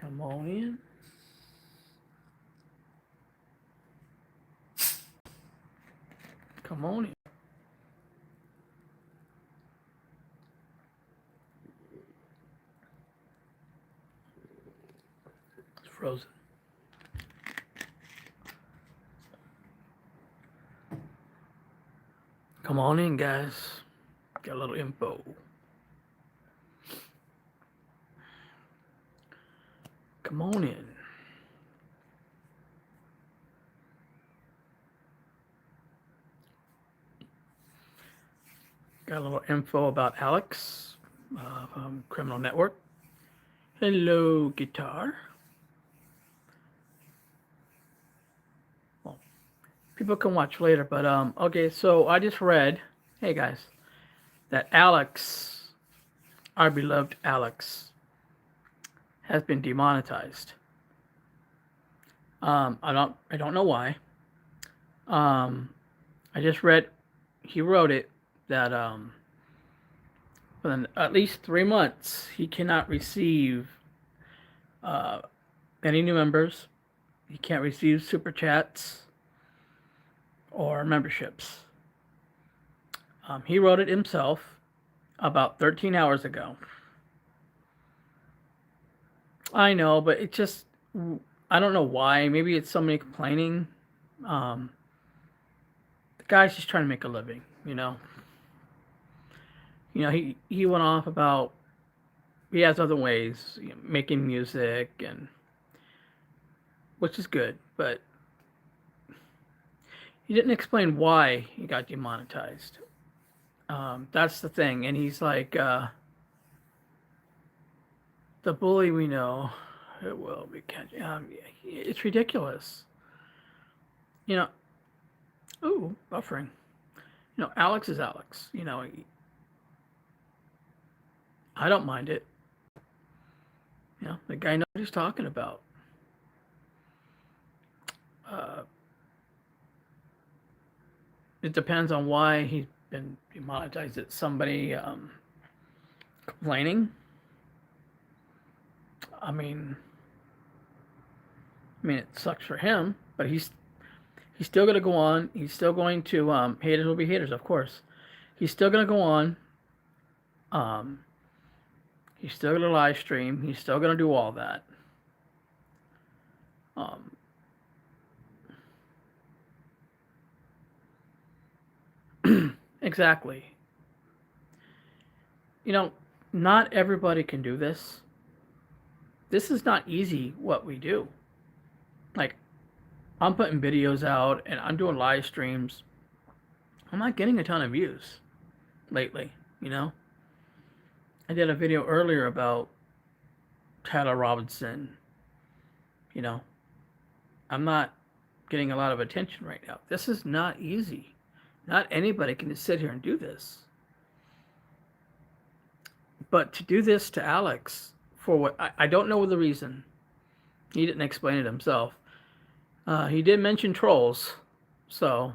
Come on in. Come on in. It's frozen. Come on in, guys. Got a little info. Come on in. Got a little info about Alex from Criminal Network. Hello, guitar. Well, people can watch later, but okay. So I just read, hey guys, that Alex, our beloved Alex, has been demonetized. I don't know why. I just read, he wrote it that for at least 3 months he cannot receive uh, any new members. He can't receive super chats or memberships. He wrote it himself about 13 hours ago. I know, but it just, I don't know why. Maybe it's somebody complaining. Um, the guy's just trying to make a living, you know. He went off about he has other ways, making music and which is good, but he didn't explain why he got demonetized. That's the thing, and he's like, the bully we know, it will be catching. It's ridiculous. You know, ooh, buffering. Alex is Alex. I don't mind it. The guy knows what he's talking about. Uh, it depends on why he's been demonetized. It's somebody complaining. I mean, it sucks for him, but he's still going to go on. He's still going to haters will be haters, of course. He's still going to go on. Um, he's still going to live stream. He's still going to do all that. Um, exactly. Not everybody can do this. This is not easy what we do. Like, I'm putting videos out and I'm doing live streams. I'm not getting a ton of views lately. I did a video earlier about Tyler Robinson. You know, I'm not getting a lot of attention right now. This is not easy. Not anybody can just sit here and do this. But to do this to Alex for what I don't know the reason. He didn't explain it himself. He did mention trolls, so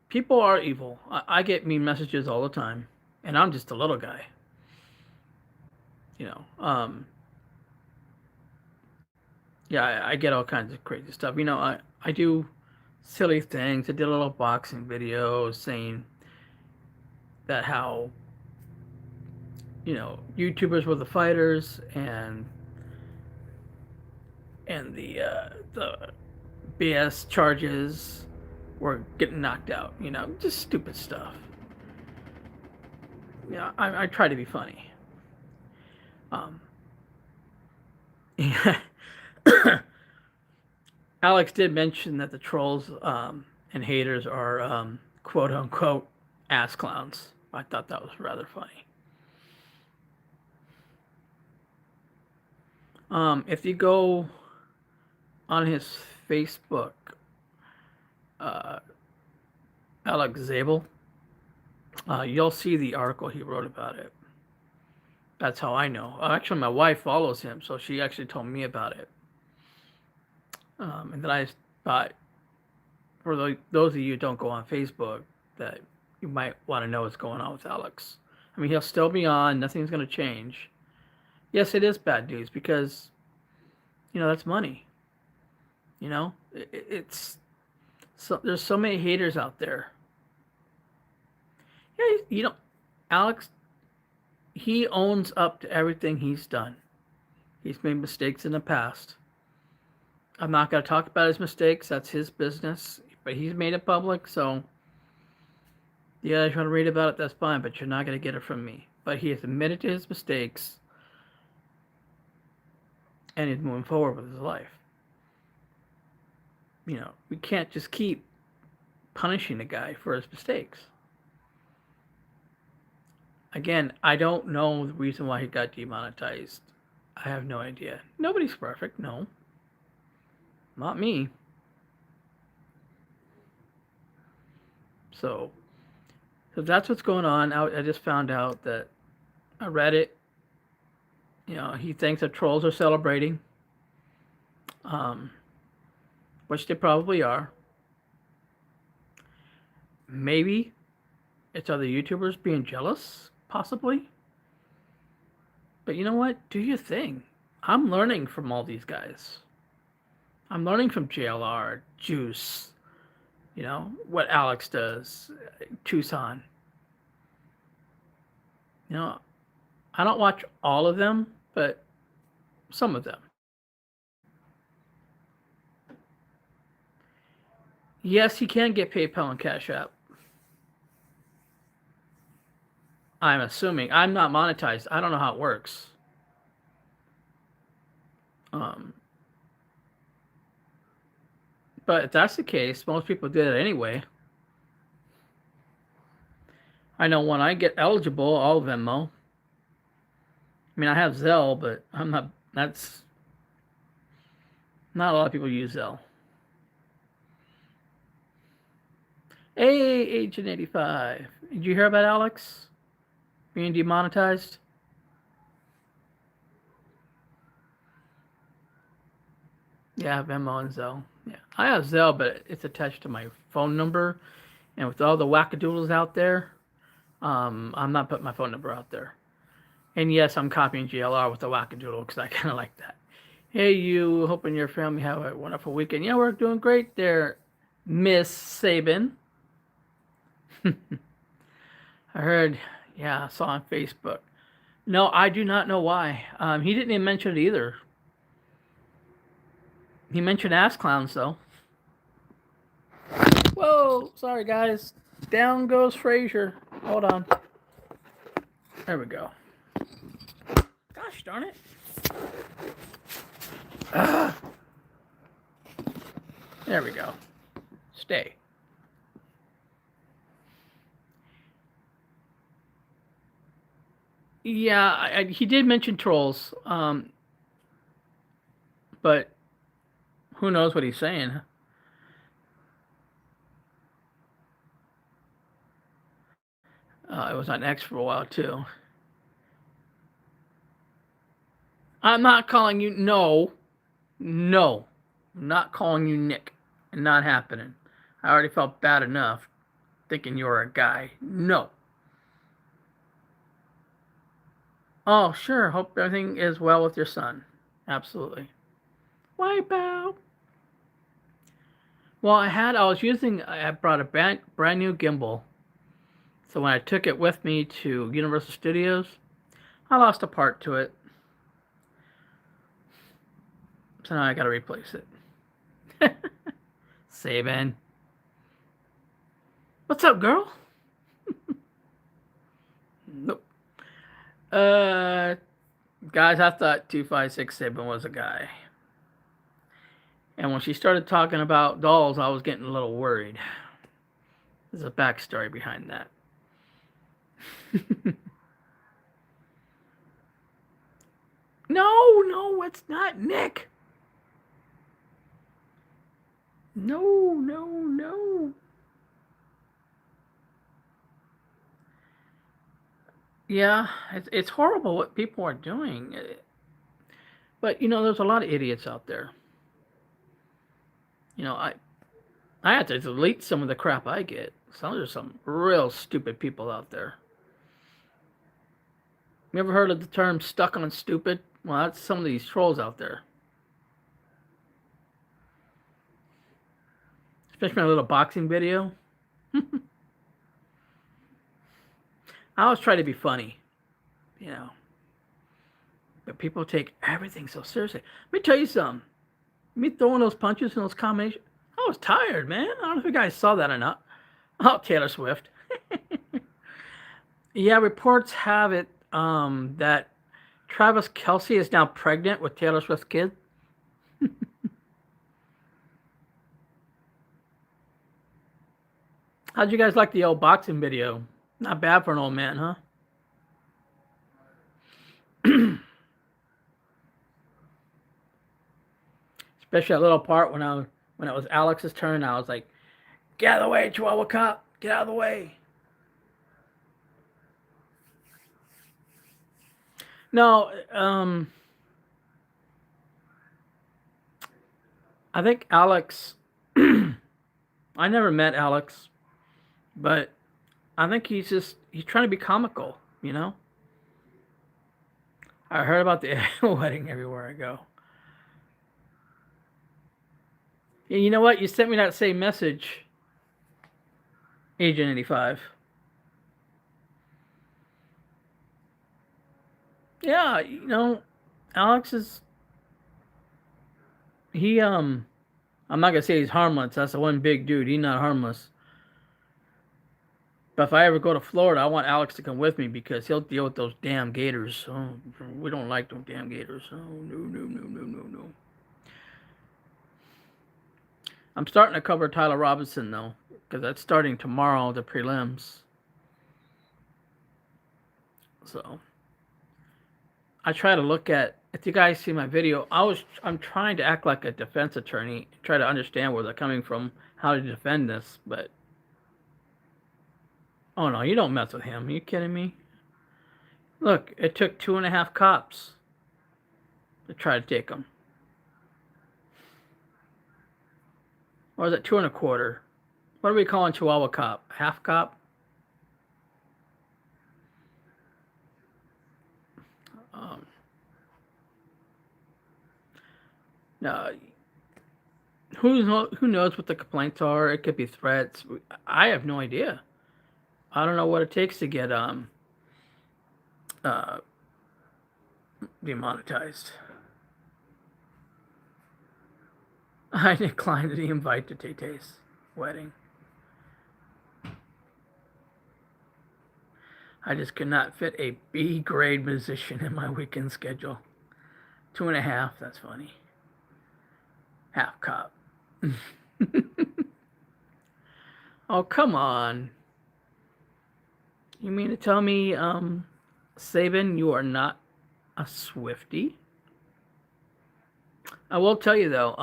people are evil. I get mean messages all the time, and I'm just a little guy. You know, yeah, I get all kinds of crazy stuff. I do silly things. I did a little boxing video saying that how YouTubers were the fighters and the BS charges were getting knocked out. Just stupid stuff. I try to be funny. Yeah. Alex did mention that the trolls and haters are quote unquote ass clowns. I thought that was rather funny. If you go on his Facebook, uh, Alex Zabel, you'll see the article he wrote about it. That's how I know. Actually, my wife follows him, so she actually told me about it. And then I thought, for those of you who don't go on Facebook, that you might want to know what's going on with Alex. He'll still be on. Nothing's going to change. Yes, it is bad news because that's money. It's so there's so many haters out there. Yeah, Alex, he owns up to everything he's done. He's made mistakes in the past. I'm not going to talk about his mistakes. That's his business. But he's made it public, so yeah, if you want to read about it, that's fine. But you're not going to get it from me. But he has admitted to his mistakes, and he's moving forward with his life. We can't just keep punishing the guy for his mistakes. Again, I don't know the reason why he got demonetized. I have no idea. Nobody's perfect, no. Not me. So that's what's going on. I just found out that I read it. He thinks that trolls are celebrating, um, which they probably are. Maybe it's other YouTubers being jealous, possibly. But you know what? Do your thing. I'm learning from all these guys. I'm learning from JLR, Juice, what Alex does, Tucson. I don't watch all of them, but some of them. Yes, he can get PayPal and Cash App. I'm assuming. I'm not monetized. I don't know how it works. But if that's the case, most people did it anyway. I know when I get eligible, I'll Venmo. I mean, I have Zelle, but I'm not. That's not a lot of people use Zelle. Hey, Agent 85. Did you hear about Alex being demonetized? Yeah, Venmo and Zelle. Yeah, I have Zelle, but it's attached to my phone number. And with all the wackadoodles out there, I'm not putting my phone number out there. And yes, I'm copying GLR with the wackadoodle because I kind of like that. Hey, you, hoping your family have a wonderful weekend. Yeah, we're doing great there, Miss Sabin. I heard, yeah, I saw on Facebook. No, I do not know why. He didn't even mention it either. He mentioned ass clowns, though. Whoa, sorry, guys. Down goes Frazier. Hold on. There we go. Gosh darn it. There we go. Stay. Yeah, he did mention trolls, but who knows what he's saying? It was on X for a while too. I'm not calling you. No, no, I'm not calling you Nick. Not happening. I already felt bad enough thinking you were a guy. No. Oh, sure. Hope everything is well with your son. Absolutely. Wipe out. Well, I brought a brand new gimbal. So when I took it with me to Universal Studios, I lost a part to it. So now I gotta replace it. Sabin. What's up, girl? Nope. Guys, I thought 256 Sabin was a guy. And when she started talking about dolls, I was getting a little worried. There's a backstory behind that. No, it's not Nick. No. Yeah, it's horrible what people are doing. But there's a lot of idiots out there. I have to delete some of the crap I get. There's some real stupid people out there. You ever heard of the term stuck on stupid? Well, that's some of these trolls out there. Especially my little boxing video. I always try to be funny, you know. But people take everything so seriously. Let me tell you something. Me throwing those punches and those combinations, I was tired, man. I don't know if you guys saw that or not. Oh, Taylor Swift. Yeah, reports have it that Travis Kelce is now pregnant with Taylor Swift's kid. How'd you guys like the old boxing video? Not bad for an old man, huh? Especially that little part when it was Alex's turn, I was like, "Get out of the way, Chihuahua cop! Get out of the way!" No, I think Alex. I never met Alex, but I think he's trying to be comical. You know, I heard about the wedding everywhere I go. And you know what? You sent me that same message, Agent 85. Yeah, you know, Alex is he I'm not gonna say he's harmless. That's the one big dude. He's not harmless. But if I ever go to Florida, I want Alex to come with me because he'll deal with those damn gators. Oh, we don't like those damn gators. Oh, no, no, no, no, no, no. I'm starting to cover Tyler Robinson, though, because that's starting tomorrow, the prelims. So I try to look at, if you guys see my video, I'm trying to act like a defense attorney, try to understand where they're coming from, how to defend this, but oh no, you don't mess with him. Are you kidding me? Look, it took 2.5 cops to try to take him. Or is it 2.25? What are we calling Chihuahua cop? Half cop? Um, no, who knows what the complaints are? It could be threats. I have no idea. I don't know what it takes to get uh, demonetized. I declined the invite to Tay Tay's wedding. I just could not fit a B grade musician in my weekend schedule. 2.5, that's funny. Half cop. Oh, come on. You mean to tell me, Saban, you are not a Swiftie? I will tell you though,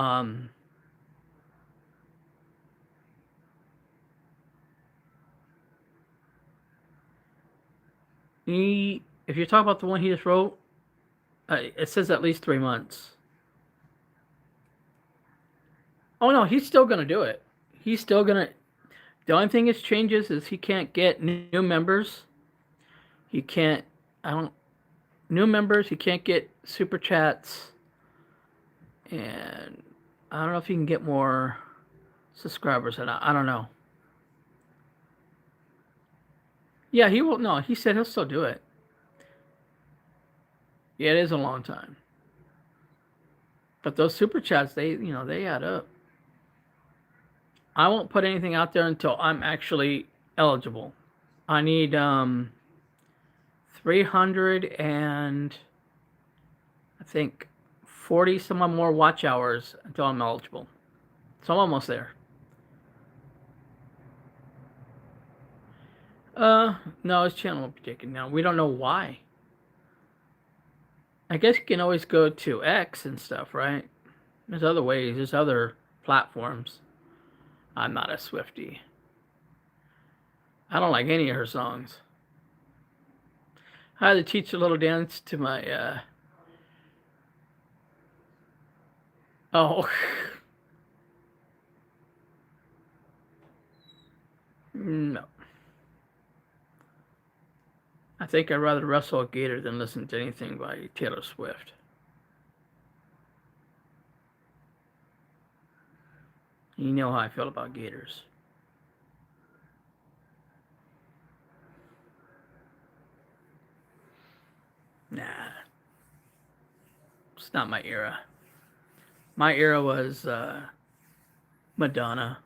if you're talking about the one he just wrote, it says at least 3 months. Oh no, he's still gonna do it. He's still gonna. The only thing that changes is he can't get new members. He can't. I don't. New members. He can't get super chats, and I don't know if he can get more subscribers or not. I don't know. Yeah, he will. No, he said he'll still do it. Yeah, it is a long time. But those super chats, they add up. I won't put anything out there until I'm actually eligible. I need 300 and I think 40 some more watch hours until I'm eligible. So I'm almost there. No, his channel won't be taken down. We don't know why. I guess you can always go to X and stuff, right? There's other ways. There's other platforms. I'm not a Swiftie. I don't like any of her songs. I had to teach a little dance to my, oh. No. I think I'd rather wrestle a gator than listen to anything by Taylor Swift. You know how I feel about gators. Nah, it's not my era. My era was Madonna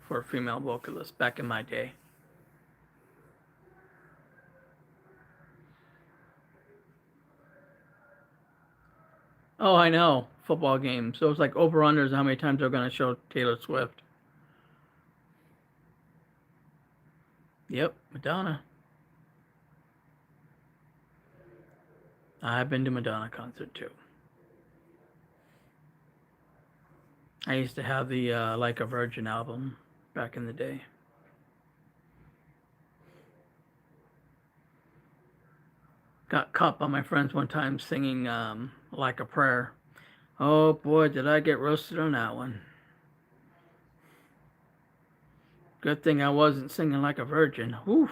for a female vocalist back in my day. Oh, I know. Football games. So it's like over unders how many times they're going to show Taylor Swift. Yep, Madonna. I've been to Madonna concert too. I used to have the Like a Virgin album back in the day. Got caught by my friends one time singing Like a Prayer. Oh boy, did I get roasted on that one. Good thing I wasn't singing like a virgin. Oof.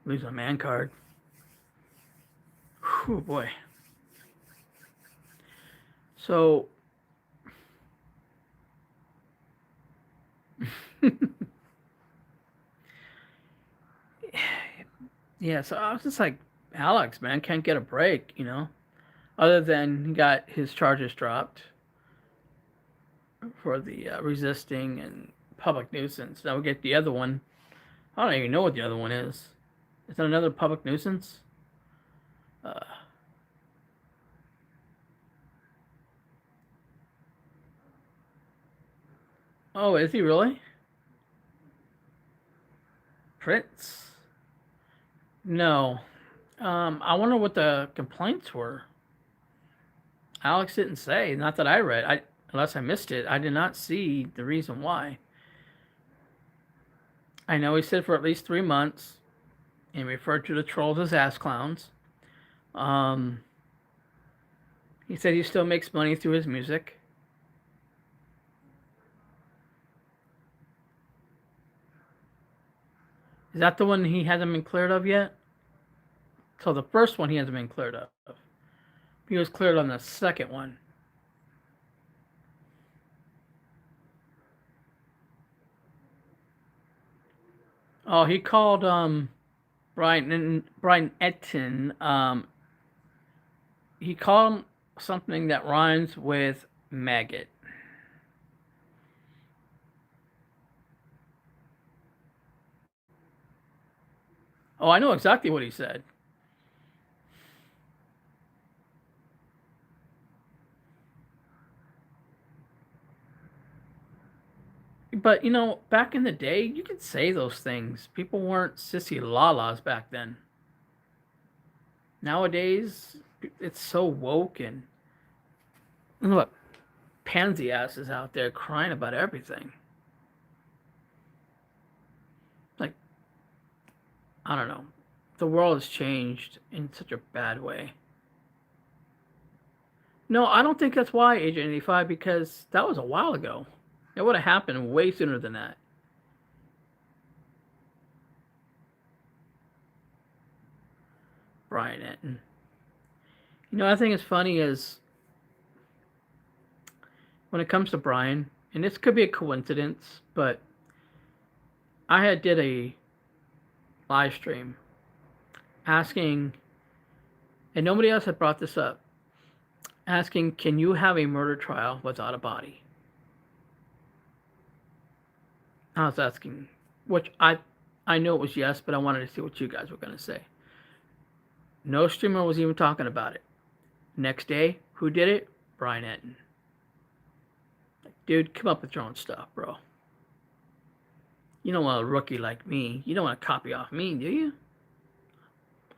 Lose my man card. Oh boy. So, yeah, so I was just like, Alex, man, can't get a break, you know? Other than he got his charges dropped for the resisting and public nuisance. Now we get the other one. I don't even know what the other one is. Is that another public nuisance? Uh, oh, is he really? Prince? No. I wonder what the complaints were. Alex didn't say. Not that I read. Unless I missed it. I did not see the reason why. I know he said for at least 3 months, and referred to the trolls as ass clowns. Um, he said he still makes money through his music. Is that the one he hasn't been cleared of yet? So the first one he hasn't been cleared of. He was cleared on the second one. Oh, he called Brian Etten. He called him something that rhymes with maggot. Oh, I know exactly what he said. But you know, back in the day, you could say those things. People weren't sissy lalas back then. Nowadays, it's so woke and look, pansy asses out there crying about everything. Like, I don't know. The world has changed in such a bad way. No, I don't think that's why Agent 85 because that was a while ago. It would have happened way sooner than that. Brian Etten. You know, I think it's funny is when it comes to Brian, and this could be a coincidence, but I had did a live stream asking, and nobody else had brought this up, asking, can you have a murder trial without a body? I was asking, which I know it was yes, but I wanted to see what you guys were going to say. No streamer was even talking about it. Next day, who did it? Brian Etten. Like, dude, come up with your own stuff, bro. You don't want a rookie like me. You don't want to copy off me, do you?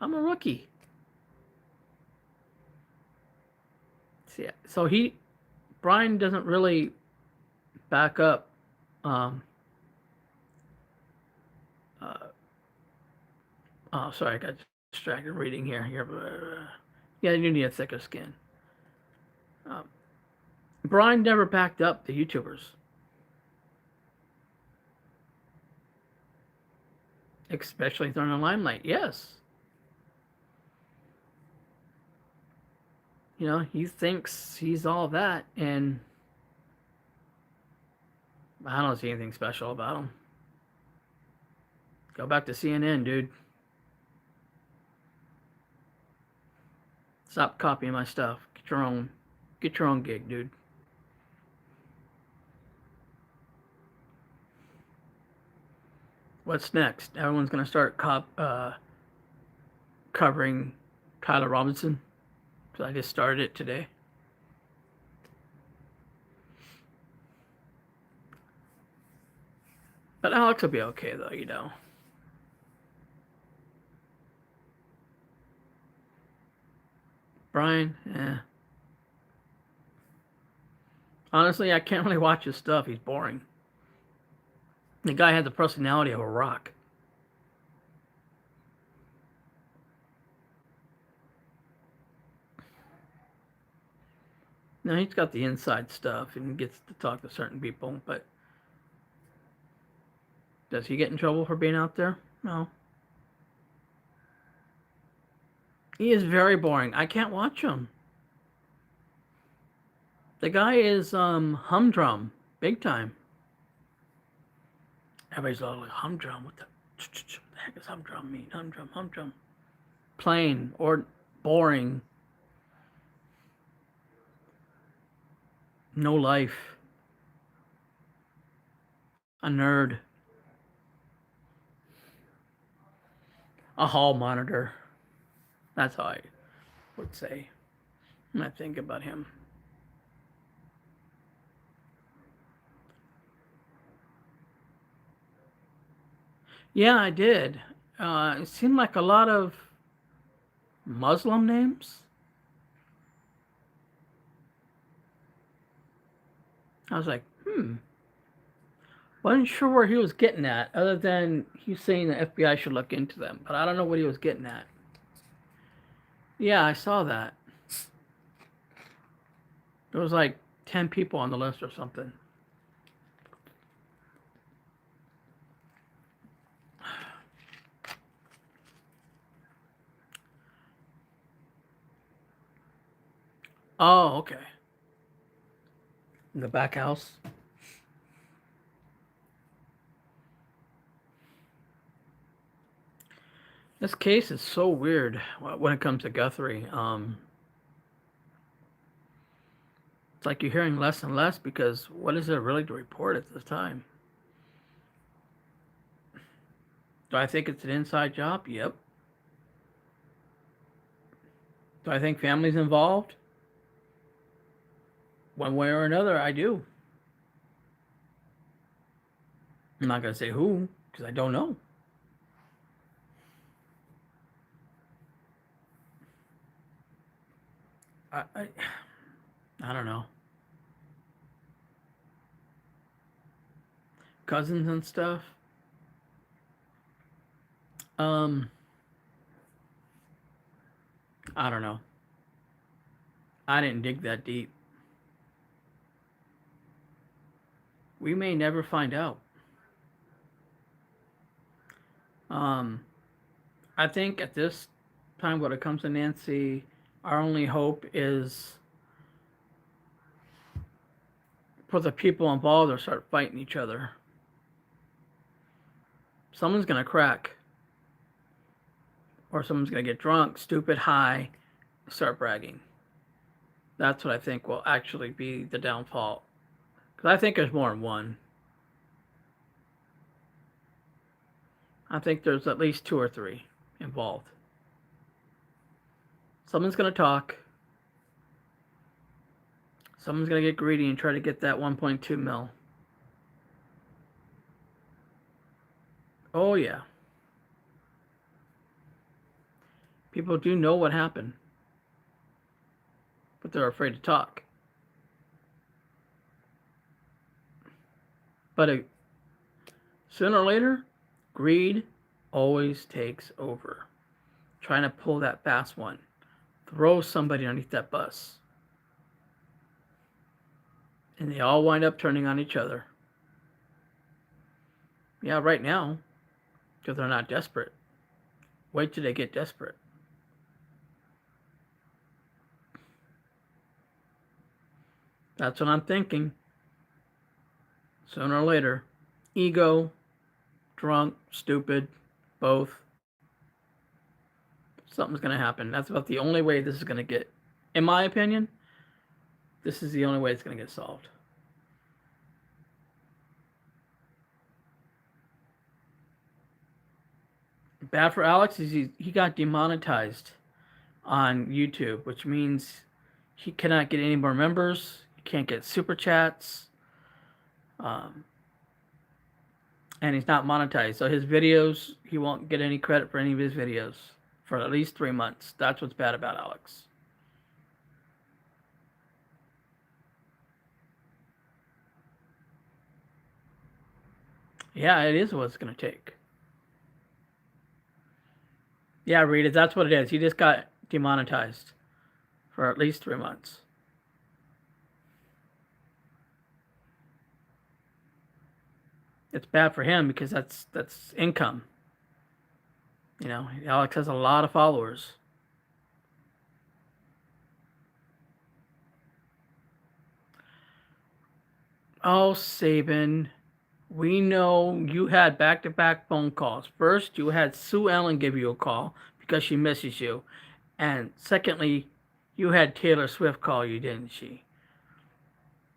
I'm a rookie. So Brian doesn't really back up. Uh, oh, sorry, I got distracted reading here. Yeah, you need a thicker skin. Um, Brian never backed up the YouTubers, especially during the limelight. Yes. You know, he thinks he's all that, and I don't see anything special about him. Go back to CNN, dude. Stop copying my stuff. Get your own gig, dude. What's next? Everyone's gonna start covering Tyler Robinson. So I just started it today. But Alex will be okay, though, you know. Brian, honestly, I can't really watch his stuff. He's boring. The guy had the personality of a rock. Now, he's got the inside stuff and gets to talk to certain people, but does he get in trouble for being out there? No. He is very boring. I can't watch him. The guy is humdrum, big time. Everybody's all like, humdrum. What the heck does humdrum mean? Humdrum. Plain or boring. No life. A nerd. A hall monitor. That's how I would say when I think about him. Yeah, I did. It seemed like a lot of Muslim names. I was like, wasn't sure where he was getting at, other than he's saying the FBI should look into them. But I don't know what he was getting at. Yeah, I saw that. There was like 10 people on the list or something. Oh, okay. In the back house. This case is so weird when it comes to Guthrie. It's like you're hearing less and less because what is there really to report at this time? Do I think it's an inside job? Yep. Do I think family's involved? One way or another, I do. I'm not going to say who because I don't know. I don't know. Cousins and stuff. Um, I don't know. I didn't dig that deep. We may never find out. Um, I think at this time, when it comes to Nancy, our only hope is for the people involved to start fighting each other. Someone's going to crack, or someone's going to get drunk, stupid, high, start bragging. That's what I think will actually be the downfall. Because I think there's more than one. I think there's at least 2 or 3 involved. Someone's going to talk. Someone's going to get greedy and try to get that 1.2 mil. Oh, yeah. People do know what happened, but they're afraid to talk. But sooner or later, greed always takes over. Trying to pull that fast one. Throw somebody underneath that bus. And they all wind up turning on each other. Yeah, right now, because they're not desperate. Wait till they get desperate. That's what I'm thinking. Sooner or later. Ego, drunk, stupid, both. Something's going to happen. That's about the only way this is going to get, in my opinion, this is the only way it's going to get solved. Bad for Alex is he got demonetized on YouTube, which means he cannot get any more members. He can't get super chats. And he's not monetized. So his videos, he won't get any credit for any of his videos for at least 3 months. That's what's bad about Alex. Yeah, it is what it's going to take. Yeah, Rita, that's what it is. He just got demonetized for at least 3 months. It's bad for him because that's income. You know, Alex has a lot of followers. Oh, Sabin, we know you had back-to-back phone calls. First, you had Sue Ellen give you a call because she misses you. And secondly, you had Taylor Swift call you, didn't she?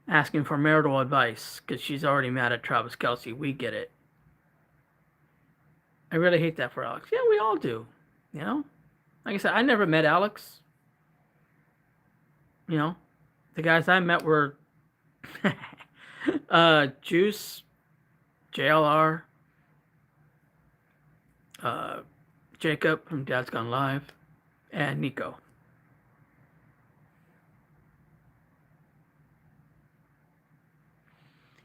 Asking for marital advice because she's already mad at Travis Kelce. We get it. I really hate that for Alex. Yeah, we all do. You know? Like I said, I never met Alex. You know? The guys I met were Juice, JLR, Jacob from Dad's Gone Live, and Nico.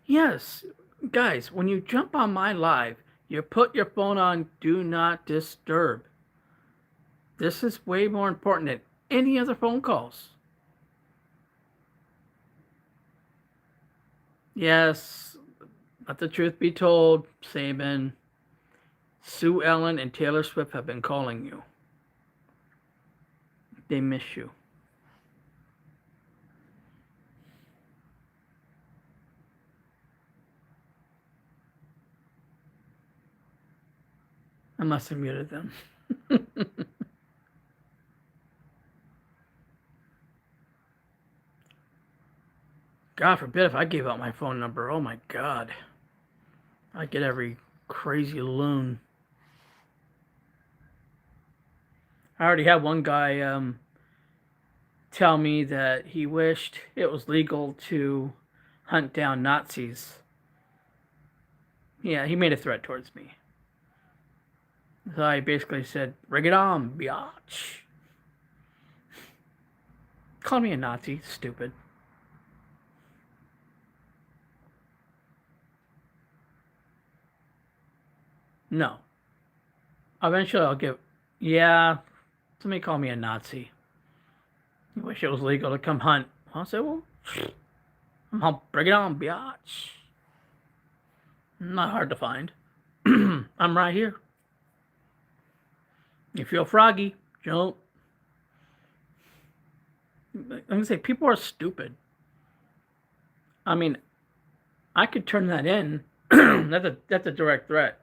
Yes, guys, when you jump on my live, you put your phone on Do Not Disturb. This is way more important than any other phone calls. Yes, let the truth be told, Sabin. Sue Ellen and Taylor Swift have been calling you. They miss you. I must have muted them. God forbid if I gave out my phone number. Oh my God. I get every crazy loon. I already had one guy tell me that he wished it was legal to hunt down Nazis. Yeah, he made a threat towards me. So I basically said, bring it on, biatch. Call me a Nazi, stupid. No. Eventually I'll give, yeah, somebody call me a Nazi. You wish it was legal to come hunt. I'll say, well, I'll bring it on, biatch. Not hard to find. I'm right here. You feel froggy, jump. I'm gonna say people are stupid. I mean, I could turn that in. That's a direct threat.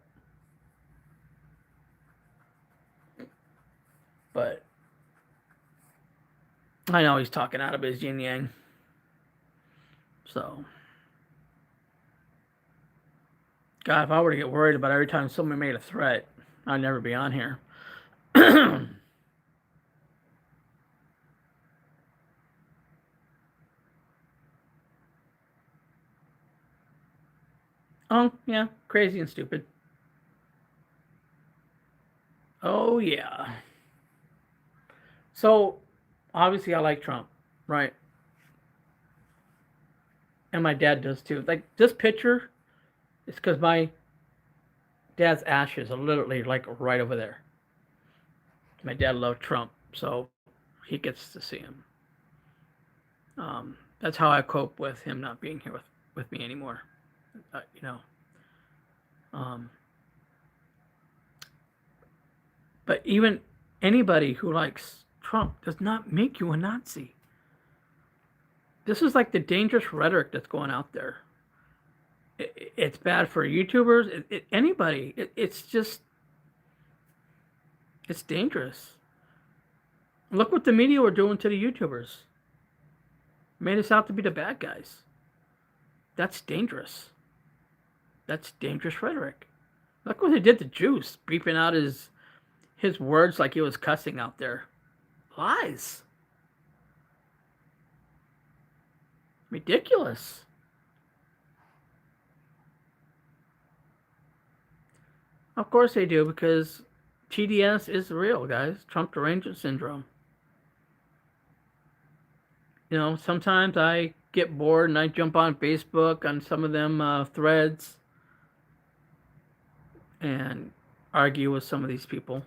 But I know he's talking out of his yin yang. So, God, if I were to get worried about every time someone made a threat, I'd never be on here. Oh, yeah, crazy and stupid. Oh, yeah. So, obviously, I like Trump, right? And my dad does too. Like, this picture is because my dad's ashes are literally like right over there. My dad loved Trump, so he gets to see him. That's how I cope with him not being here with me anymore. You know. Um, but even anybody who likes Trump does not make you a Nazi. This is like the dangerous rhetoric that's going out there. It's bad for YouTubers, anybody. It's just, it's dangerous. Look what the media were doing to the YouTubers. Made us out to be the bad guys. That's dangerous. That's dangerous rhetoric. Look what they did to Juice, beeping out his words like he was cussing out there. Lies. Ridiculous. Of course they do, because TDS is real, guys. Trump Derangement Syndrome. You know, sometimes I get bored and I jump on Facebook on some of them threads and argue with some of these people.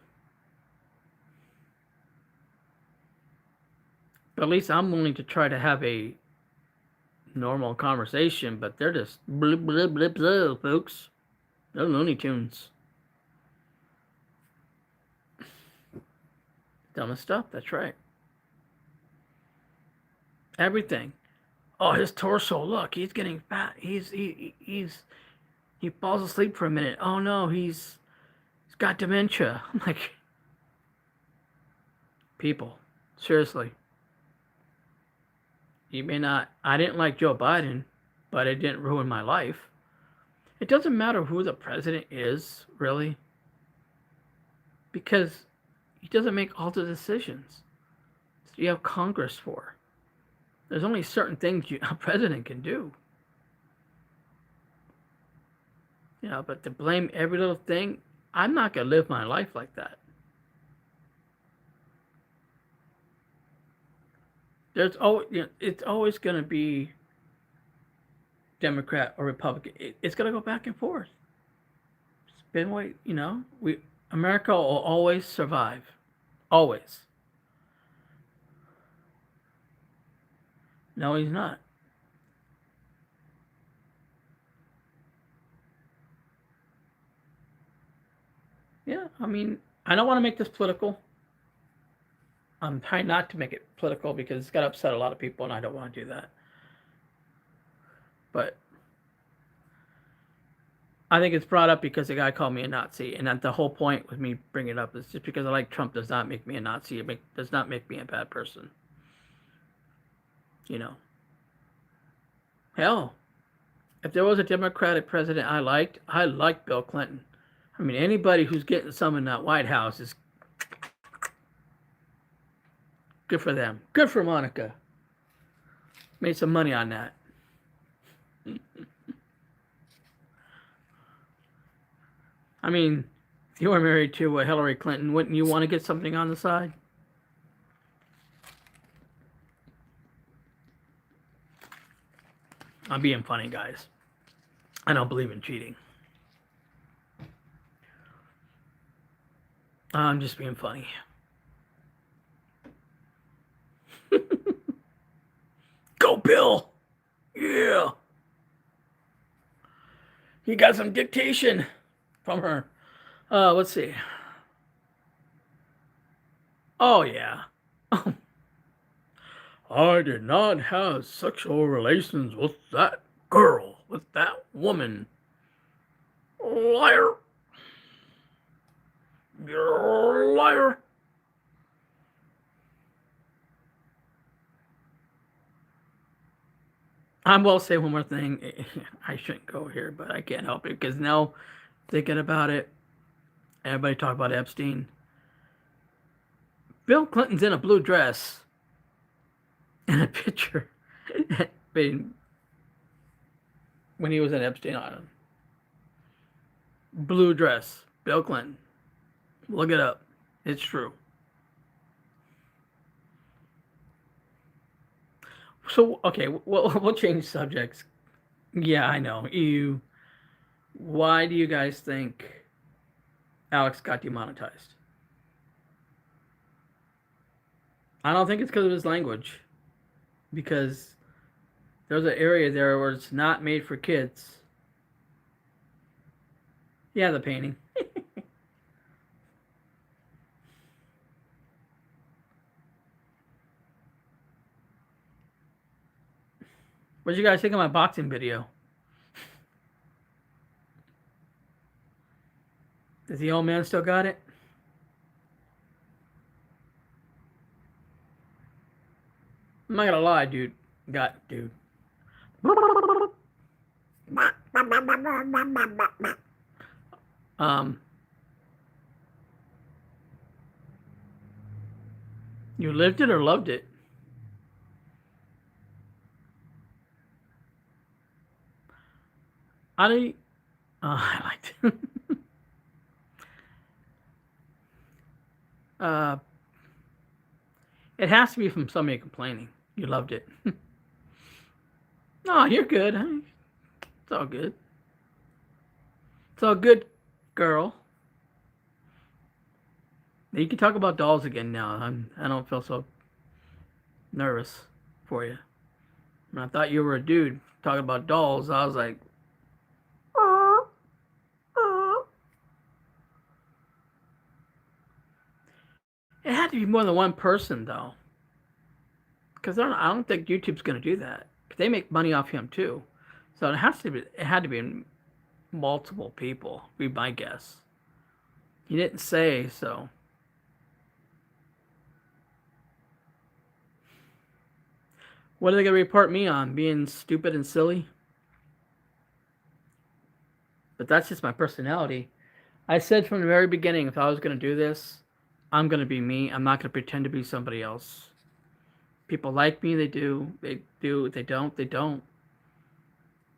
But at least I'm willing to try to have a normal conversation, but they're just blip, blip, blip, blip, folks. They're Looney Tunes. Dumbest stuff, that's right. Everything. Oh, his torso, look, he's getting fat. He falls asleep for a minute. Oh no, he's got dementia. I'm like, people, seriously. You may not, I didn't like Joe Biden, but it didn't ruin my life. It doesn't matter who the president is, really, because he doesn't make all the decisions. So you have Congress for. There's only certain things a president can do. You know, but to blame every little thing, I'm not going to live my life like that. There's always, you know, it's always going to be Democrat or Republican. It's going to go back and forth. It's been way, you know, America will always survive, always. No, he's not. Yeah, I mean, I don't want to make this political. I'm trying not to make it political because it's got to upset a lot of people, and I don't want to do that. But I think it's brought up because the guy called me a Nazi, and that the whole point with me bringing it up is just because I like Trump does not make me a Nazi. It does not make me a bad person. You know, hell, if there was a Democratic president I liked Bill Clinton. I mean, anybody who's getting some in that White House is good for them. Good for Monica. Made some money on that. I mean, if you were married to Hillary Clinton, wouldn't you want to get something on the side? I'm being funny, guys. I don't believe in cheating. I'm just being funny. Go, Bill! Yeah! He got some dictation from her. Let's see. Oh, yeah. I did not have sexual relations with that girl, with that woman. Liar. You're a liar. I will say one more thing. I shouldn't go here, but I can't help it because now thinking about it, everybody talk about Epstein. Bill Clinton's in a blue dress in a picture when he was in Epstein Island. Blue dress, Bill Clinton. Look it up. It's true. So, okay, we'll change subjects. Yeah, I know. Why do you guys think Alex got demonetized? I don't think it's because of his language. Because There's an area there where it's not made for kids. Yeah, the painting. What you guys think of my boxing video? Does the old man still got it? I'm not gonna lie, dude. Dude. Um, you lived it or loved it? I liked it. uh, it has to be from somebody complaining. You loved it. No, you're good. It's all good. It's all good, girl. You can talk about dolls again now. I don't feel so nervous for you. When I thought you were a dude talking about dolls, I was like, it had to be more than one person though, because I don't think YouTube's gonna do that. They make money off him too, so it had to be multiple people. Be my guess. He didn't say so. What are they gonna report me on? Being stupid and silly? But that's just my personality. I said from the very beginning, if I was gonna do this, I'm gonna be me. I'm not gonna pretend to be somebody else. People like me, they do. They do. They don't, they don't.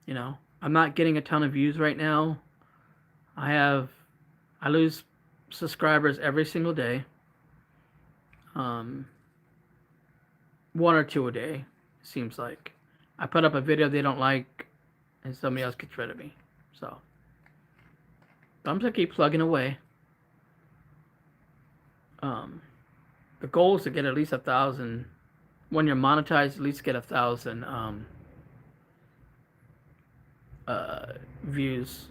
You know, I'm not getting a ton of views right now. I lose subscribers every single day. One or two a day, seems like. I put up a video they don't like, and somebody else gets rid of me. So I'm just gonna keep plugging away. The goal is to get at least 1,000. When you're monetized, at least get 1,000 views.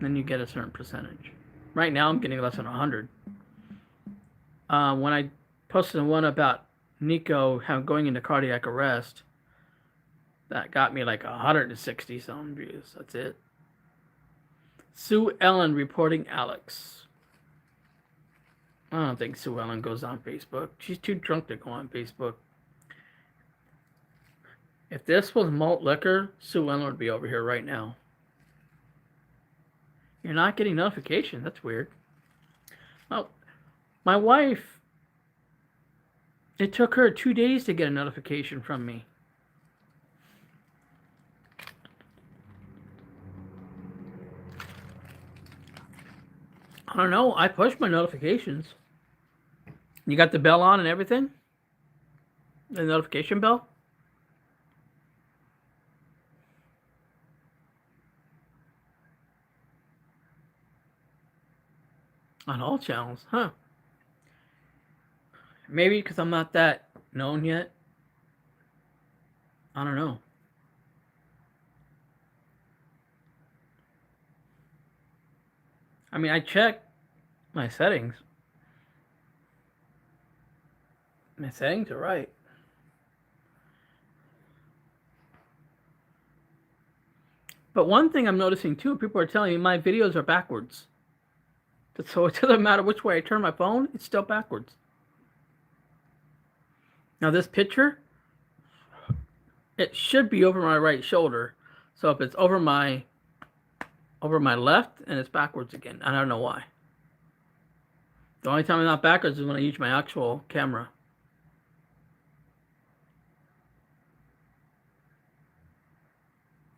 Then you get a certain percentage. Right now, I'm getting less than 100. When I posted the one about Nico going into cardiac arrest, that got me like 160 some views. That's it. Sue Ellen reporting Alex. I don't think Sue Ellen goes on Facebook. She's too drunk to go on Facebook. If this was malt liquor, Sue Ellen would be over here right now. You're not getting notification. That's weird. Well, my wife, it took her 2 days to get a notification from me. I don't know. I pushed my notifications. You got the bell on and everything? The notification bell? On all channels, huh? Maybe because I'm not that known yet. I don't know. I mean, I check my settings. My settings are right. But one thing I'm noticing too, people are telling me my videos are backwards. So it doesn't matter which way I turn my phone, it's still backwards. Now this picture, it should be over my right shoulder. So if it's over my left, and it's backwards again. I don't know why. The only time I'm not backwards is when I use my actual camera.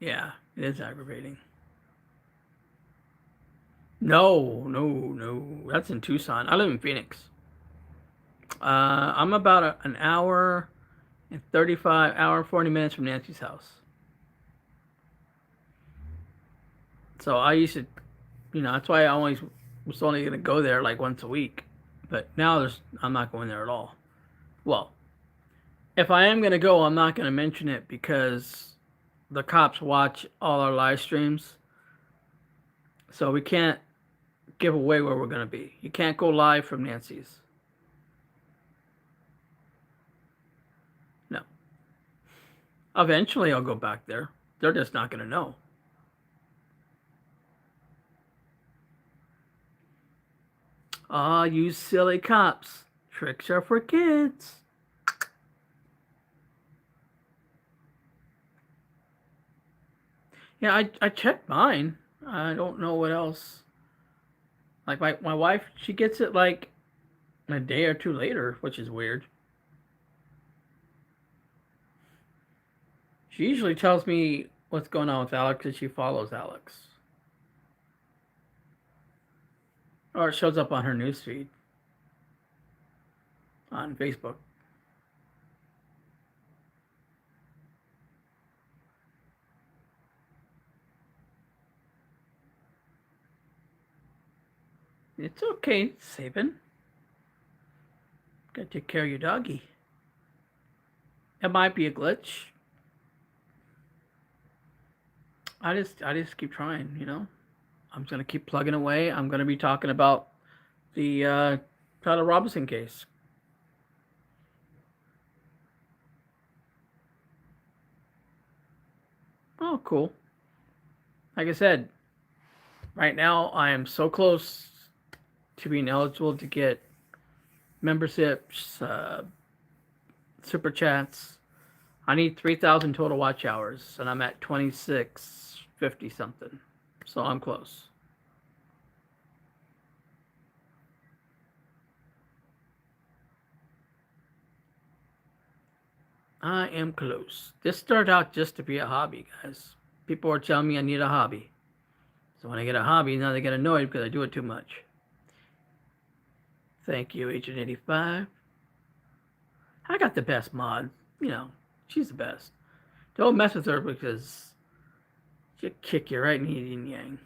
Yeah, it is aggravating. No. That's in Tucson. I live in Phoenix. I'm about an hour and 40 minutes from Nancy's house. So I used to, that's why I always was only going to go there like once a week. But now I'm not going there at all. Well, If I am gonna go, I'm not gonna mention it because the cops watch all our live streams, so we can't give away where we're gonna be. You can't go live from Nancy's. No. Eventually, I'll go back there. They're just not gonna know. Ah, you silly cops. Tricks are for kids. Yeah, I checked mine. I don't know what else. Like my wife, she gets it like a day or two later, which is weird. She usually tells me what's going on with Alex because she follows Alex. Or it shows up on her newsfeed on Facebook. It's okay, Sabin. Gotta take care of your doggy. It might be a glitch. I just keep trying, you know. I'm gonna keep plugging away. I'm gonna be talking about the Tyler Robinson case. Oh, cool. Like I said, right now I am so close to being eligible to get memberships, super chats. I need 3,000 total watch hours, and I'm at 2650 something. So I'm close. I am close. This started out just to be a hobby, guys. People are telling me I need a hobby. So when I get a hobby, now they get annoyed because I do it too much. Thank you, Agent 85. I got the best mod. You know, she's the best. Don't mess with her because she'll kick you right in the yin yang.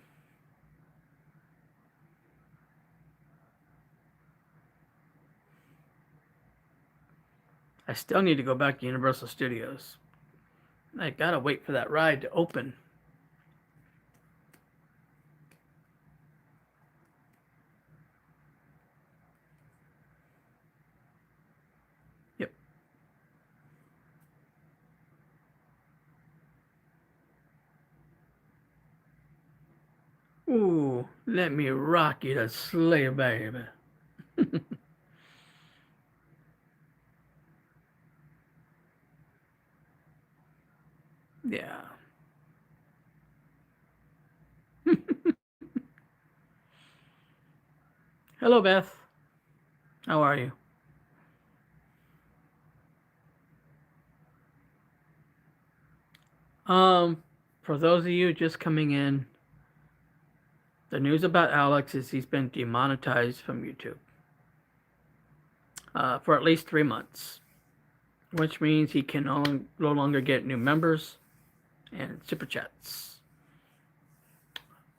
I still need to go back to Universal Studios. I gotta wait for that ride to open. Yep. Ooh, let me rock you to sleep, baby. Yeah. Hello, Beth. How are you? For those of you just coming in, the news about Alex is he's been demonetized from YouTube for at least 3 months, which means he can no longer get new members and super chats.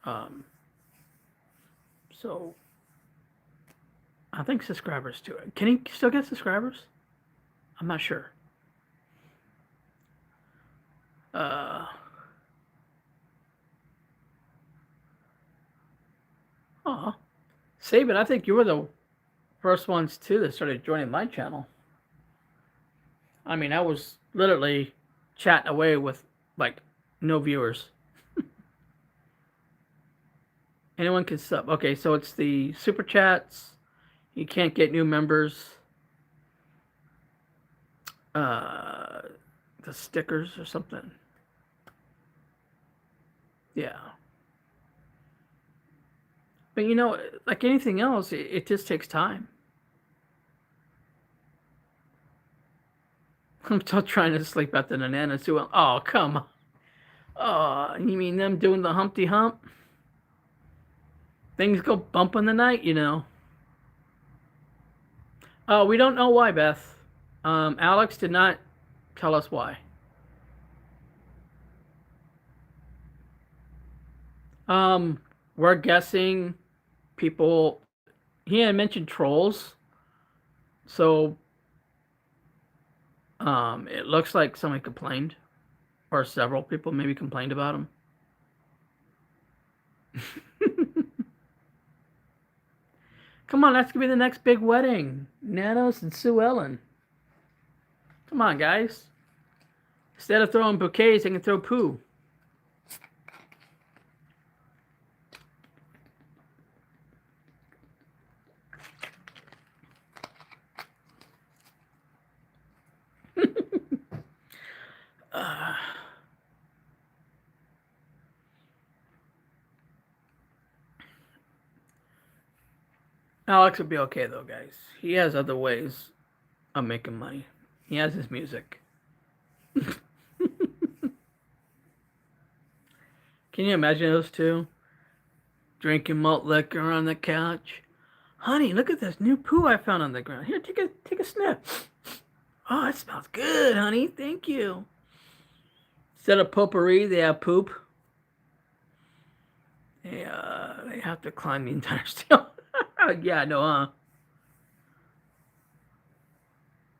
Um, so I think subscribers too. Can he still get subscribers? I'm not sure. Uh, oh, Sabin, I think you were the first ones too that started joining my channel. I mean, I was literally chatting away with like no viewers. Anyone can sub. Okay, so it's the super chats. You can't get new members. Uh, the stickers or something. Yeah. But you know, like anything else, it just takes time. I'm still trying to sleep at the Nana Zoo. Oh, come on. Oh, you mean them doing the Humpty Hump? Things go bump in the night, you know. Oh, we don't know why, Beth. Alex did not tell us why. We're guessing people. He had mentioned trolls, so It looks like somebody complained, or several people maybe complained about him. Come on, that's gonna be the next big wedding. Nanos and Sue Ellen. Come on, guys. Instead of throwing bouquets, they can throw poo. Alex would be okay though, guys. He has other ways of making money. He has his music. Can you imagine those two drinking malt liquor on the couch? Honey, look at this new poo I found on the ground. Here, take a sniff. Oh, it smells good, honey. Thank you. Instead of potpourri, they have poop. They have to climb the entire stairwell. Yeah, no, huh?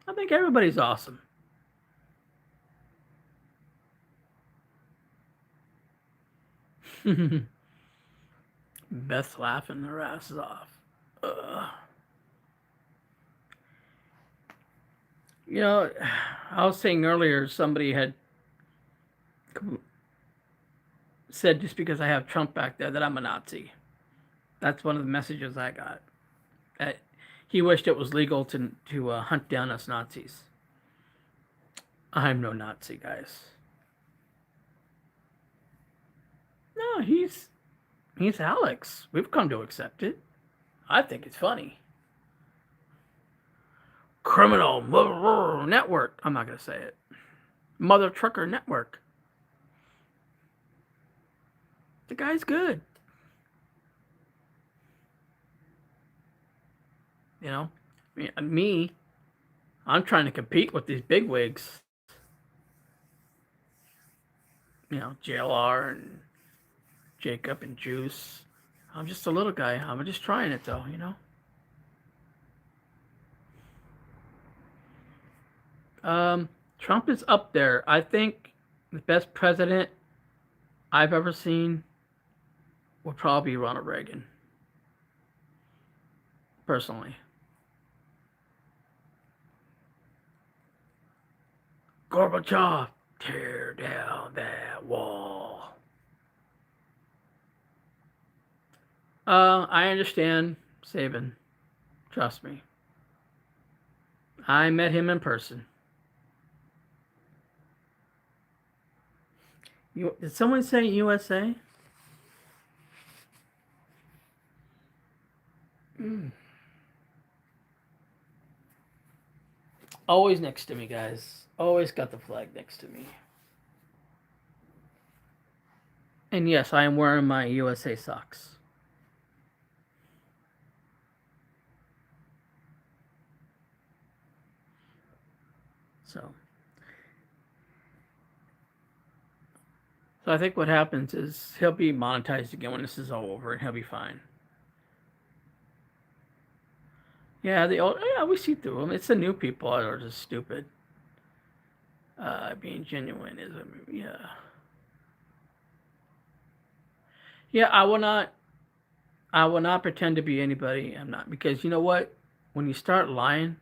I think everybody's awesome. Beth's laughing her ass off. You know, I was saying earlier, somebody had said just because I have Trump back there that I'm a Nazi. That's one of the messages I got. He wished it was legal to hunt down us Nazis. I'm no Nazi, guys. No, he's Alex. We've come to accept it. I think it's funny. Criminal network. I'm not gonna say it. Mother trucker network. The guy's good. You know, me, I'm trying to compete with these bigwigs. You know, JLR and Jacob and Juice. I'm just a little guy. I'm just trying it though, you know. Trump is up there. I think the best president I've ever seen would probably be Ronald Reagan. Personally. Gorbachev, tear down that wall. I understand Sabin. Trust me. I met him in person. Did someone say USA? Always next to me, guys. Always got the flag next to me. And yes, I am wearing my USA socks. So I think what happens is he'll be monetized again when this is all over, and he'll be fine. Yeah, we see through them. It's the new people that are just stupid. Being genuine is, yeah. Yeah, I will not. I will not pretend to be anybody I'm not, because you know what? When you start lying,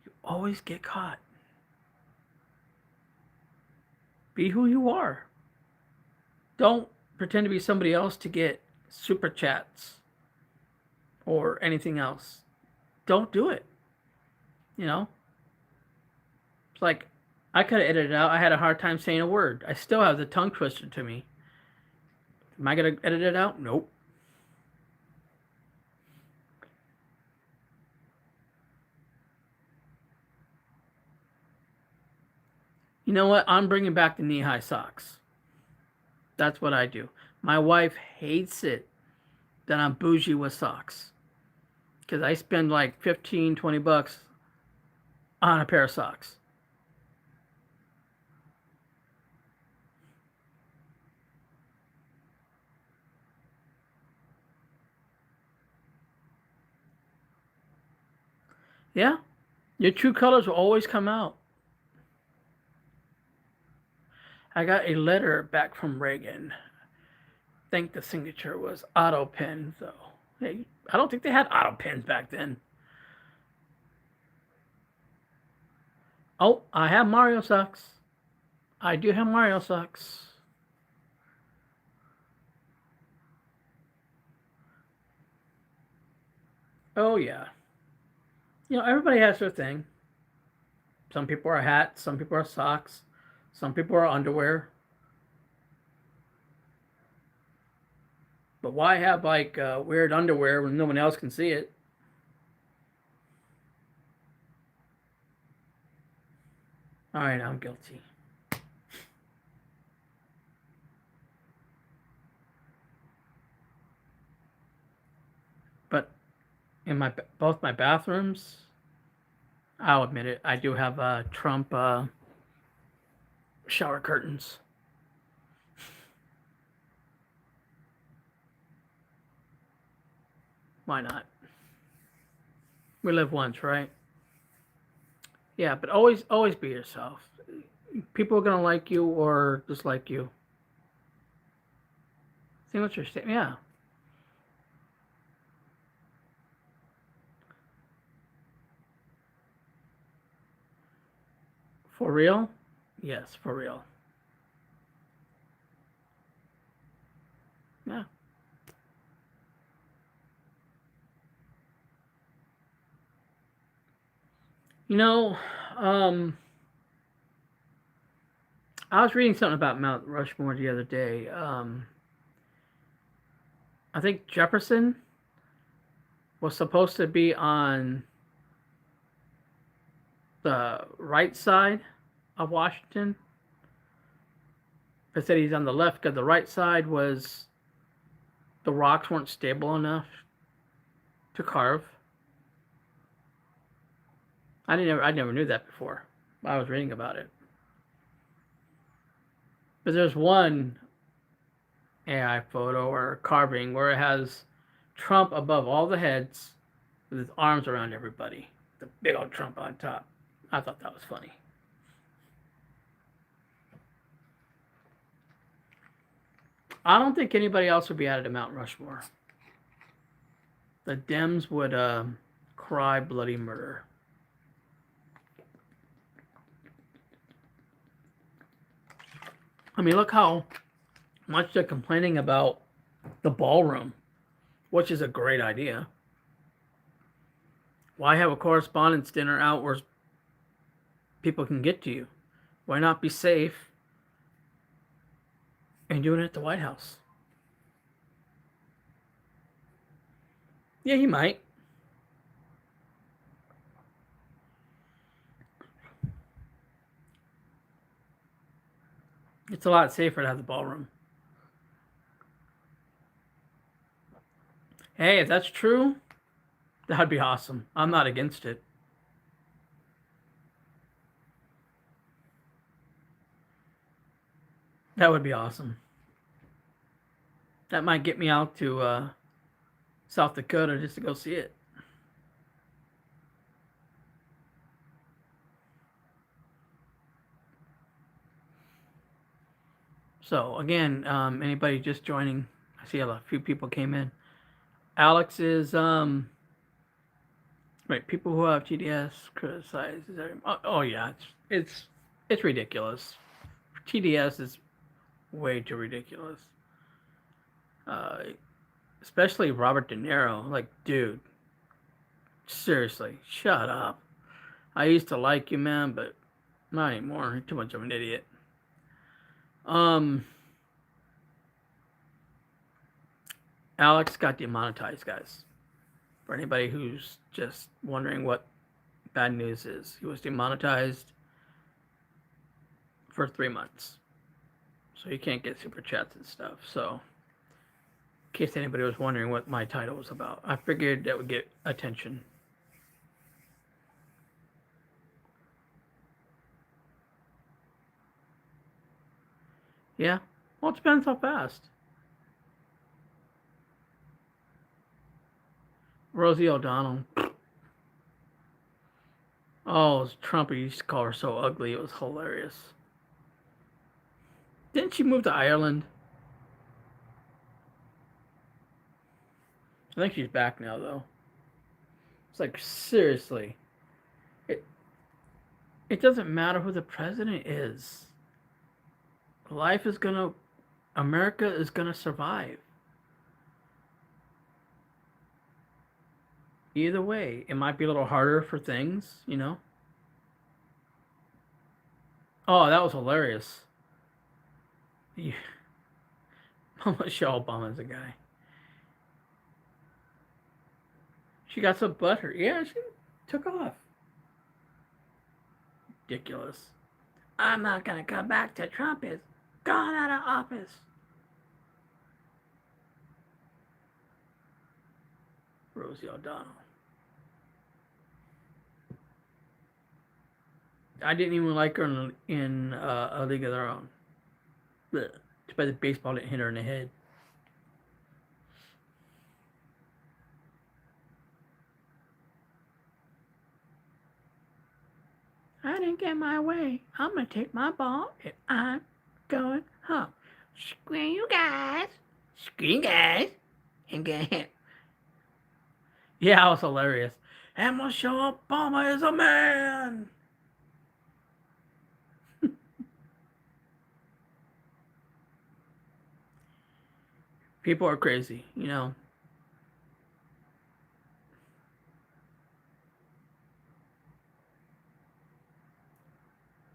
you always get caught. Be who you are. Don't pretend to be somebody else to get super chats or anything else. Don't do it. You know? It's like, I could have edited it out. I had a hard time saying a word. I still have the tongue twisted to me. Am I going to edit it out? Nope. You know what? I'm bringing back the knee-high socks. That's what I do. My wife hates it that I'm bougie with socks. Because I spend like 15, 20 bucks on a pair of socks. Yeah. Your true colors will always come out. I got a letter back from Reagan. I think the signature was auto pen, though. Hey, I don't think they had auto pens back then. Oh, I have Mario socks. I do have Mario socks. Oh, yeah. Everybody has their thing. Some people are hats, some people are socks, some people are underwear. But why have like weird underwear when no one else can see it? All right, I'm guilty. But in my both my bathrooms, I'll admit it, I do have Trump shower curtains. Why not? We live once, right? Yeah, but always be yourself. People are gonna like you or dislike you. See what you're saying? Yeah. For real? Yes, for real. Yeah. You know, um, I was reading something about Mount Rushmore the other day. I think Jefferson was supposed to be on the right side of Washington. They said he's on the left because the right side was the rocks weren't stable enough to carve. I never knew that before. I was reading about it. But there's one AI photo or carving where it has Trump above all the heads with his arms around everybody. The big old Trump on top. I thought that was funny. I don't think anybody else would be added to Mount Rushmore. The Dems would cry bloody murder. I mean, look how much they're complaining about the ballroom, which is a great idea. Why have a correspondence dinner out where people can get to you? Why not be safe and doing it at the White House? Yeah, he might. It's a lot safer to have the ballroom. Hey, if that's true, that'd be awesome. I'm not against it. That would be awesome. That might get me out to South Dakota just to go see it. So again, anybody just joining? I see a few people came in. Alex is right. People who have TDS criticize. Oh yeah, it's ridiculous. TDS is way too ridiculous. Uh, Especially Robert De Niro. Like, dude, seriously, shut up. I used to like you, man, but not anymore. You're too much of an idiot. Um, Alex got demonetized, guys. For anybody who's just wondering what bad news is, he was demonetized for 3 months. So you can't get super chats and stuff. So, in case anybody was wondering what my title was about, I figured that would get attention. Yeah. Well, it depends how fast. Rosie O'Donnell. Oh, Trump used to call her so ugly. It was hilarious. Didn't she move to Ireland? I think she's back now, though. It's like, seriously. It, it doesn't matter who the president is. Life is gonna, America is gonna survive. Either way, it might be a little harder for things, you know? Oh, that was hilarious. Yeah. Michelle Obama's a guy. She got some butter. Yeah, she took off. Ridiculous. I'm not gonna come back till Trump is gone out of office. Rosie O'Donnell. I didn't even like her in A League of Their Own. Blech. Too bad the baseball didn't hit her in the head. I didn't get my way. I'm gonna take my ball and I'm going home. Screw you guys. Screw you guys. And get hit. Yeah, it was hilarious. And Michelle Obama is a man. People are crazy, you know.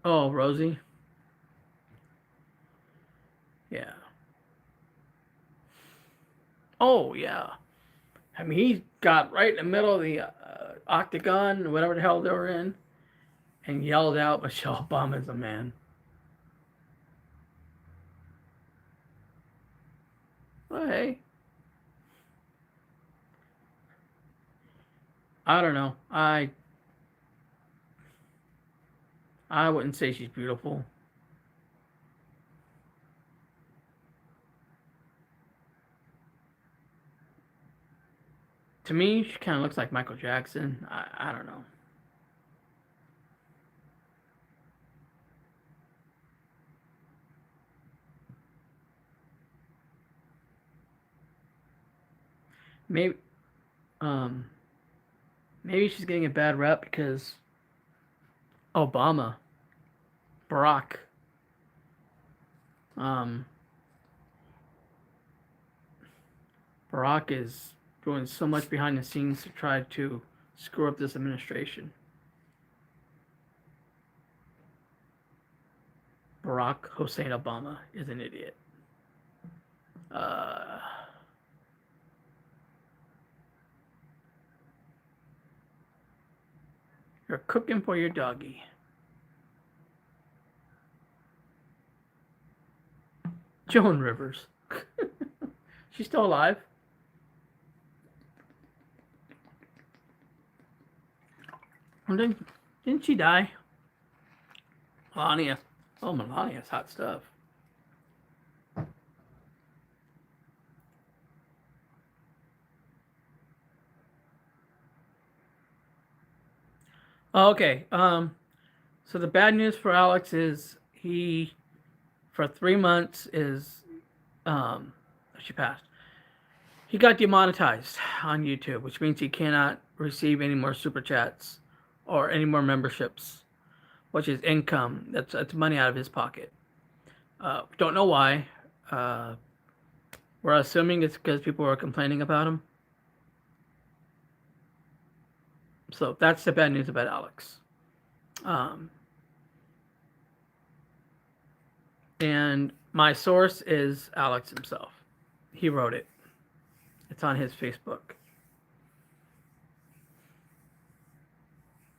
Oh, Rosie. Yeah. Oh, yeah. I mean, he got right in the middle of the octagon, whatever the hell they were in, and yelled out, Michelle Obama's a man. Well, hey, I don't know. I wouldn't say she's beautiful. To me, she kind of looks like Michael Jackson. I don't know. Maybe um maybe she's getting a bad rep because Obama, Barack, um, Barack is doing so much behind the scenes to try to screw up this administration. Barack Hussein Obama is an idiot. Uh, you're cooking for your doggy. Joan Rivers. She's still alive. Didn't she die? Melania. Oh, Melania's hot stuff. Oh, okay. So the bad news for Alex is he, for 3 months, is she passed. He got demonetized on YouTube, which means he cannot receive any more super chats or any more memberships, which is income. That's money out of his pocket. Don't know why. Uh, we're assuming it's because people are complaining about him. So that's the bad news about Alex. Um, and my source is Alex himself. He wrote it. It's on his Facebook.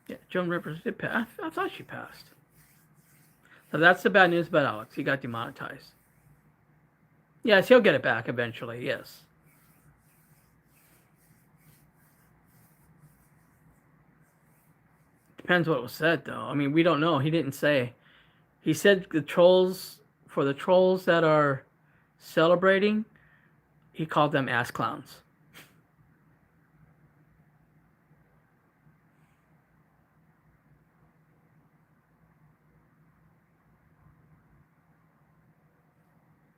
Yeah, Joan Rivers did pass. I thought she passed. So that's the bad news about Alex. He got demonetized. Yes, he'll get it back eventually. Yes. Depends what was said, though. I mean, we don't know. He didn't say. He said the trolls, for the trolls that are celebrating, he called them ass clowns.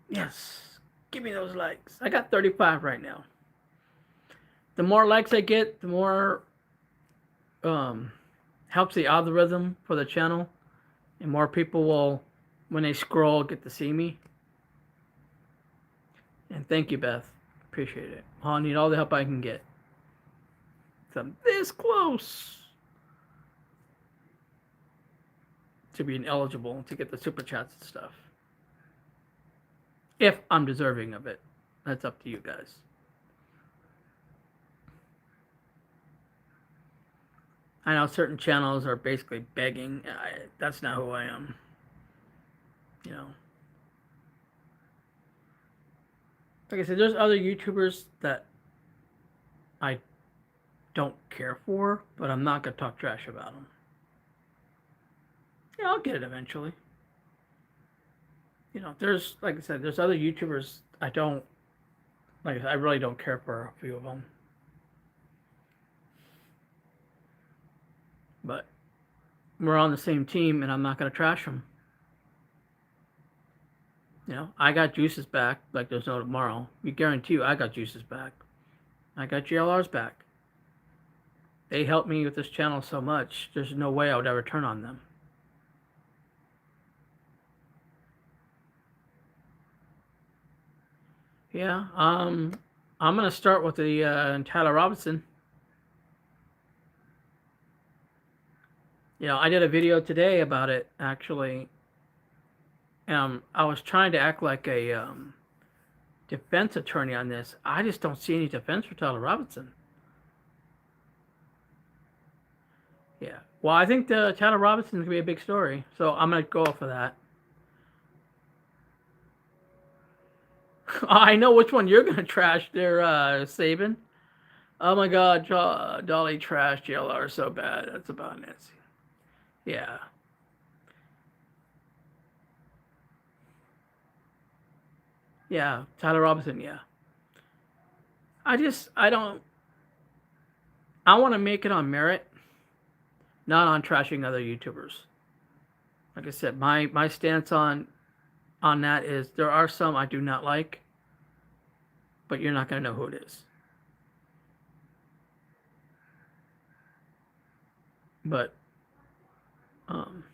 Yes. Give me those likes. I got 35 right now. The more likes I get, the more um, helps the algorithm for the channel, and more people will, when they scroll, get to see me. And thank you, Beth. Appreciate it. I'll need all the help I can get. I'm this close to being eligible to get the super chats and stuff. If I'm deserving of it. That's up to you guys. I know certain channels are basically begging. That's not who I am. You know. Like I said, there's other YouTubers that I don't care for, but I'm not gonna talk trash about them. Yeah, I'll get it eventually. You know, there's, like I said, there's other YouTubers I don't like. I really don't care for a few of them, but we're on the same team, and I'm not gonna trash them. You know, I got Juice's back like there's no tomorrow. We guarantee you, I got Juice's back. I got JLR's back. They helped me with this channel so much. There's no way I would ever turn on them. Yeah. I'm gonna start with the Tyler Robinson. You know, I did a video today about it actually. I was trying to act like a defense attorney on this. I just don't see any defense for Tyler Robinson. Yeah. Well, I think the Tyler Robinson is gonna be a big story, so I'm gonna go for that. I know which one you're gonna trash there, Saban. Oh my God, Dolly trashed JLR so bad. That's about Nancy. Yeah. Yeah. Tyler Robinson. Yeah. I don't. I want to make it on merit, not on trashing other YouTubers. Like I said, my stance on that is there are some I do not like, but you're not gonna know who it is. But um,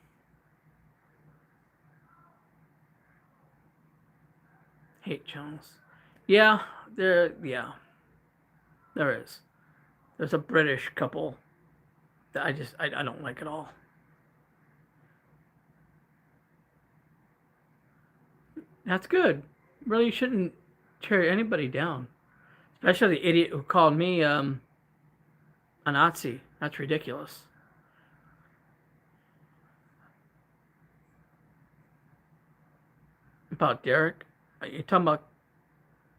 hate channels. Yeah, there. Yeah, there is. There's a British couple that I don't like at all. That's good. Really shouldn't tear anybody down, especially the idiot who called me a Nazi. That's ridiculous. About Derek? Are you talking about?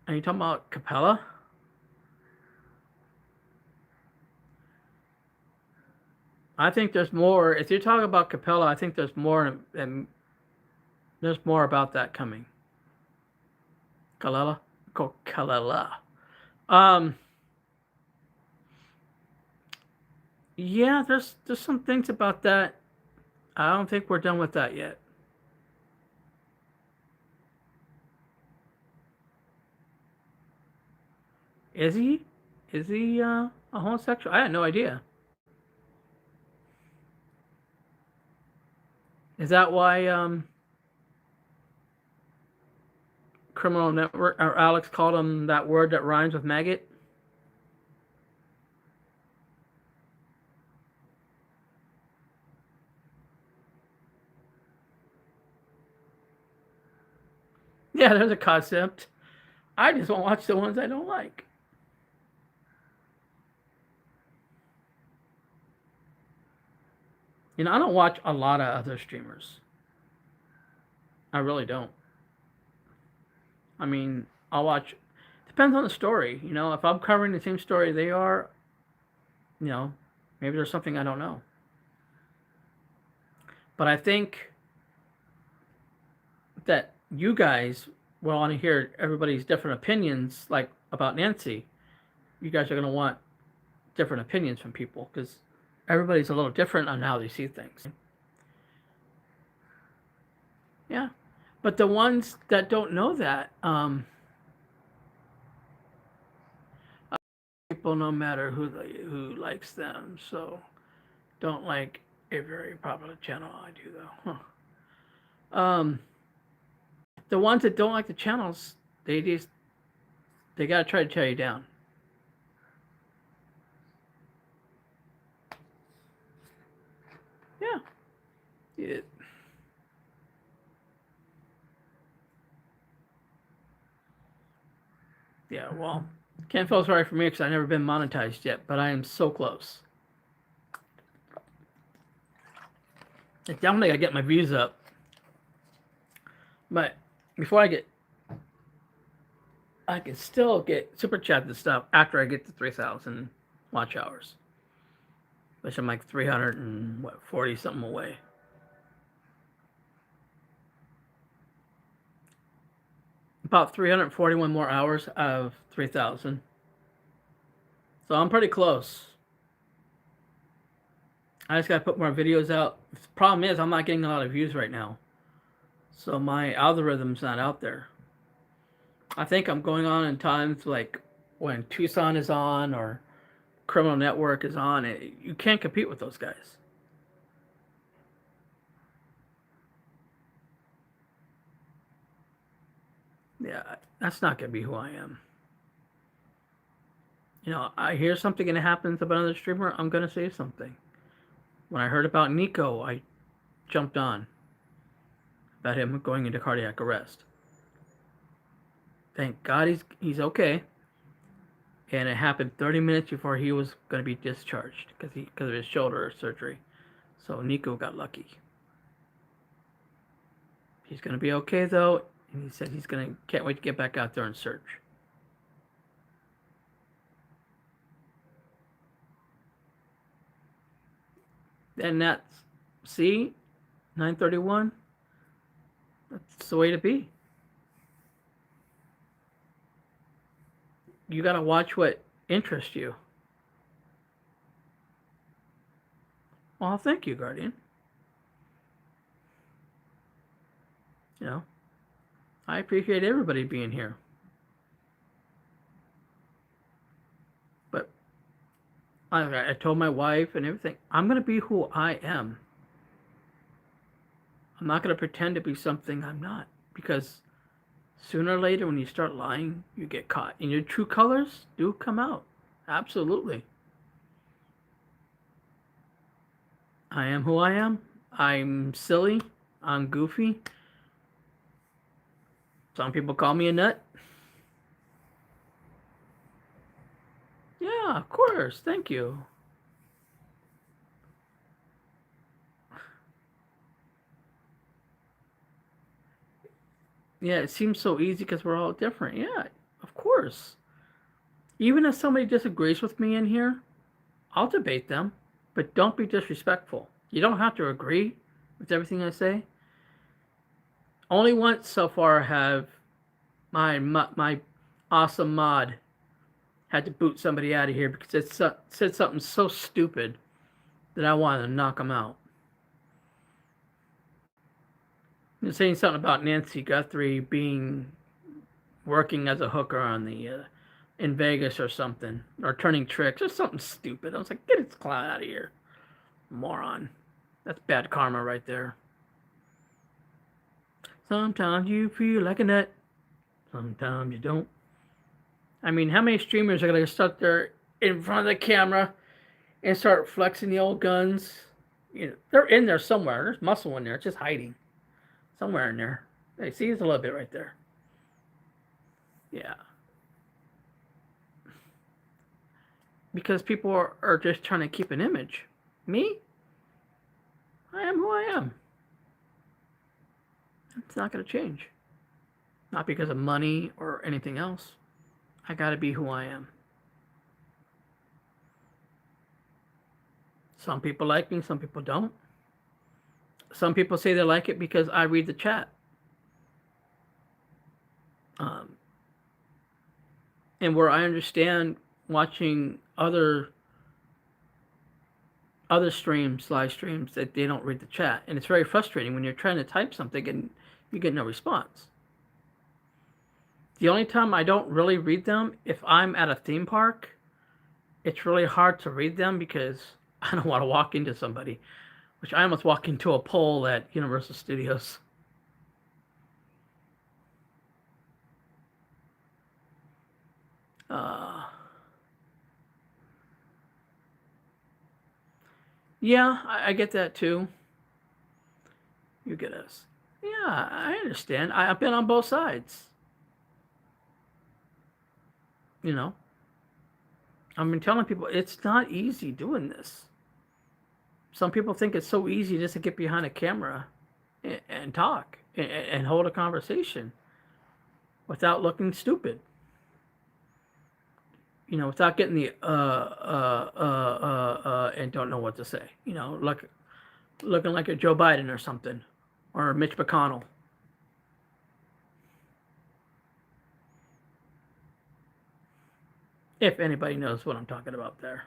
Are you talking about Capella? I think there's more. If you're talking about Capella, I think there's more, and there's more about that coming. Kalela, Kalela. Um, yeah, there's some things about that. I don't think we're done with that yet. Is he? Is he a homosexual? I had no idea. Is that why Criminal Network or Alex called him that word that rhymes with maggot? Yeah, there's a concept. I just won't watch the ones I don't like. You know, I don't watch a lot of other streamers. I really don't. I mean, I'll watch. Depends on the story. You know, if I'm covering the same story they are, you know, maybe there's something I don't know. But I think that you guys will want to hear everybody's different opinions, like about Nancy. You guys are going to want different opinions from people because everybody's a little different on how they see things. Yeah. But the ones that don't know that, people, no matter who likes them, so don't like a very popular channel. I do though. Huh. The ones that don't like the channels, they gotta try to tear you down. Yeah. It, yeah. Well, can't feel sorry for me because I've never been monetized yet, but I am so close. I definitely gotta get my views up. But before I can still get super chat and stuff after I get to 3,000 watch hours, which I'm like 340 something away. About 341 more hours of 3,000. So I'm pretty close. I just gotta put more videos out. The problem is I'm not getting a lot of views right now, so my algorithm's not out there. I think I'm going on in times like when Tucson is on or Criminal Network is on. You can't compete with those guys. Yeah, that's not gonna be who I am. I hear something gonna happen to another streamer, I'm gonna say something. When I heard about Nico, I jumped on about him going into cardiac arrest. Thank God he's okay. And it happened 30 minutes before he was going to be discharged because of his shoulder surgery. So Nico got lucky. He's going to be okay though, and he said can't wait to get back out there and search. And that's 931. That's the way to be. You got to watch what interests you. Well, thank you, Guardian. I appreciate everybody being here. But I told my wife and everything, I'm going to be who I am. I'm not going to pretend to be something I'm not, because sooner or later when you start lying, you get caught. And your true colors do come out. Absolutely. I am who I am. I'm silly. I'm goofy. Some people call me a nut. Yeah, of course. Thank you. Yeah, it seems so easy because we're all different. Yeah, of course. Even if somebody disagrees with me in here, I'll debate them, but don't be disrespectful. You don't have to agree with everything I say. Only once so far have my awesome mod had to boot somebody out of here because it said something so stupid that I wanted to knock them out. You're saying something about Nancy Guthrie working as a hooker on the in Vegas or something, or turning tricks or something stupid. I was like, get this clown out of here, moron. That's bad karma right there. Sometimes you feel like a nut, sometimes you don't. I mean, how many streamers are gonna start there in front of the camera and start flexing the old guns? They're in there somewhere. There's muscle in there. It's just hiding somewhere in there. Hey, see, it's a little bit right there. Yeah. Because people are just trying to keep an image. Me? I am who I am. It's not going to change. Not because of money or anything else. I got to be who I am. Some people like me, some people don't. Some people say they like it because I read the chat. And where I understand watching other streams, live streams, that they don't read the chat. And it's very frustrating when you're trying to type something and You get no response. The only time I don't really read them, if I'm at a theme park, it's really hard to read them because I don't want to walk into somebody, which I almost walked into a pole at Universal Studios. Uh, yeah, I get that too. You get us. Yeah, I understand. I've been on both sides. You know, I've been telling people it's not easy doing this. Some people think it's so easy just to get behind a camera and talk and hold a conversation without looking stupid. You know, without getting the and don't know what to say. You know, looking like a Joe Biden or something, or Mitch McConnell. If anybody knows what I'm talking about there.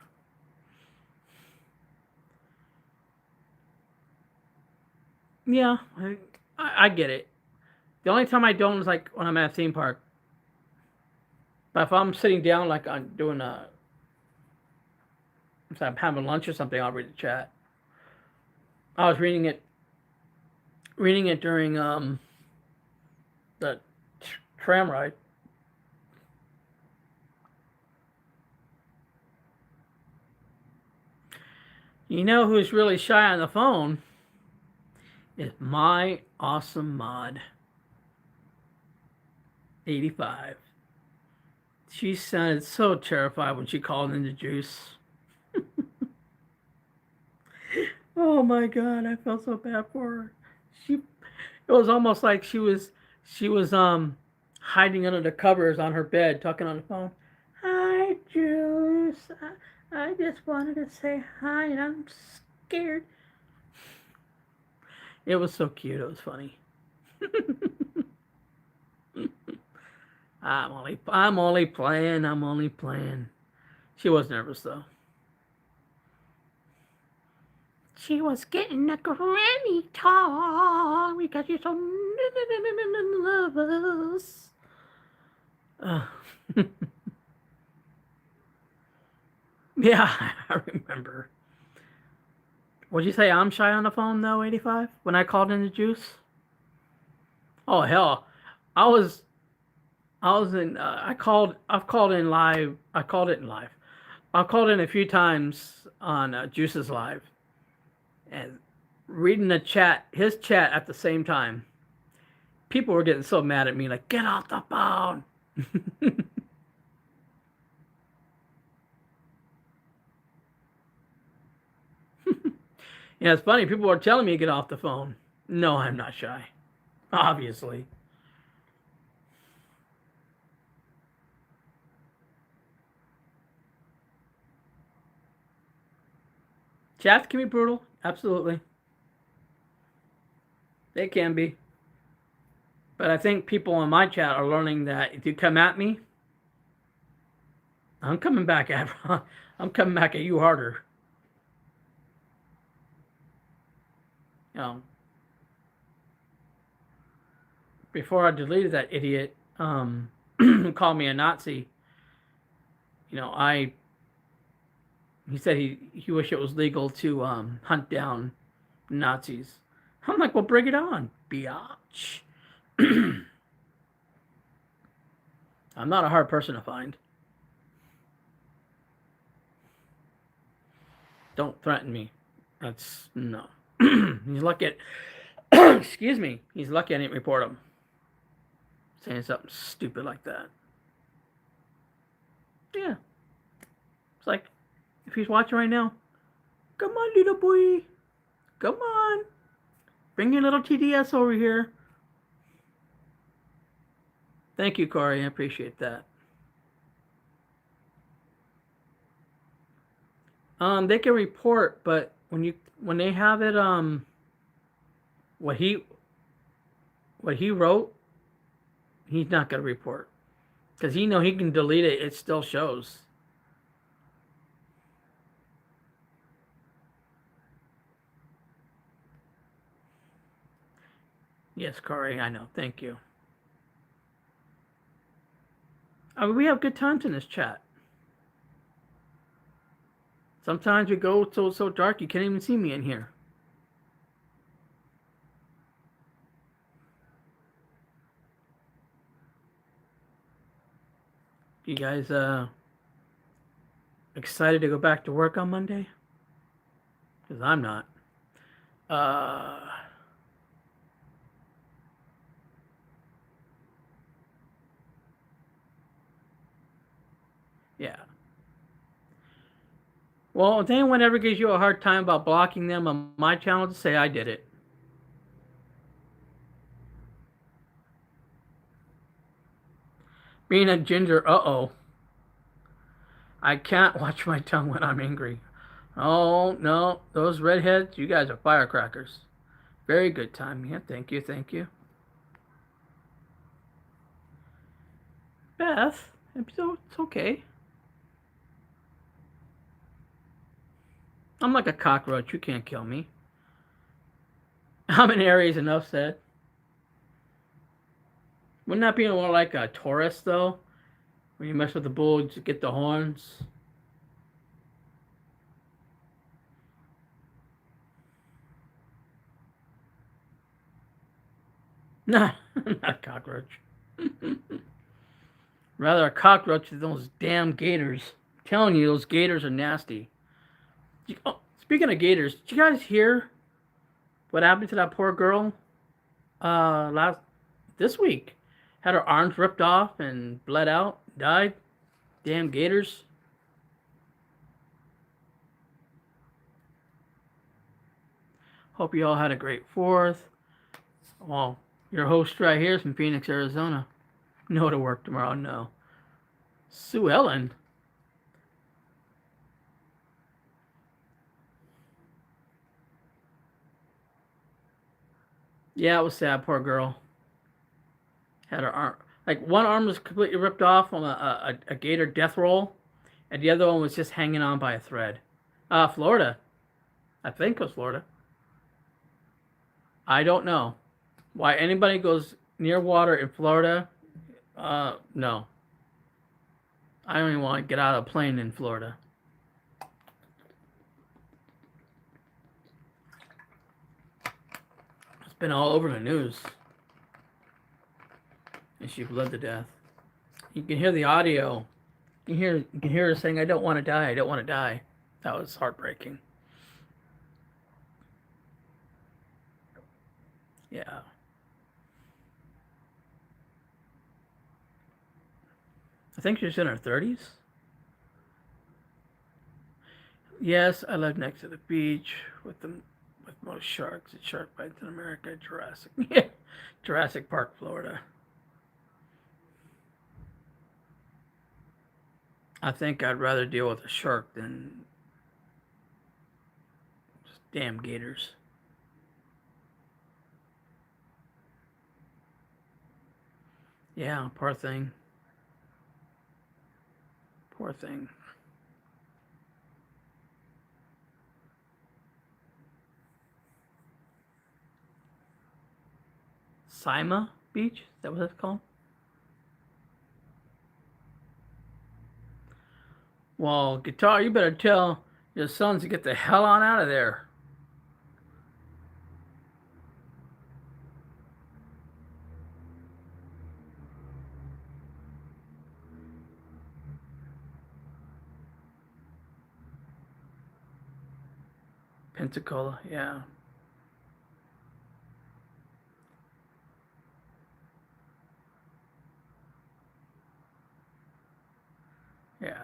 Yeah, I get it. The only time I don't is like when I'm at a theme park. But if I'm sitting down, like I'm doing if I'm having lunch or something, I'll read the chat. I was reading it during the tram ride. You know who's really shy on the phone? Is my awesome mod 85. She sounded so terrified when she called in the juice. Oh my god, I felt so bad for her. She it was almost like she was hiding under the covers on her bed talking on the phone. Hi Juice. I just wanted to say hi and I'm scared. It was so cute, it was funny. I'm only playing. She was nervous though. She was getting a granny talk because you're so nervous. Uh, yeah, I remember. Would you say I'm shy on the phone though, 85? When I called in the juice? Oh hell, I was I was in. I called. I've called in live. I called it in live. I've called in a few times on Juice's live and reading the chat, his chat at the same time. People were getting so mad at me, like, get off the phone. Yeah, it's funny. People are telling me to get off the phone. No, I'm not shy. Obviously. Chats can be brutal. Absolutely. They can be. But I think people in my chat are learning that if you come at me, I'm coming back at I'm coming back at you harder. You know, before I deleted that idiot, who called me a Nazi, you know, he said he wished it was legal to hunt down Nazis. I'm like, well, bring it on, biatch. I'm not a hard person to find. Don't threaten me. That's no. He's lucky at, excuse me. He's lucky I didn't report him. Saying something stupid like that. Yeah. It's like, if he's watching right now, come on, little boy. Come on. Bring your little TDS over here. Thank you, Corey. I appreciate that. They can report, but when they have it, what he what he wrote, he's not gonna report because he know he can delete it. It still shows. Yes, Corey, I know. Thank you. We have good times in this chat. Sometimes we go so dark you can't even see me in here. You guys excited to go back to work on Monday? Because I'm not. Uh, yeah. Well, if anyone ever gives you a hard time about blocking them on my channel, just say I did it. Being a ginger, uh-oh. I can't watch my tongue when I'm angry. Oh, no. Those redheads, you guys are firecrackers. Very good time. Yeah, thank you, thank you. Beth, it's okay. I'm like a cockroach. You can't kill me. I'm an Aries, enough said. Wouldn't that be more like a Taurus, though? When you mess with the bull, you get the horns. Nah, I'm not a cockroach. Rather a cockroach than those damn gators. I'm telling you, those gators are nasty. Oh, speaking of gators, did you guys hear what happened to that poor girl last this week? Had her arms ripped off and bled out, died. Damn gators. Hope you all had a great 4th. Well, your host right here is from Phoenix, Arizona. No to work tomorrow, no. Sue Ellen. Yeah, it was sad. Poor girl. Had her arm, like one arm was completely ripped off on a gator death roll, and the other one was just hanging on by a thread. Florida. I think it was Florida. I don't know why anybody goes near water in Florida. No. I don't even want to get out of a plane in Florida. It's been all over the news. And she bled to death. You can hear the audio. You can hear her saying, "I don't want to die. I don't want to die." That was heartbreaking. Yeah. I think she's in her 30s. Yes, I live next to the beach with most sharks at Shark Bites in America, Jurassic. Yeah, Jurassic Park, Florida. I think I'd rather deal with a shark than just damn gators. Yeah, poor thing. Poor thing. Sima Beach? Is that what it's called? Well, guitar, you better tell your sons to get the hell on out of there. Pensacola, yeah. Yeah.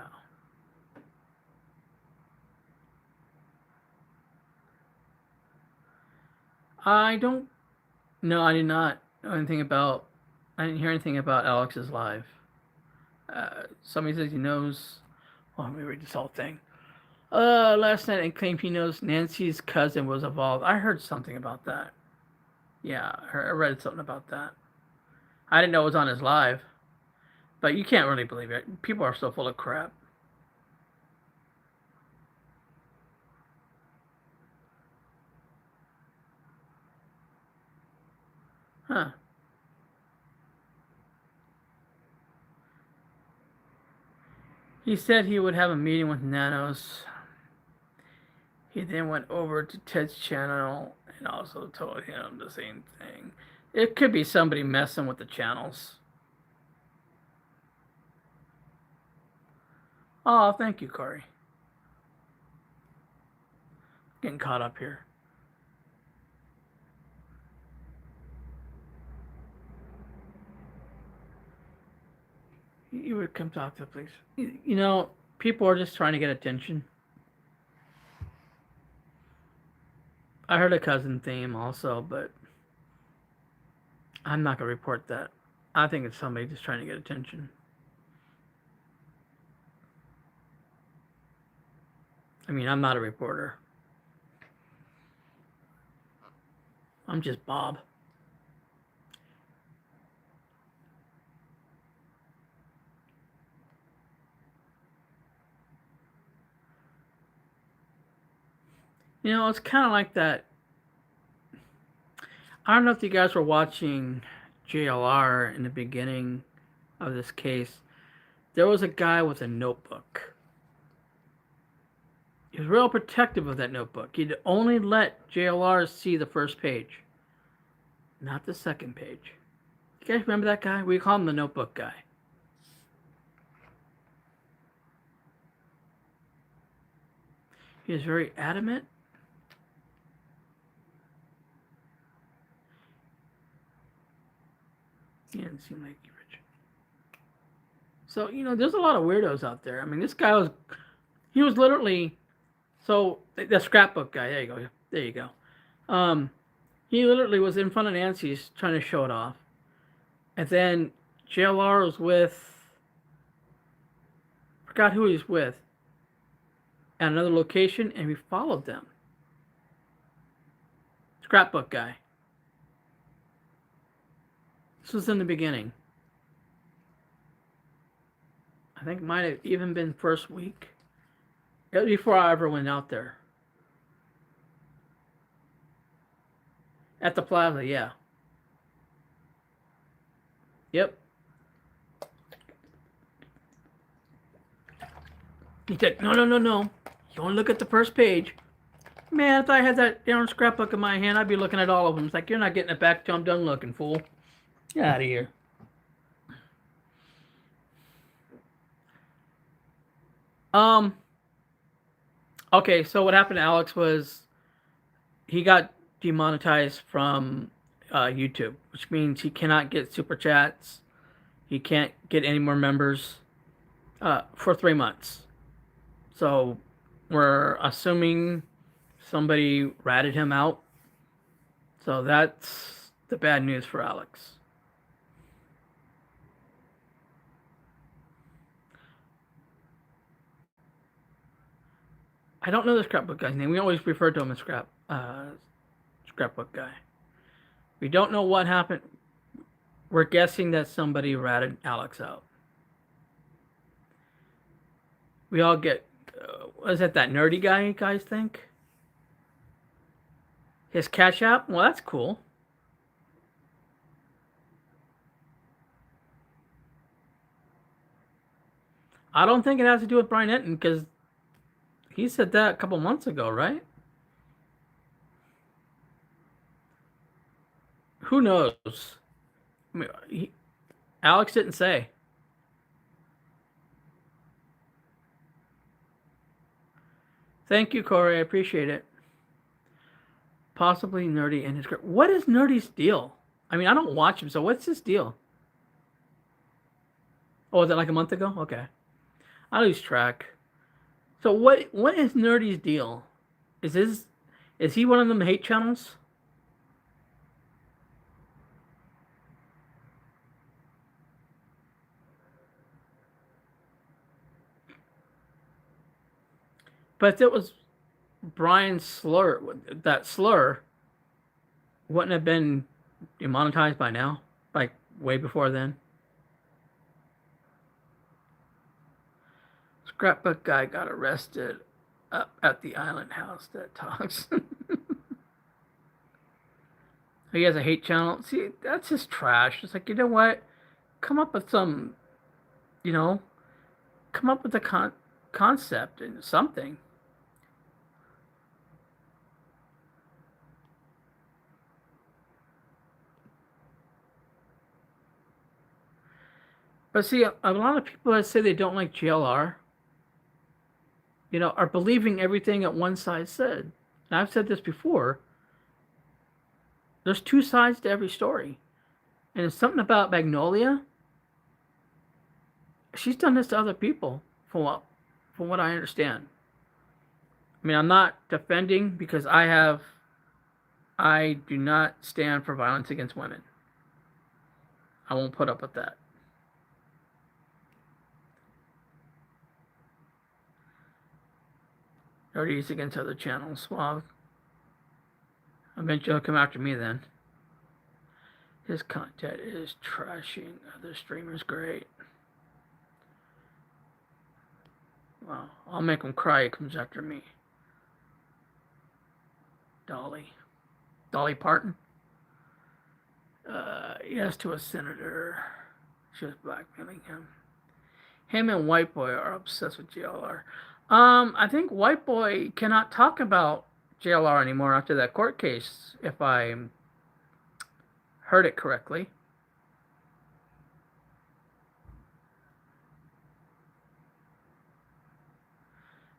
I don't. No, I did not know anything about. I didn't hear anything about Alex's live. Somebody says he knows. Oh, let me read this whole thing. Last night and claimed he knows Nancy's cousin was involved. I heard something about that. Yeah, I read something about that. I didn't know it was on his live, but you can't really believe it. People are so full of crap. Huh. He said he would have a meeting with Nanos. He then went over to Ted's channel and also told him the same thing. It could be somebody messing with the channels. Oh, thank you, Corey. Getting caught up here. You would come talk to, please. You know, people are just trying to get attention. I heard a cousin theme also, but I'm not going to report that. I think it's somebody just trying to get attention. I mean, I'm not a reporter. I'm just Bob. You know, it's kind of like that. I don't know if you guys were watching JLR in the beginning of this case. There was a guy with a notebook. He was real protective of that notebook. He'd only let JLR see the first page, not the second page. You guys remember that guy? We call him the notebook guy. He was very adamant. He didn't seem like rich. So, you know, there's a lot of weirdos out there. I mean, this guy he was literally, so the scrapbook guy, there you go. There you go. He literally was in front of Nancy's trying to show it off. And then JLR was with, forgot who he was with, at another location, and we followed them. Scrapbook guy. This was in the beginning. I think it might have even been first week. It was before I ever went out there. At the plaza, yeah. Yep. He said, no. You only look at the first page. Man, if I had that darn scrapbook in my hand, I'd be looking at all of them. It's like, you're not getting it back till I'm done looking, fool. Get out of here. Okay, so what happened to Alex was he got demonetized from YouTube, which means he cannot get super chats. He can't get any more members for 3 months. So we're assuming somebody ratted him out. So that's the bad news for Alex. I don't know the scrapbook guy's name. We always refer to him as scrapbook guy. We don't know what happened. We're guessing that somebody ratted Alex out. We all get, was that nerdy guy you guys think? His Cash App? Well, that's cool. I don't think it has to do with Brian Enton because he said that a couple months ago, right? Who knows? I mean, Alex didn't say. Thank you, Corey. I appreciate it. Possibly Nerdy and his group. What is Nerdy's deal? I mean, I don't watch him, so what's his deal? Oh, was it like a month ago? Okay. I lose track. So what is Nerdy's deal? Is he one of them hate channels? But if it was Brian's slur, that slur wouldn't have been demonetized by now, like way before then. Scrapbook guy got arrested up at the Island House that talks. He has a hate channel. See, that's just trash. It's like, you know what? Come up with some, you know, come up with a concept and something. But see, a lot of people that say they don't like JLR, are believing everything that one side said. And I've said this before. There's two sides to every story. And it's something about Magnolia. She's done this to other people, from what I understand. I mean, I'm not defending because I do not stand for violence against women. I won't put up with that. Already used against other channels. Well, eventually he'll come after me then. His content is trashing other streamers. Great. Well, I'll make him cry. He comes after me. Dolly Parton. Yes, to a senator. She was blackmailing him. Him and White Boy are obsessed with JLR. I think White Boy cannot talk about JLR anymore after that court case, if I heard it correctly.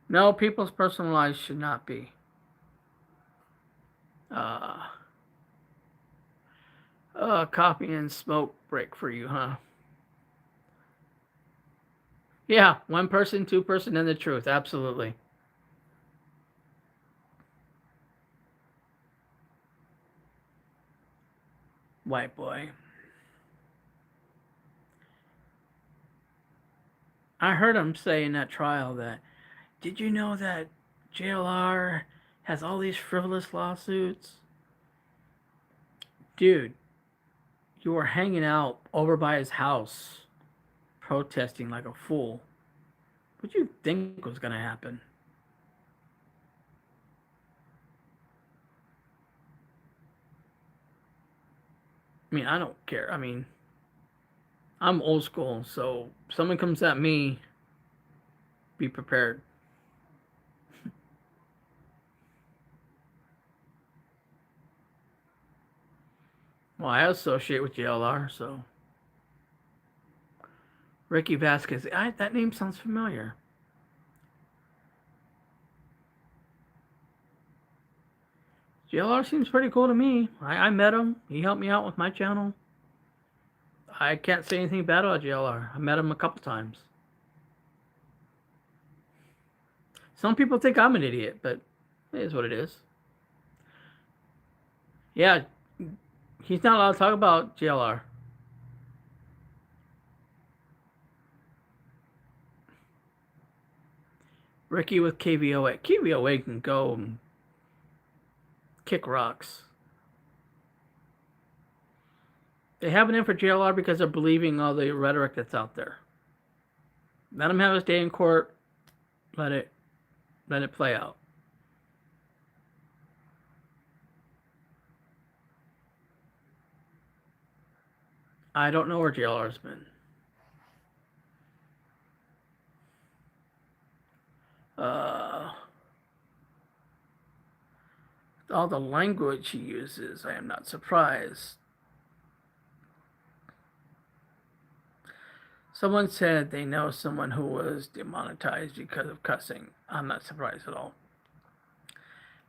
No, people's personal lives should not be. Copy and smoke break for you, huh? Yeah, one person, two person, and the truth. Absolutely. White Boy. I heard him say in that trial that, did you know that JLR has all these frivolous lawsuits? Dude, you were hanging out over by his house protesting like a fool. What do you think was going to happen? I mean, I don't care. I mean, I'm old school, so if someone comes at me, be prepared. Well, I associate with JLR, so. Ricky Vasquez. That name sounds familiar. JLR seems pretty cool to me. I met him. He helped me out with my channel. I can't say anything bad about JLR. I met him a couple times. Some people think I'm an idiot, but it is what it is. Yeah, he's not allowed to talk about JLR. Ricky with KVOA. KVOA can go and kick rocks. They have it in for JLR because they're believing all the rhetoric that's out there. Let him have his day in court. Let it play out. I don't know where JLR's been. All the language he uses, I am not surprised. Someone said they know someone who was demonetized because of cussing. I'm not surprised at all.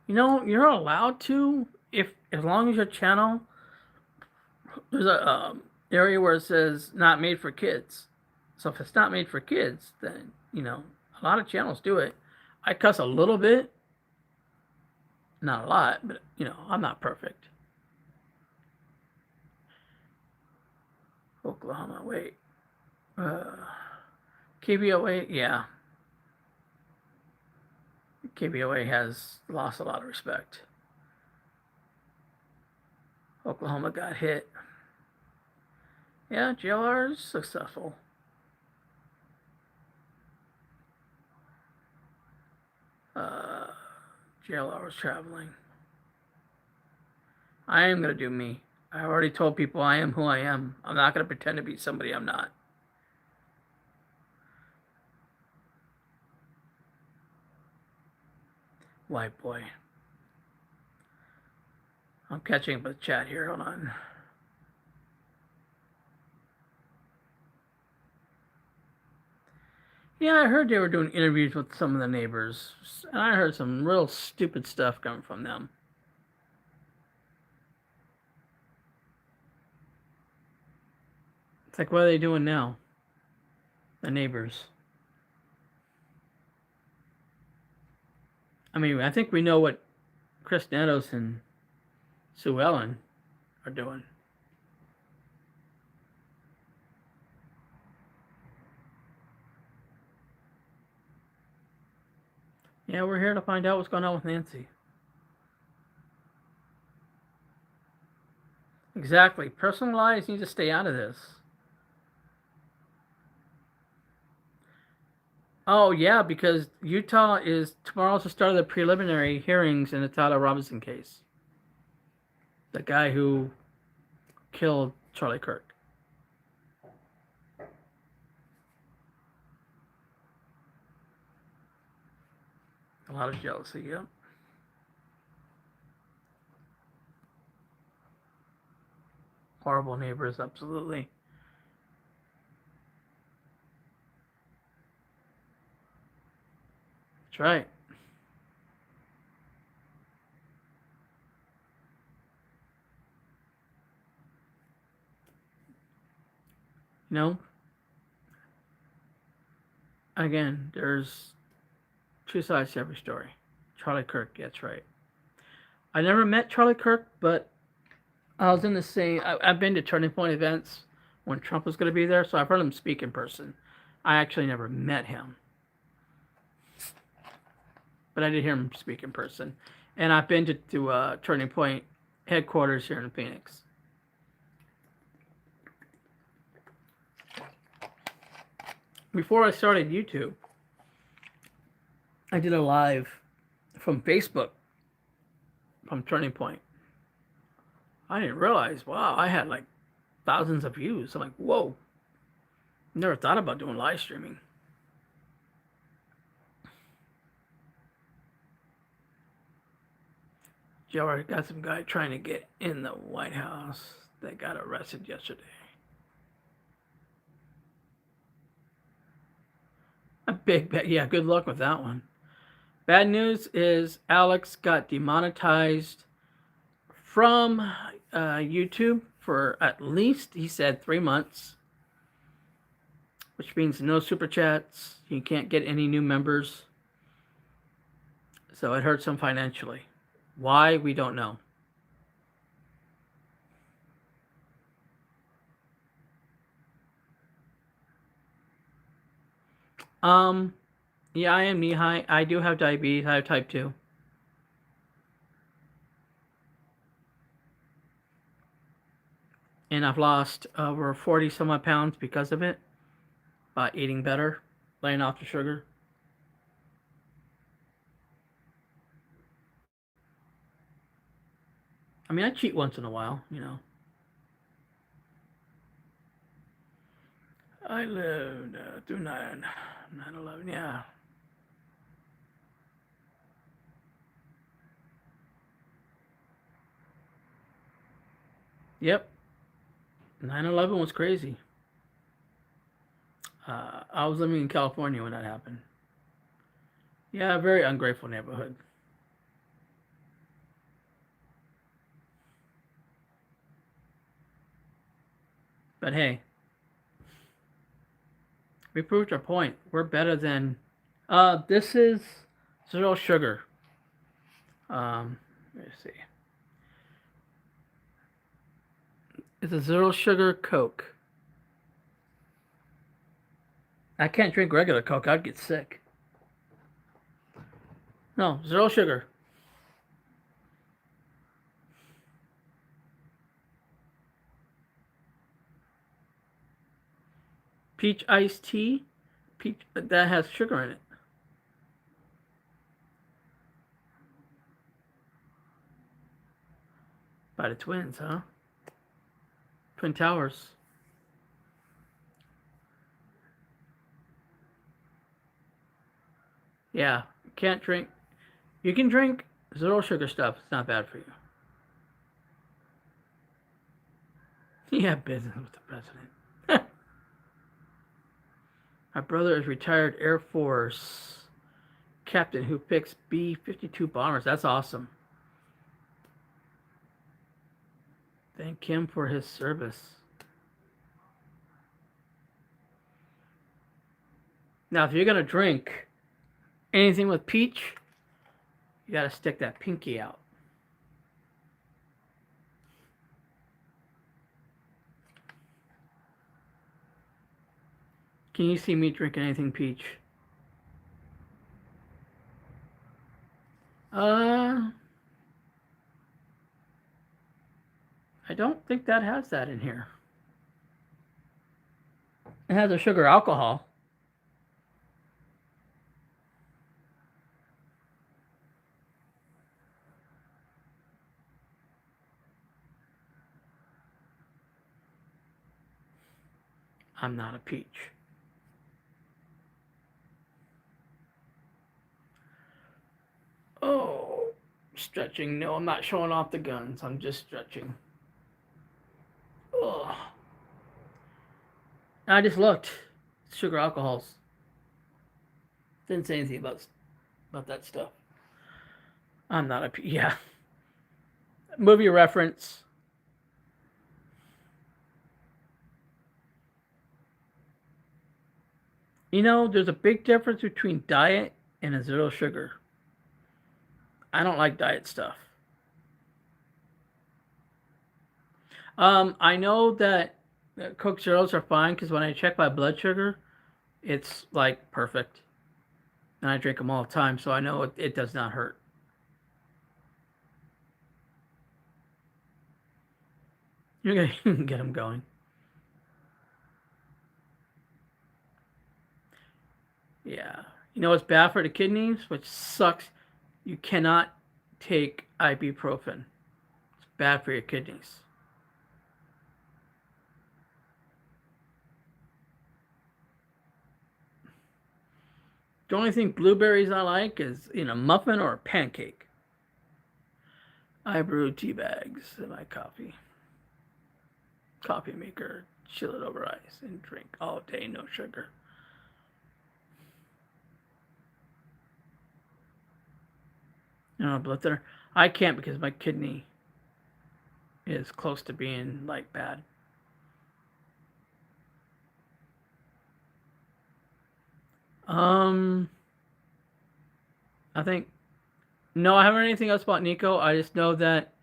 You're allowed to, if as long as your channel, there's a area where it says not made for kids. So if it's not made for kids, then a lot of channels do it. I cuss a little bit, not a lot, but I'm not perfect. Oklahoma, wait. KVOA, yeah. KVOA has lost a lot of respect. Oklahoma got hit. Yeah, JLR is successful. JLR was traveling. I am going to do me. I already told people I am who I am. I'm not going to pretend to be somebody I'm not. White boy. I'm catching up with chat here. Hold on. Yeah, I heard they were doing interviews with some of the neighbors, and I heard some real stupid stuff coming from them. It's like, what are they doing now? The neighbors. I mean, I think we know what Chris Netos and Sue Ellen are doing. Yeah, we're here to find out what's going on with Nancy. Exactly. Personal lives need to stay out of this. Oh, yeah, because Utah is tomorrow's the start of the preliminary hearings in the Tyler Robinson case. The guy who killed Charlie Kirk. A lot of jealousy, yeah. Horrible neighbors, absolutely. That's right. You know, again, there's two sides to every story. Charlie Kirk gets right. I never met Charlie Kirk, but I was in the same. I've been to Turning Point events when Trump was going to be there, so I've heard him speak in person. I actually never met him, but I did hear him speak in person. And I've been to Turning Point headquarters here in Phoenix. Before I started YouTube, I did a live from Facebook from Turning Point. I didn't realize, wow, I had like thousands of views. I'm like, whoa, never thought about doing live streaming. Joe got some guy trying to get in the White House that got arrested yesterday. A big bet. Yeah, good luck with that one. Bad news is Alex got demonetized from YouTube for at least, he said, 3 months, which means no super chats. You can't get any new members. So it hurts him financially. Why, we don't know. Yeah, I am knee high. I do have diabetes. I have type 2. And I've lost over 40 some odd pounds because of it. By eating better, laying off the sugar. I mean, I cheat once in a while, you know. I lived through 9/11, yeah. Yep, 9/11 was crazy. I was living in California when that happened. Yeah, a very ungrateful neighborhood. But hey, we proved our point. We're better than. This is zero sugar. Let's see. It's a zero sugar Coke. I can't drink regular Coke. I'd get sick. No, zero sugar. Peach iced tea. Peach that has sugar in it. By the twins, huh? Twin Towers. Yeah, can't drink. You can drink zero sugar stuff. It's not bad for you. You have business with the president. My brother is retired Air Force captain who picks B-52 bombers. That's awesome. Thank him for his service. Now, if you're going to drink anything with peach, you got to stick that pinky out. Can you see me drinking anything peach? I don't think that has that in here. It has a sugar alcohol. I'm not a peach. Oh, stretching. No, I'm not showing off the guns. I'm just stretching. Oh. I just looked. Sugar alcohols. Didn't say anything about that stuff. I'm not a peach. Yeah. Movie reference. You know, there's a big difference between diet and a zero sugar. I don't like diet stuff. I know that Coke Zeros are fine because when I check my blood sugar, it's like perfect. And I drink them all the time, so I know it does not hurt. You're going to get them going. Yeah. You know what's bad for the kidneys, which sucks? You cannot take ibuprofen. It's bad for your kidneys. The only thing blueberries I like is in a muffin or a pancake. I brew tea bags in my coffee maker, chill it over ice, and drink all day, no sugar. You know, blood thinner. I can't because my kidney is close to being like bad. I think no, I haven't heard anything else about Nico. I just know that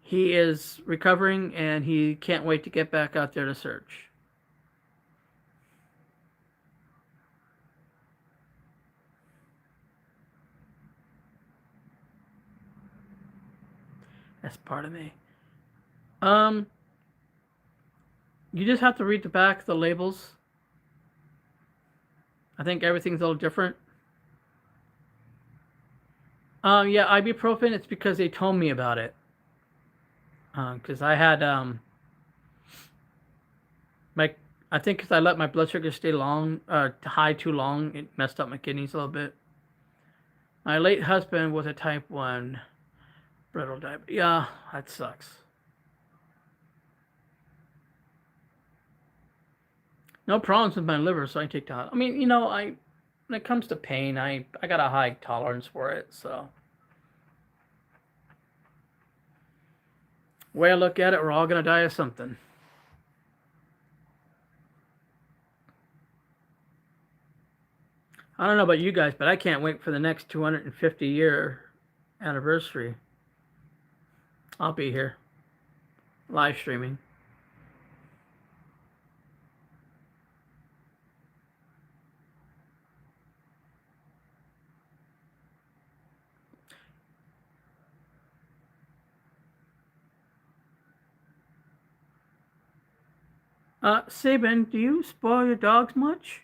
he is recovering and he can't wait to get back out there to search. That's part of me. Um, you just have to read the back, the labels. I think everything's a little different. Yeah, ibuprofen. It's because they told me about it. Because I had my, I think because I let my blood sugar stay high too long, it messed up my kidneys a little bit. My late husband was a type 1 brittle diabetes. Yeah, that sucks. No problems with my liver, so I take that. I mean, you know, when it comes to pain, I got a high tolerance for it, so. The way I look at it, we're all gonna die of something. I don't know about you guys, but I can't wait for the next 250-year anniversary. I'll be here, live streaming. Sabin, do you spoil your dogs much?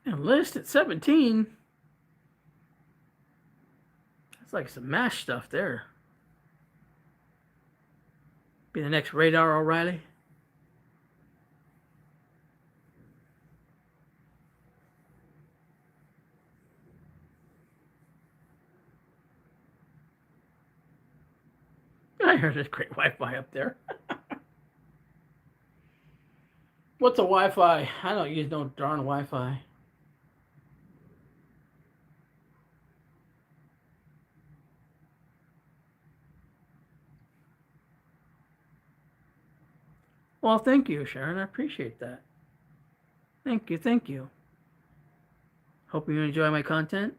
Enlist at 17? like some MASH stuff there. Be the next Radar O'Reilly. I heard there's great Wi-Fi up there. What's a Wi-Fi? I don't use no darn Wi-Fi. Well, thank you, Sharon. I appreciate that. Thank you, thank you. Hope you enjoy my content.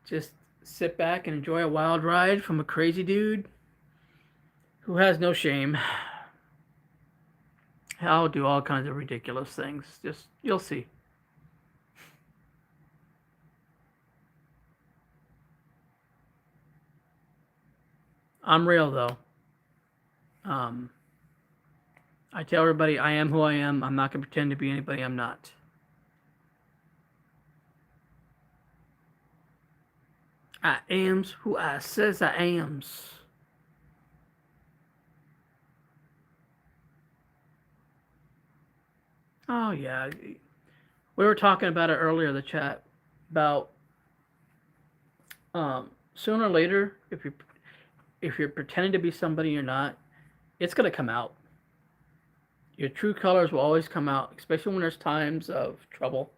Just sit back and enjoy a wild ride from a crazy dude who has no shame. I'll do all kinds of ridiculous things. Just, you'll see. I'm real, though. I tell everybody I am who I am. I'm not going to pretend to be anybody I'm not. I am's who I says I am's. Oh, yeah. We were talking about it earlier in the chat about sooner or later, if you're pretending to be somebody you're not, it's going to come out. Your true colors will always come out, especially when there's times of trouble.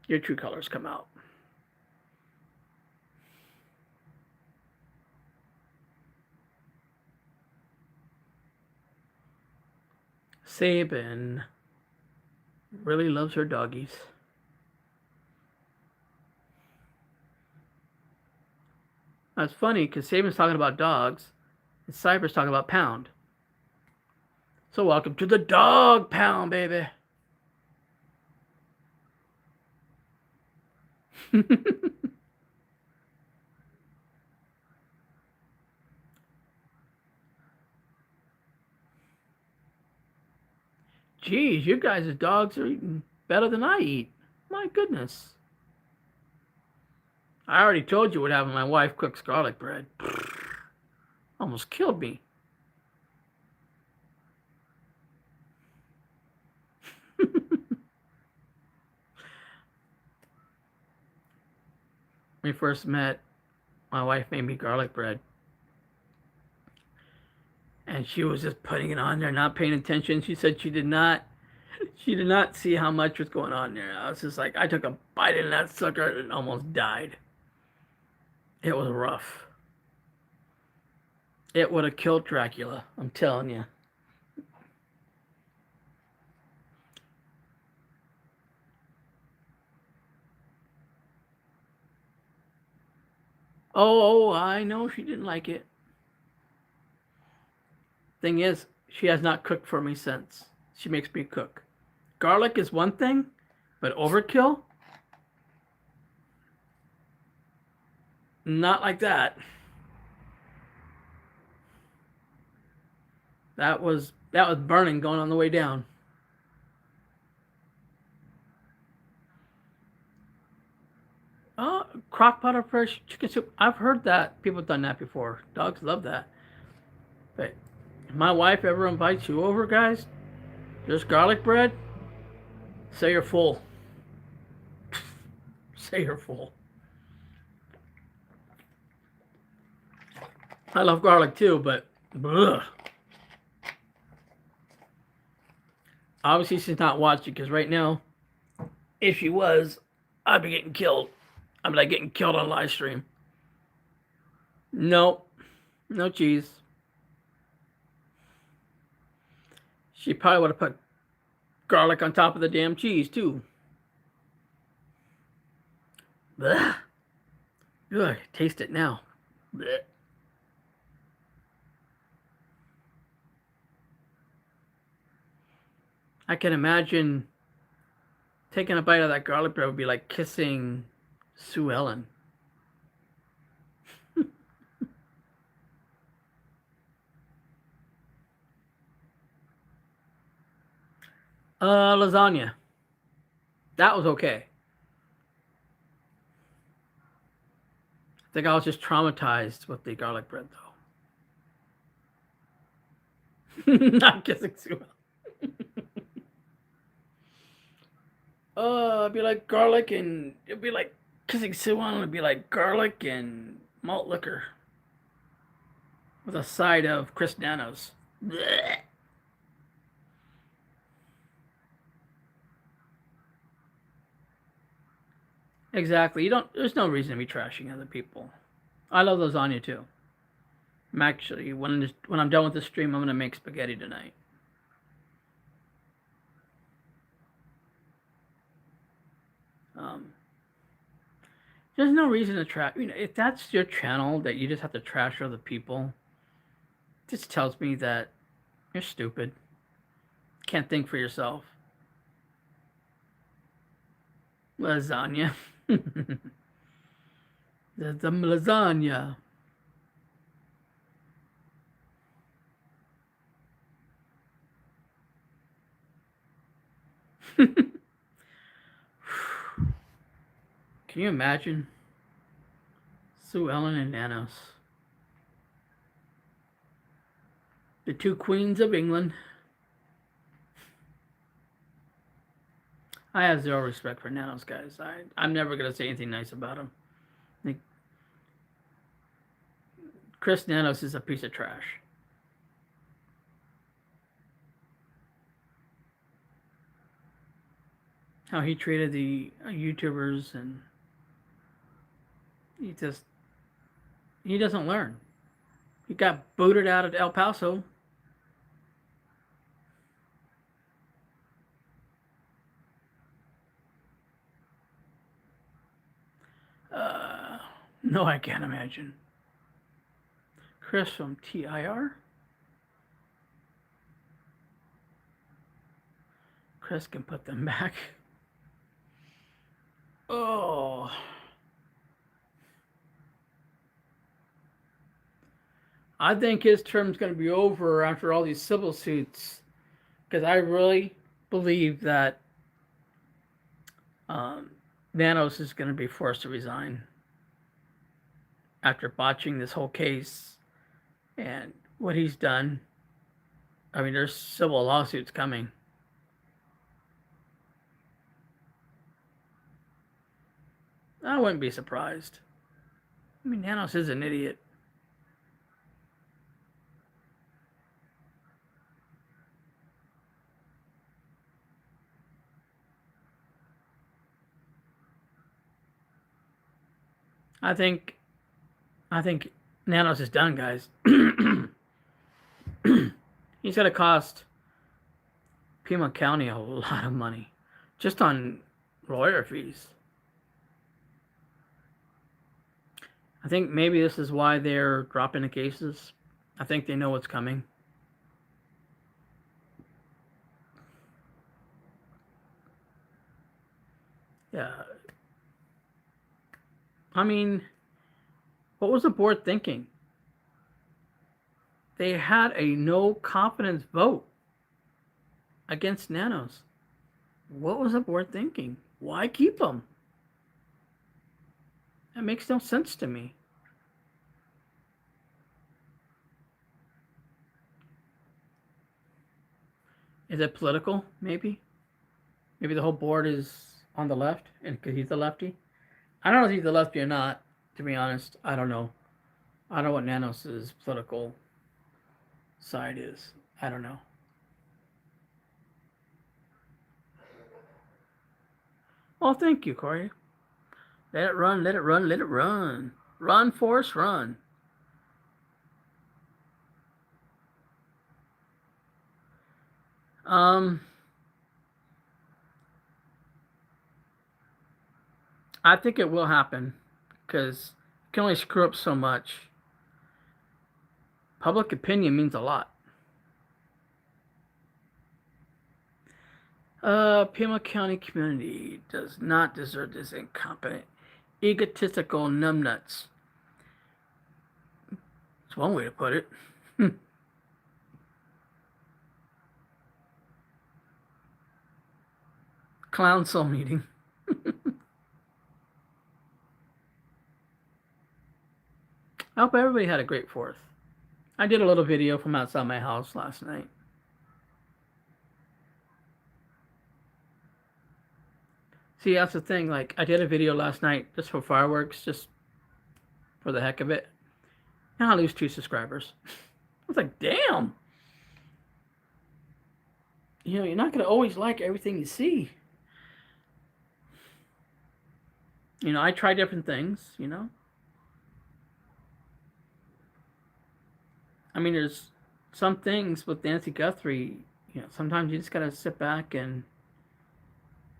Your true colors come out. Sabin really loves her doggies. That's funny because Sabin's talking about dogs and Cyber's talking about pound. So welcome to the dog pound, baby. Geez, you guys' dogs are eating better than I eat. My goodness. I already told you what happened when my wife cooks garlic bread. Almost killed me. When we first met, my wife made me garlic bread. And she was just putting it on there, not paying attention. She said she did not see how much was going on there. I was just like, I took a bite in that sucker and almost died. It was rough. It would have killed Dracula, I'm telling you. Oh, I know she didn't like it. Thing is, she has not cooked for me since. She makes me cook. Garlic is one thing, but overkill? Not like that. That was burning going on the way down. Oh, crock pot or fresh chicken soup. I've heard that. People have done that before. Dogs love that. But if my wife ever invites you over, guys, just garlic bread, say you're full. Say you're full. I love garlic too, but ugh. Obviously she's not watching because right now, if she was, I'd be getting killed. I'm like getting killed on live stream. Nope. No cheese. She probably would have put garlic on top of the damn cheese too. Blech. Ugh, taste it now. Blech. I can imagine taking a bite of that garlic bread would be like kissing Sue Ellen. Lasagna. That was okay. think I was just traumatized with the garlic bread, though. Not kissing Sue Ellen. It'd be like garlic and it'd be like kissing Sue Ellen. It'd be like garlic and malt liquor with a side of Chris Nanos. Blech. Exactly. You don't. There's no reason to be trashing other people. I love lasagna too. I'm actually when I'm done with the stream, I'm gonna make spaghetti tonight. Um, there's no reason to trash. You know, if that's your channel that you just have to trash other people, this tells me that you're stupid. Can't think for yourself. Lasagna. The lasagna. Can you imagine Sue Ellen and Nanos, the two queens of England? I have zero respect for Nanos, guys. I'm never gonna say anything nice about him. Like, Chris Nanos is a piece of trash. How he treated the YouTubers, and he just he doesn't learn. He got booted out of El Paso. No, I can't imagine. Chris from TIR. Chris can put them back. Oh. I think his term's going to be over after all these civil suits, because I really believe that Nanos is going to be forced to resign after botching this whole case and what he's done. I mean, there's civil lawsuits coming. I wouldn't be surprised. I mean, Nanos is an idiot. I think Nanos is done, guys. He's going to cost Pima County a lot of money just on lawyer fees. I think maybe this is why they're dropping the cases. I think they know what's coming. Yeah. I mean, what was the board thinking? They had a no confidence vote against Nanos. What was the board thinking? Why keep them? That makes no sense to me. Is it political? Maybe. Maybe the whole board is on the left, and because he's a lefty. I don't know if he's a lefty or not. To be honest, I don't know. I don't know what Nanos' political side is. I don't know. Well, thank you, Corey. Let it run, let it run, let it run. Run, Forrest, run. I think it will happen because you can only screw up so much. Public opinion means a lot. Pima County community does not deserve this incompetent, egotistical numbnuts. That's one way to put it. Clown soul meeting. I hope everybody had a great 4th. I did a little video from outside my house last night. See, that's the thing. Like, I did a video last night just for fireworks, just for the heck of it. And I lose 2 subscribers. I was like, damn. You know, you're not going to always like everything you see. You know, I try different things, you know. I mean, there's some things with Nancy Guthrie, you know, sometimes you just got to sit back and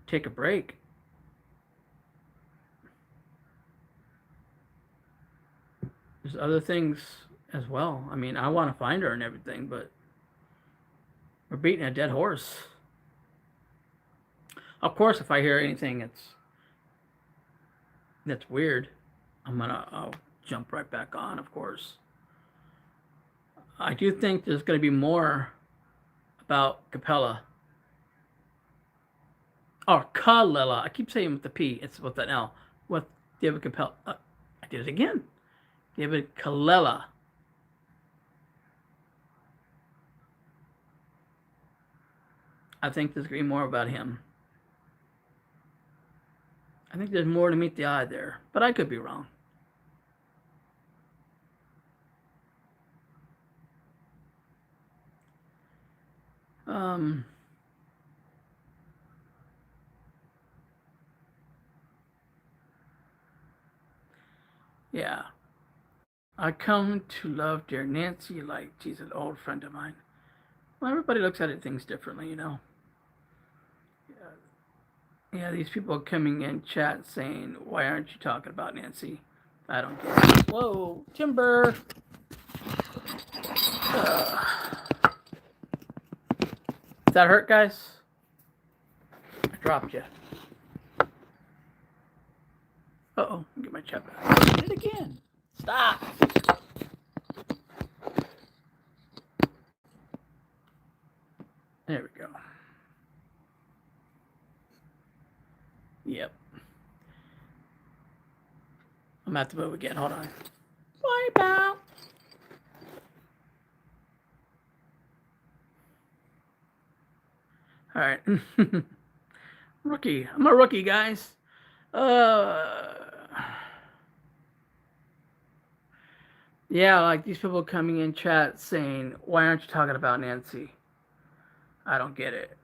take a break. There's other things as well. I mean, I want to find her and everything, but we're beating a dead horse. Of course, if I hear anything that's weird, I'll jump right back on, of course. I do think there's going to be more about Capella. Or Kalila. I keep saying with the P. It's with an L. With David Capella. I did it again. David Kalela. I think there's going to be more about him. I think there's more to meet the eye there. But I could be wrong. Yeah. I come to love dear Nancy like she's an old friend of mine. Well, everybody looks at it things differently, you know. Yeah, these people coming in chat saying, why aren't you talking about Nancy? I don't get it. Whoa, timber! Does that hurt, guys? I dropped you. Uh-oh, get my chat back. I did it again. Stop! There we go. Yep. I'm at the move again. Hold on. Wipe out. All right. Rookie. I'm a rookie, guys. Yeah, like these people coming in chat saying, why aren't you talking about Nancy? I don't get it.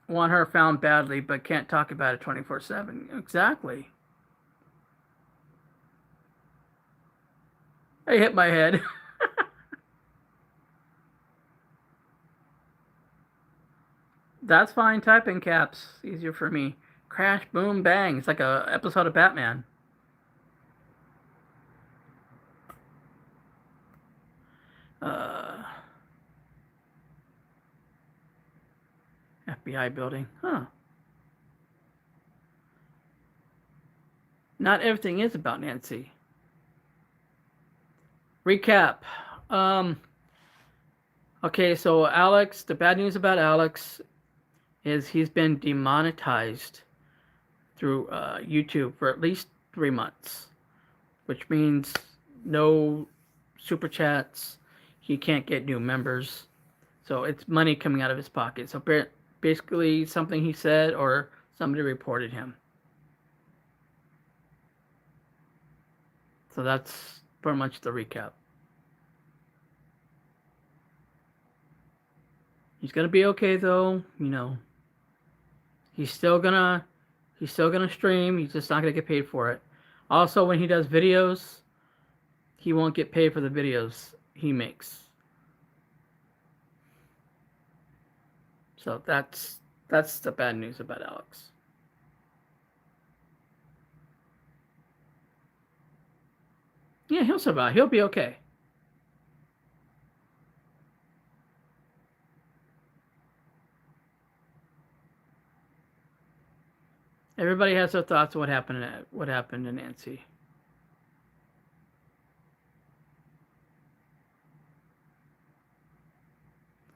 Want her found badly, but can't talk about it 24/7. Exactly. I hit my head. That's fine. Type in caps. Easier for me. Crash, boom, bang. It's like a episode of Batman. FBI building. Huh. Not everything is about Nancy. Recap. Okay, so Alex, the bad news about Alex is he's been demonetized through YouTube for at least 3 months, which means no super chats. He can't get new members. So it's money coming out of his pocket. So basically something he said or somebody reported him. So that's pretty much the recap. He's gonna be okay though, you know. He's still gonna stream. He's just not gonna get paid for it. Also, when he does videos, he won't get paid for the videos he makes. So that's the bad news about Alex. Yeah, he'll survive. He'll be okay. Everybody has their thoughts on what happened to Nancy.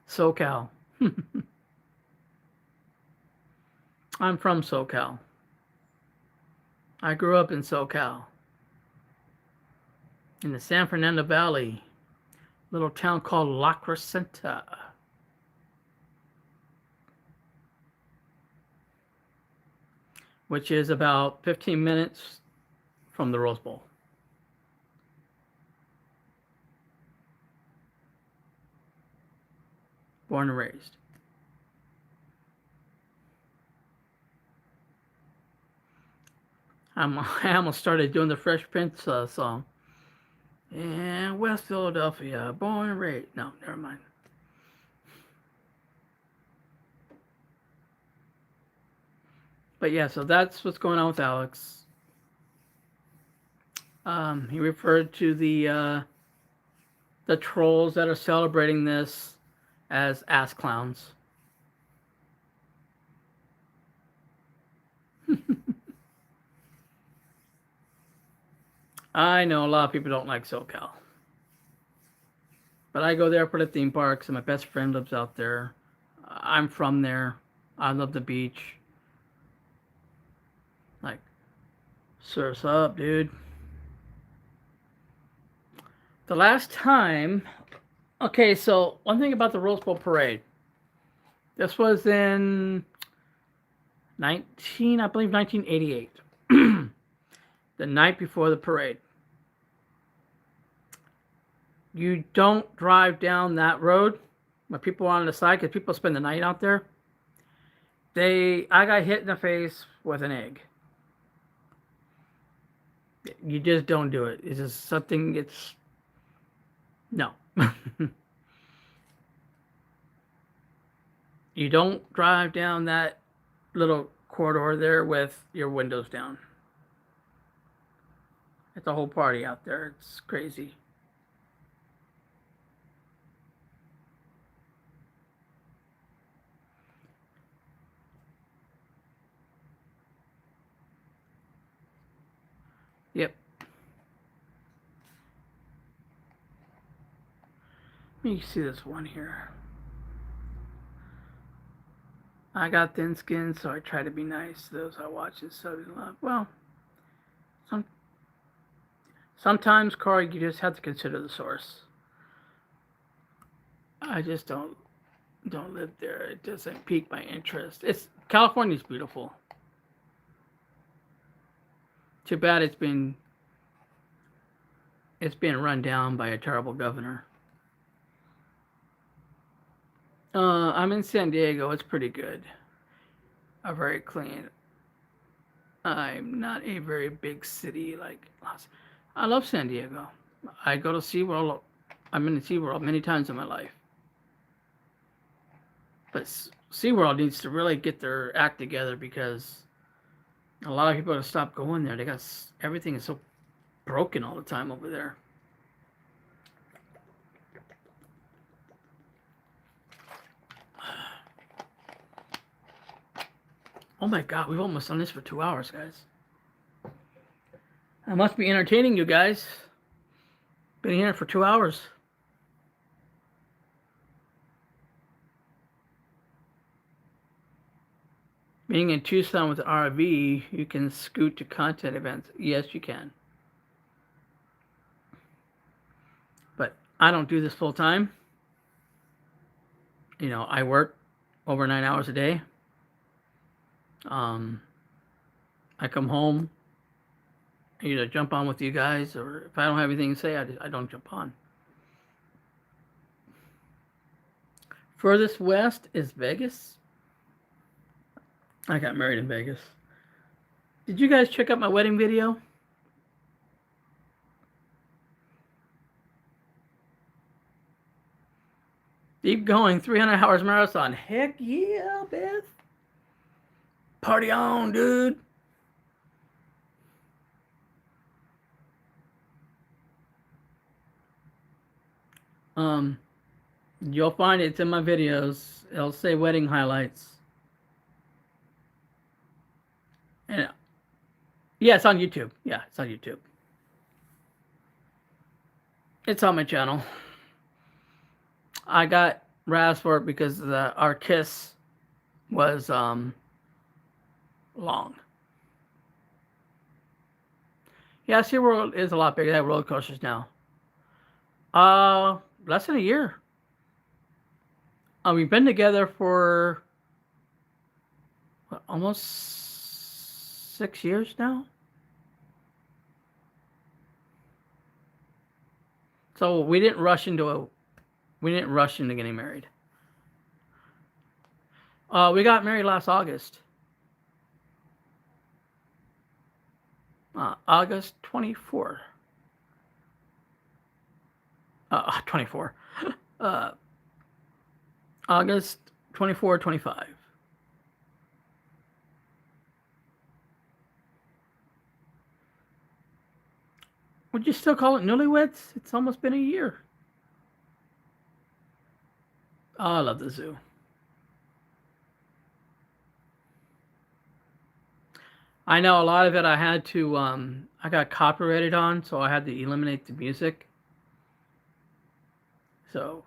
SoCal. I'm from SoCal. I grew up in SoCal. in the San Fernando Valley, little town called La Crescenta, which is about 15 minutes from the Rose Bowl. Born and raised. I almost started doing the Fresh Prince song. Yeah, West Philadelphia, born and raised. No, never mind. But yeah, so that's what's going on with Alex. He referred to the trolls that are celebrating this as ass clowns. I know a lot of people don't like SoCal. But I go there for the theme parks, and my best friend lives out there. I'm from there. I love the beach. Like, surf's up, dude. The last time... Okay, so one thing about the Rose Bowl Parade. This was in I believe 1988. The night before the parade. You don't drive down that road when people are on the side, because people spend the night out there. I got hit in the face with an egg. You just don't do it. It's just something, no. You don't drive down that little corridor there with your windows down. It's a whole party out there. It's crazy. Yep. Let me see this one here. I got thin skin, so I try to be nice to those I watch and study love. Well, sometimes, Corey, you just have to consider the source. I just don't live there. It doesn't pique my interest. California's beautiful. Too bad it's being run down by a terrible governor. I'm in San Diego. It's pretty good. Very clean. I'm not a very big city like Los. I love San Diego. I go to SeaWorld. I've been to SeaWorld many times in my life. But SeaWorld needs to really get their act together, because a lot of people have stopped going there. Everything is so broken all the time over there. Oh my God, we've almost done this for 2 hours, guys. I must be entertaining you guys. Been here for 2 hours. Being in Tucson with RV, you can scoot to content events. Yes, you can. But I don't do this full time. I work over 9 hours a day. I come home, either jump on with you guys, or if I don't have anything to say, I don't jump on. Furthest west is Vegas. I got married in Vegas. Did you guys check out my wedding video? Keep going, 300 hours marathon. Heck yeah, Beth. Party on, dude. You'll find it's in my videos. It'll say wedding highlights. And yeah, it's on YouTube. Yeah, it's on YouTube. It's on my channel. I got razzed for it because our kiss was long. Yeah, SeaWorld is a lot bigger. They have roller coasters now. Less than a year. We've been together for what, almost 6 years now. So we didn't rush into getting married. We got married last August. August 24. 24. Uh, August 24, 25. Would you still call it newlyweds? It's almost been a year. Oh, I love the zoo. I know a lot of it I had to, I got copyrighted on, so I had to eliminate the music. So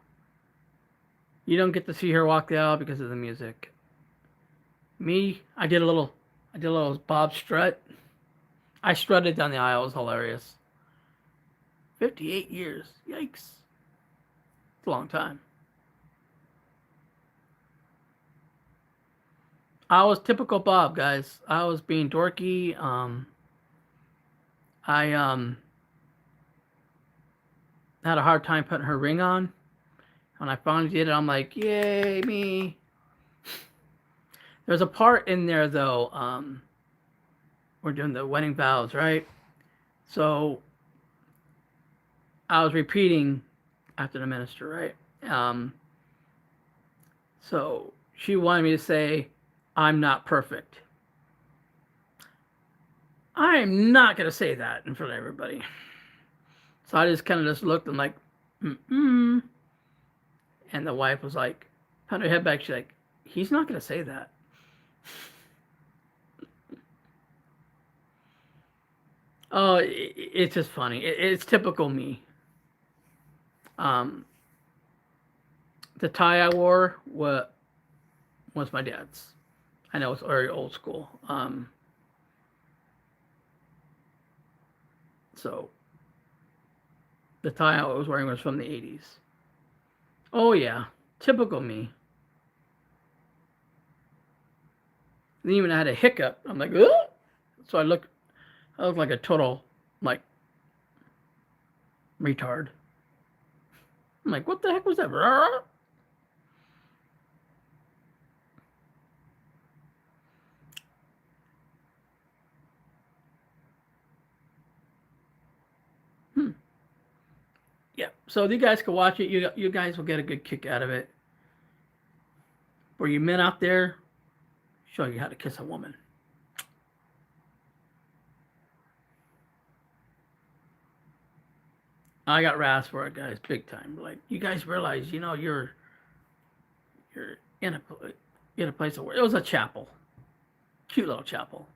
you don't get to see her walk the aisle because of the music. Me, I did a little Bob strut. I strutted down the aisle. It was hilarious. 58 years. Yikes. It's a long time. I was typical Bob, guys. I was being dorky. I had a hard time putting her ring on. When I finally did it, I'm like, yay, me. There's a part in there, though. We're doing the wedding vows, right? So I was repeating after the minister, right? So she wanted me to say, I'm not perfect. I'm not going to say that in front of everybody. So I just kind of just looked and like, mm-mm. And the wife was like, put her head back. She's like, he's not going to say that. Oh, it's just funny. It's typical me. Um, the tie I wore was my dad's. I know it's very old school. So the tie I was wearing was from the 80s. Oh yeah, typical me. And even I had a hiccup. I'm like, ugh! So I look like a total like retard. I'm like, what the heck was that? Hmm. Yeah. So you guys can watch it. You guys will get a good kick out of it. For you men out there, show you how to kiss a woman. I got wrath for it, guys, big time. Like you guys realize, you're in a place where it was a chapel, cute little chapel.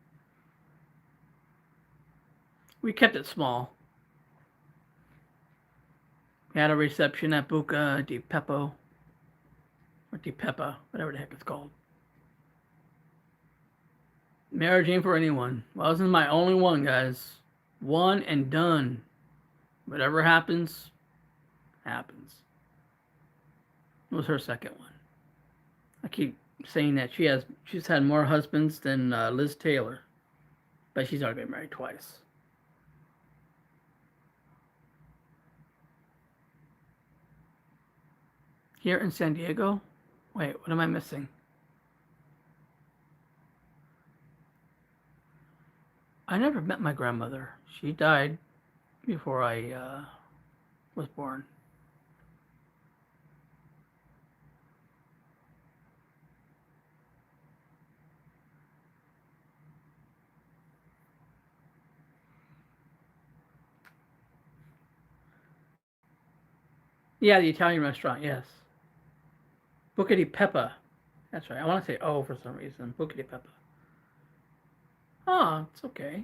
We kept it small. We had a reception at Buca di Pepo or di Pepa, whatever the heck it's called. Marriage ain't for anyone. Well, this is my only one, guys. One and done. Whatever happens, happens. It was her second one. I keep saying that she's had more husbands than Liz Taylor, but she's already been married twice. Here in San Diego? Wait, what am I missing? I never met my grandmother. She died before I was born. Yeah, the Italian restaurant, yes. Buca di Peppa. That's right. I want to say oh for some reason. Buca di Peppa. Oh, it's okay.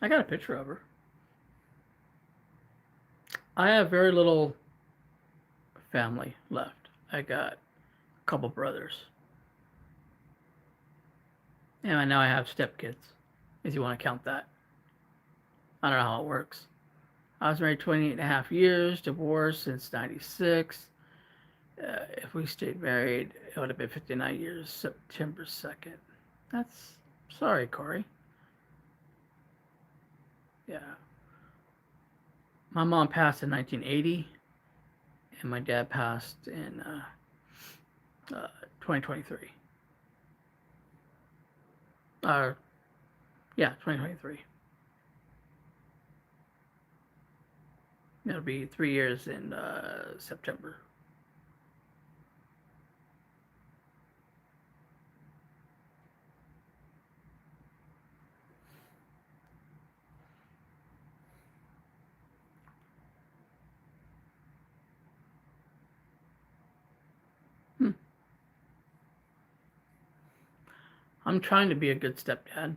I got a picture of her. I have very little family left. I got a couple brothers. And now I have stepkids, if you want to count that. I don't know how it works. I was married 28 and a half years, divorced since 96. If we stayed married, it would have been 59 years, September 2nd. That's, sorry, Corey. Yeah. My mom passed in 1980, and my dad passed in 2023. Uh, yeah, 2023. It'll be 3 years in September. Hmm. I'm trying to be a good stepdad.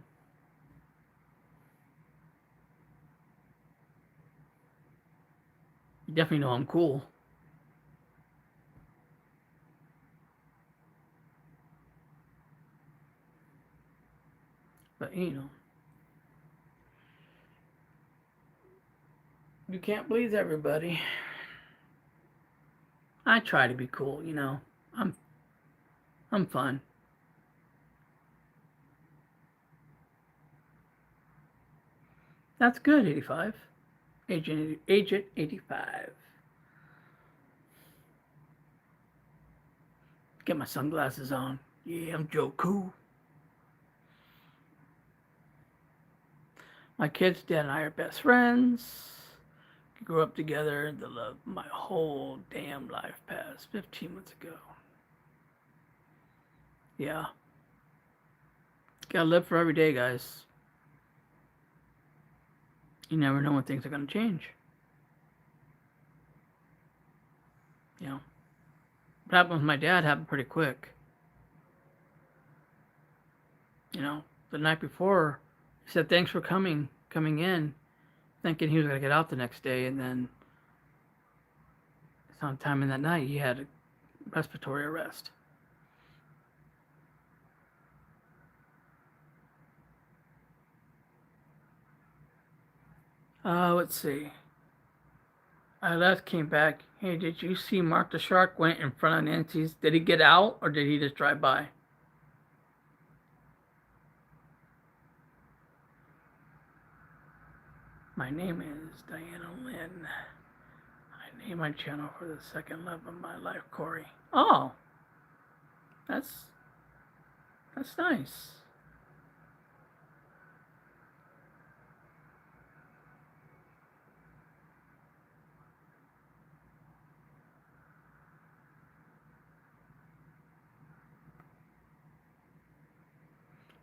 You definitely know I'm cool. But, you can't please everybody. I try to be cool. I'm I'm fun. That's good, 85. Agent 85. Get my sunglasses on. Yeah, I'm Joe Cool. My kids, dad, and I are best friends. We grew up together. The love my whole damn life passed 15 months ago. Yeah. Gotta live for every day, guys. You never know when things are gonna change. You know. What happened with my dad happened pretty quick. The night before, he said, "Thanks for coming in," thinking he was gonna get out the next day, and then sometime in that night, he had a respiratory arrest. Let's see. I left, came back. Hey, did you see Mark the Shark went in front of Nancy's? Did he get out or did he just drive by? My name is Diana Lynn. I named my channel for the second love of my life, Corey. Oh, that's that's nice.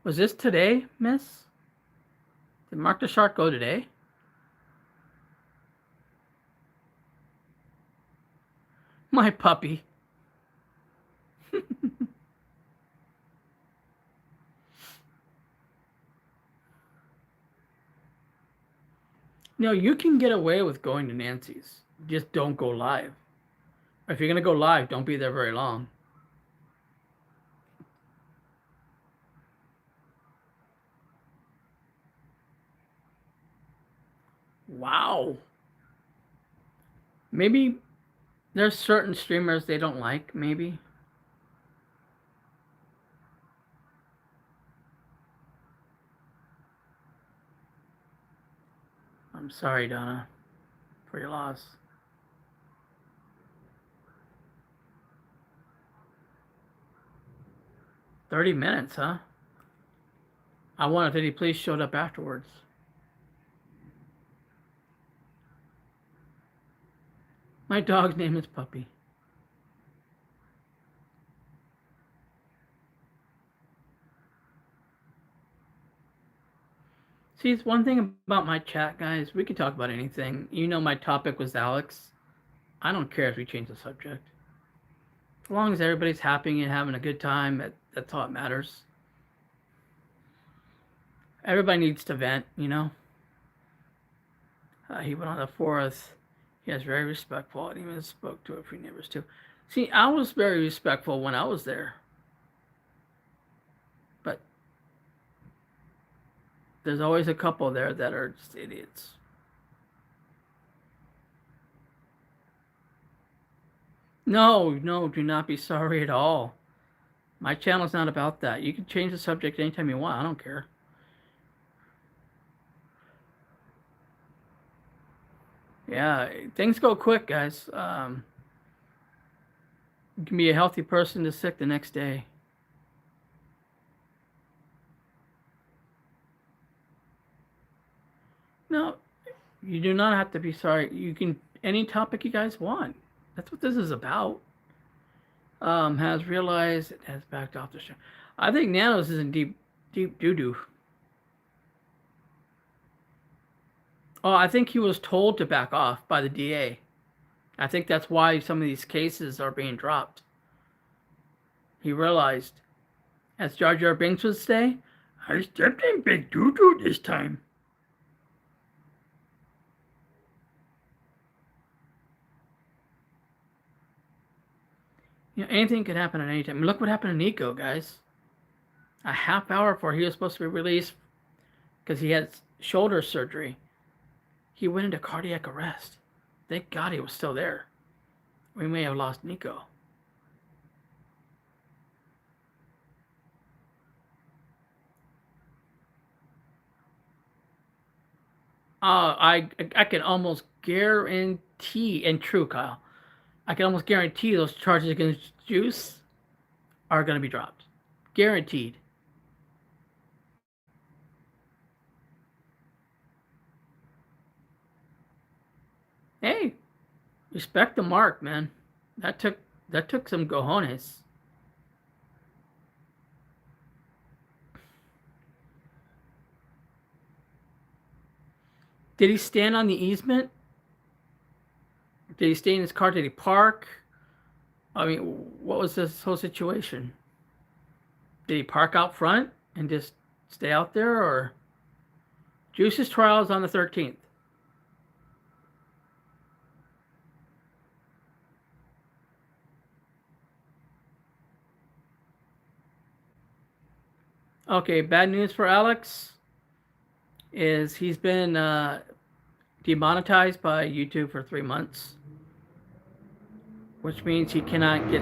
Was this today, Miss? Did Mark the Shark go today? My puppy. You can get away with going to Nancy's. Just don't go live. If you're gonna go live, don't be there very long. Wow. Maybe there's certain streamers they don't like, maybe. I'm sorry, Donna, for your loss. 30 minutes, huh? I wonder if any police showed up afterwards. My dog's name is Puppy. See, it's one thing about my chat, guys. We can talk about anything. My topic was Alex. I don't care if we change the subject. As long as everybody's happy and having a good time, that's all that matters. Everybody needs to vent. He went on the 4th. He was very respectful and even spoke to a few neighbors too. See, I was very respectful when I was there. But there's always a couple there that are just idiots. No, no, do not be sorry at all. My channel's not about that. You can change the subject anytime you want. I don't care. Yeah, things go quick, guys. You can be a healthy person to sick the next day. No, you do not have to be sorry. You can any topic you guys want. That's what this is about. Has realized it has backed off the show. I think Nanos is in deep doo doo. Oh, I think he was told to back off by the DA. I think that's why some of these cases are being dropped. He realized, as Jar Jar Binks would say, I stepped in big doo doo this time. You know, anything could happen at any time. Look what happened to Nico, guys. A half hour before he was supposed to be released because he had shoulder surgery, he went into cardiac arrest. Thank God he was still there. We may have lost Nico. I can almost guarantee, and true, Kyle, I can almost guarantee those charges against Juice are going to be dropped. Guaranteed. Hey, respect the mark, man. That took some cojones. Did he stand on the easement? Did he stay in his car? Did he park? I mean, what was this whole situation? Did he park out front and just stay out there, or Juice's trial is on the 13th? Okay, bad news for Alex is he's been demonetized by YouTube for 3 months, which means he cannot get.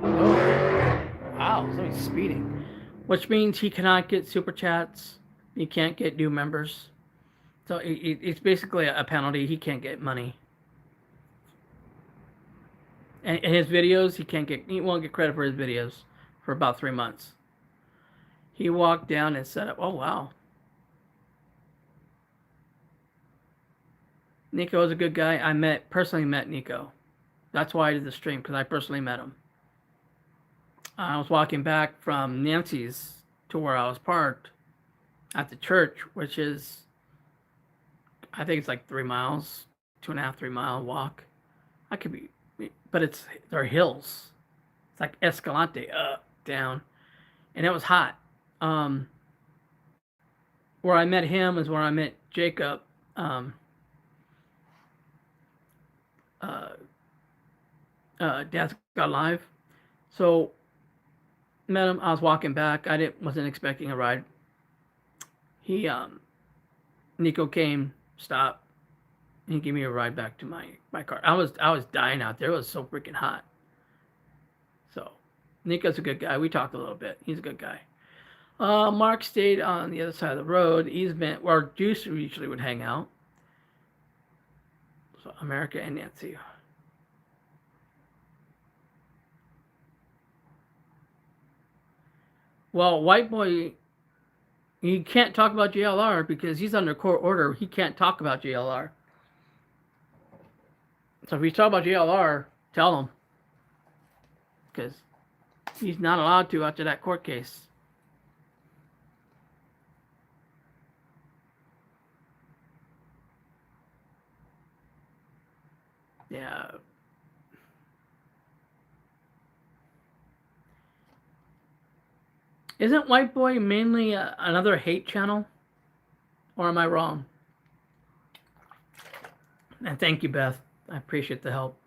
Oh, wow, somebody's speeding. Which means he cannot get super chats. He can't get new members. So it's basically a penalty. He can't get money. And his videos, he won't get credit for his videos for about 3 months. He walked down and set up. Oh wow, Nico is a good guy. I personally met Nico. That's why I did the stream, because I personally met him. I was walking back from Nancy's to where I was parked at the church, which is, I think it's like 3 miles, 2.5, 3 mile walk. I could be, but they're hills. It's like Escalante, up, down, and it was hot. Where I met him is where I met Jacob. Uh, Dad's Got Live. So met him. I was walking back. Wasn't expecting a ride. He Nico came, stopped, and he gave me a ride back to my car. I was dying out there. It was so freaking hot. So Nico's a good guy. We talked a little bit. He's a good guy. Mark stayed on the other side of the road. Easement where Juice usually would hang out. So America and Nancy. Well, White Boy, he can't talk about JLR because he's under court order. He can't talk about JLR. So if he's talking about JLR, tell him. Because he's not allowed to after that court case. Yeah. Isn't White Boy mainly another hate channel? Or am I wrong? And thank you, Beth. I appreciate the help.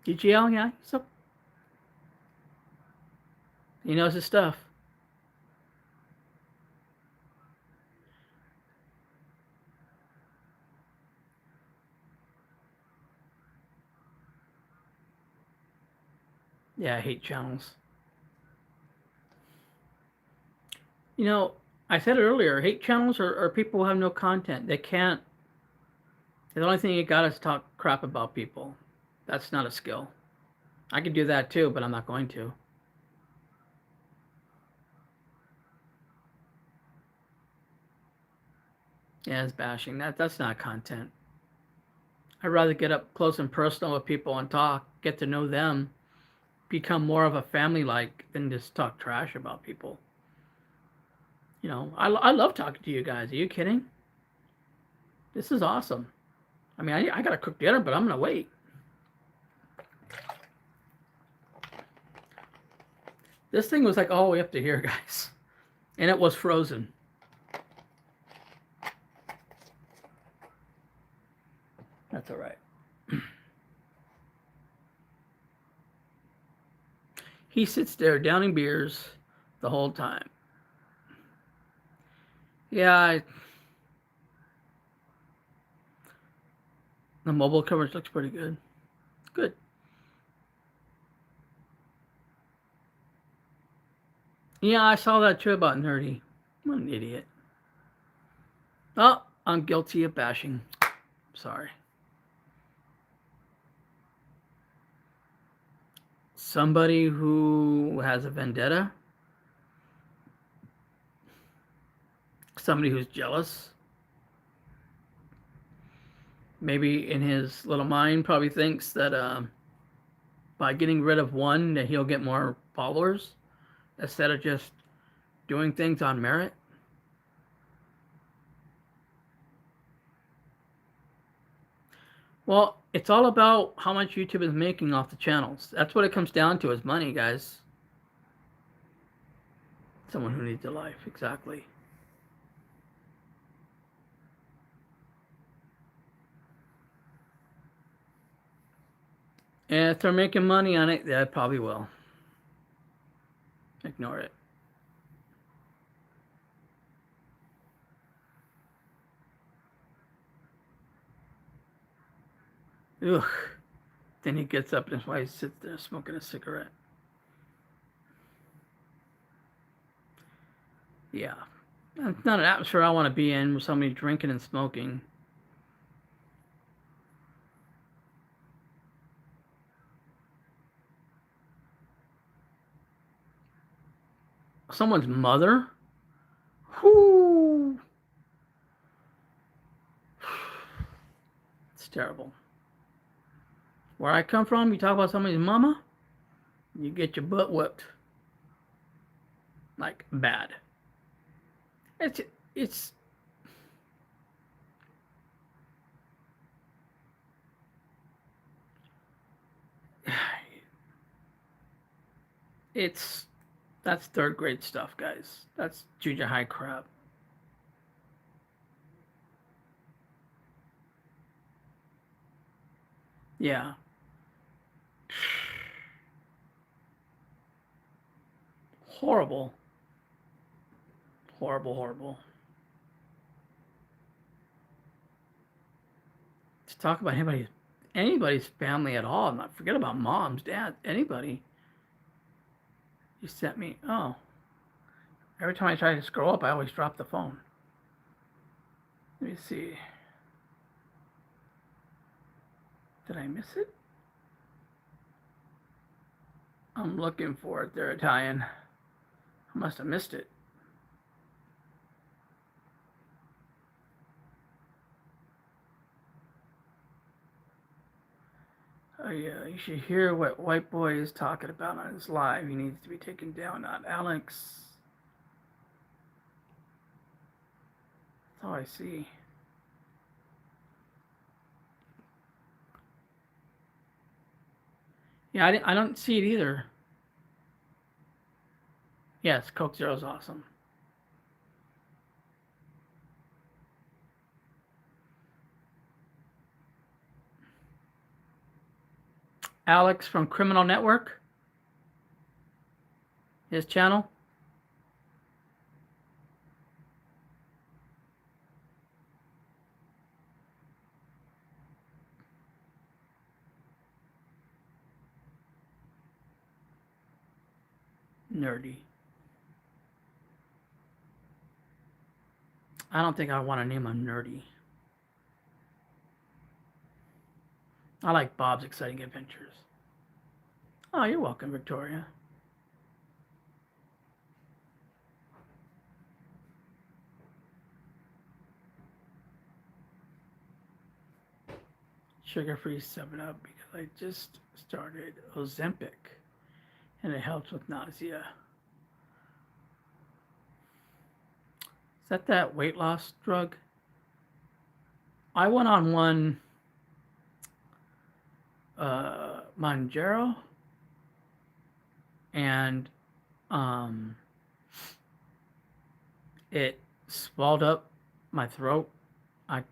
DGL, yeah. So he knows his stuff. Yeah, hate channels. You know, I said it earlier, hate channels are people who have no content. They can't, the only thing you got is talk crap about people. That's not a skill. I could do that too, but I'm not going to. Yeah, it's bashing. That's not content. I'd rather get up close and personal with people and talk, get to know them, become more of a family like than just talk trash about people. You know, I love talking to you guys. Are you kidding? This is awesome. I mean, I got to cook dinner, but I'm going to wait. This thing was like all the way up to here, guys. And it was frozen. That's all right. He sits there downing beers the whole time. Yeah, the mobile coverage looks pretty good. Good. Yeah, I saw that too about Nerdy. I'm an idiot. Oh, I'm guilty of bashing. Sorry. Somebody who has a vendetta. Somebody who's jealous. Maybe in his little mind probably thinks that by getting rid of one that he'll get more followers instead of just doing things on merit. Well, it's all about how much YouTube is making off the channels. That's what it comes down to is money, guys. Someone who needs a life, exactly. And if they're making money on it, they probably will. Ignore it. Ugh. Then he gets up and his wife sits there smoking a cigarette. Yeah. It's not an atmosphere I want to be in with somebody drinking and smoking. Someone's mother? Whoo! It's terrible. Where I come from, you talk about somebody's mama, you get your butt whipped. Like, bad. It's it's that's third grade stuff, guys. That's junior high crap. Yeah. Horrible. Horrible, horrible. To talk about anybody's family at all. Not forget about moms, dads, anybody. You sent me. Oh, every time I try to scroll up, I always drop the phone. Let me see. Did I miss it? I'm looking for it. They're Italian. I must have missed it. Oh yeah, you should hear what White Boy is talking about on his live. He needs to be taken down, not Alex. That's all I see. Yeah, I don't see it either. Yes, Coke Zero is awesome. Alex from Criminal Network, his channel. nerdy. I don't think I want to name him nerdy. I like Bob's Exciting Adventures. Oh, you're welcome, Victoria. Sugar-free 7-Up because I just started Ozempic and it helps with nausea. Is that weight loss drug? I went on one Mounjaro and it swelled up my throat. I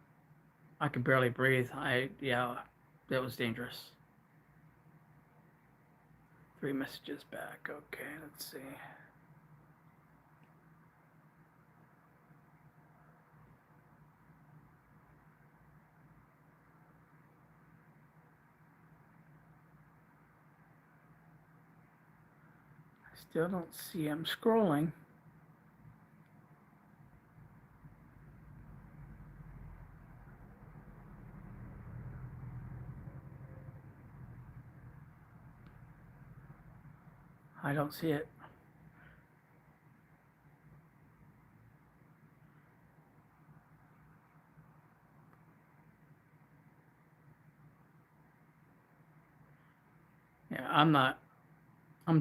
I could barely breathe. Yeah, that was dangerous. 3 messages back. Okay, let's see. I still don't see him scrolling. I don't see it. Yeah, I'm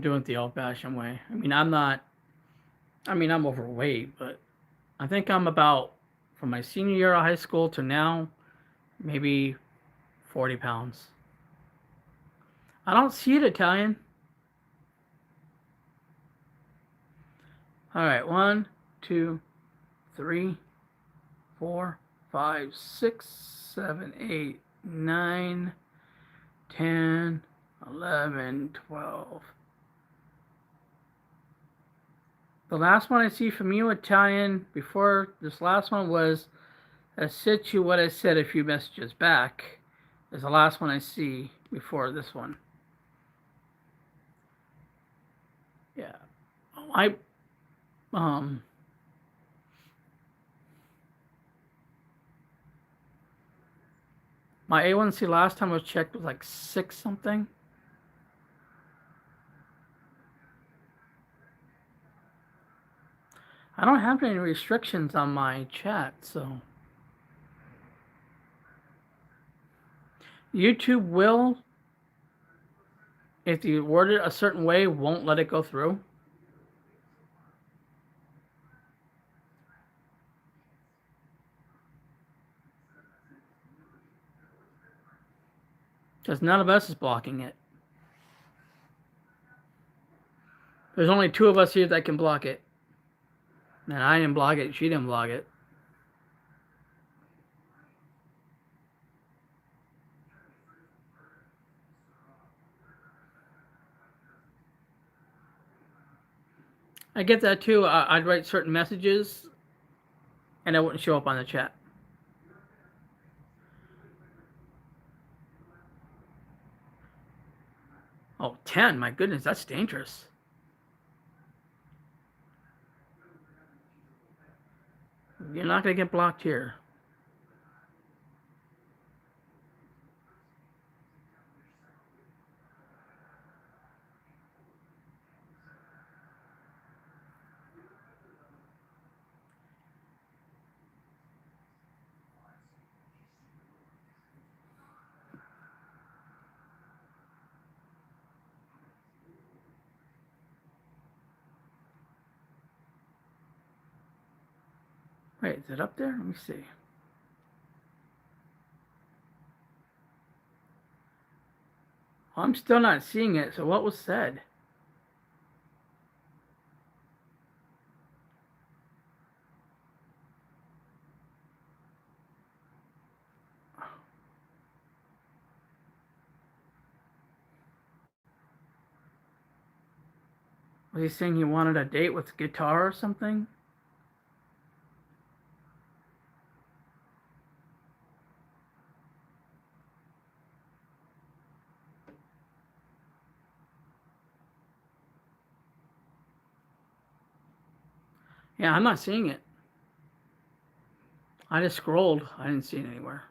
doing it the old-fashioned way. I'm overweight, but I think I'm about, from my senior year of high school to now, maybe 40 pounds. I don't see it, Italian. All right, 1, 2, 3, 4, 5, 6, 7, 8, 9, 10, 11, 12. The last one I see from you, Italian, before this last one was I sent you what I said a few messages back. Is the last one I see before this one. Yeah. I my A1C last time I was checked was like 6 something. I don't have any restrictions on my chat, so YouTube will, if you word it a certain way, won't let it go through. Because none of us is blocking it. There's only 2 of us here that can block it. And I didn't block it, she didn't block it. I get that too. I'd write certain messages and it wouldn't show up on the chat. Oh, 10, my goodness, that's dangerous. You're not going to get blocked here. Wait, is it up there? Let me see. Well, I'm still not seeing it, so what was said? Was he saying he wanted a date with guitar or something? Yeah, I'm not seeing it. I just scrolled. I didn't see it anywhere.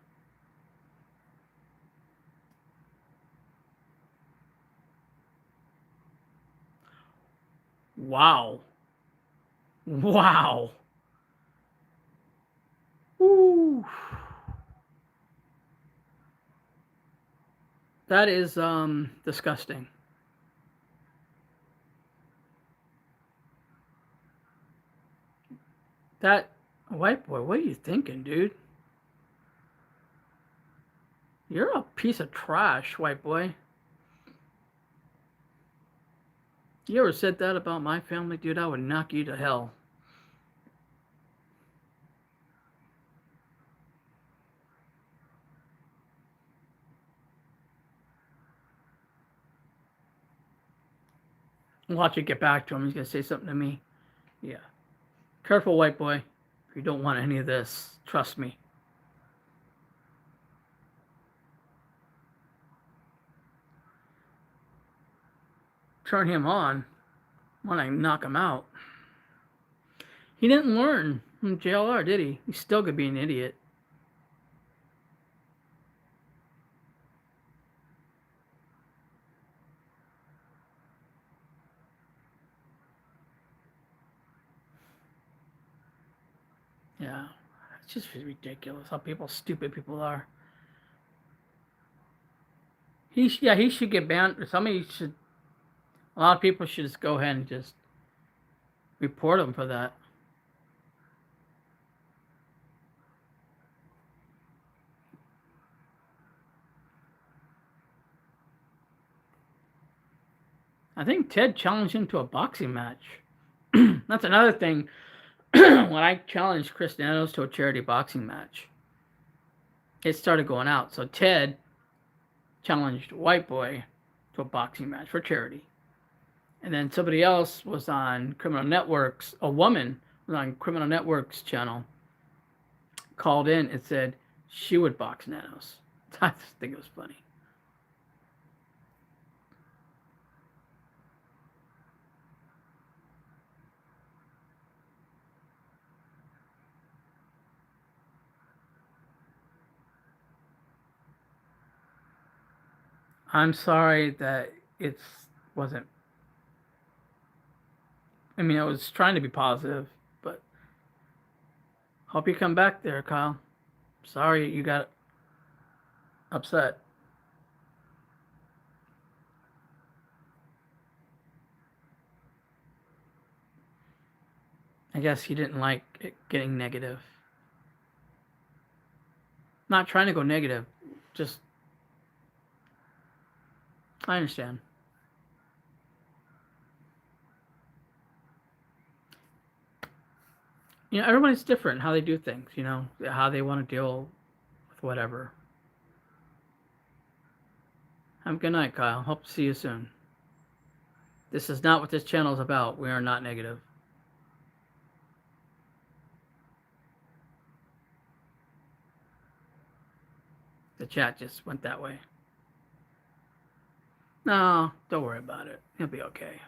Wow. Wow. Woo. That is disgusting. That white boy, what are you thinking, dude? You're a piece of trash, white boy. You ever said that about my family, dude? I would knock you to hell. Watch it get back to him. He's gonna say something to me. Yeah. Careful, white boy. You don't want any of this. Trust me. Turn him on. Want to knock him out. He didn't learn from JLR, did he? He still could be an idiot. Yeah. It's just ridiculous how stupid people are. He should get banned. Somebody should. A lot of people should just go ahead and just report him for that. I think Ted challenged him to a boxing match. That's another thing. When I challenged Chris Nanos to a charity boxing match, it started going out. So Ted challenged White Boy to a boxing match for charity. And then somebody else was on Criminal Networks, a woman was on Criminal Networks channel, called in and said she would box Nanos. I just think it was funny. I'm sorry that it wasn't. I mean, I was trying to be positive, but hope you come back there, Kyle. Sorry you got upset. I guess he didn't like it getting negative. Not trying to go negative, just I understand. Everybody's different how they do things. How they want to deal with whatever. Have a good night, Kyle. Hope to see you soon. This is not what this channel is about. We are not negative. The chat just went that way. No, don't worry about it. He'll be okay.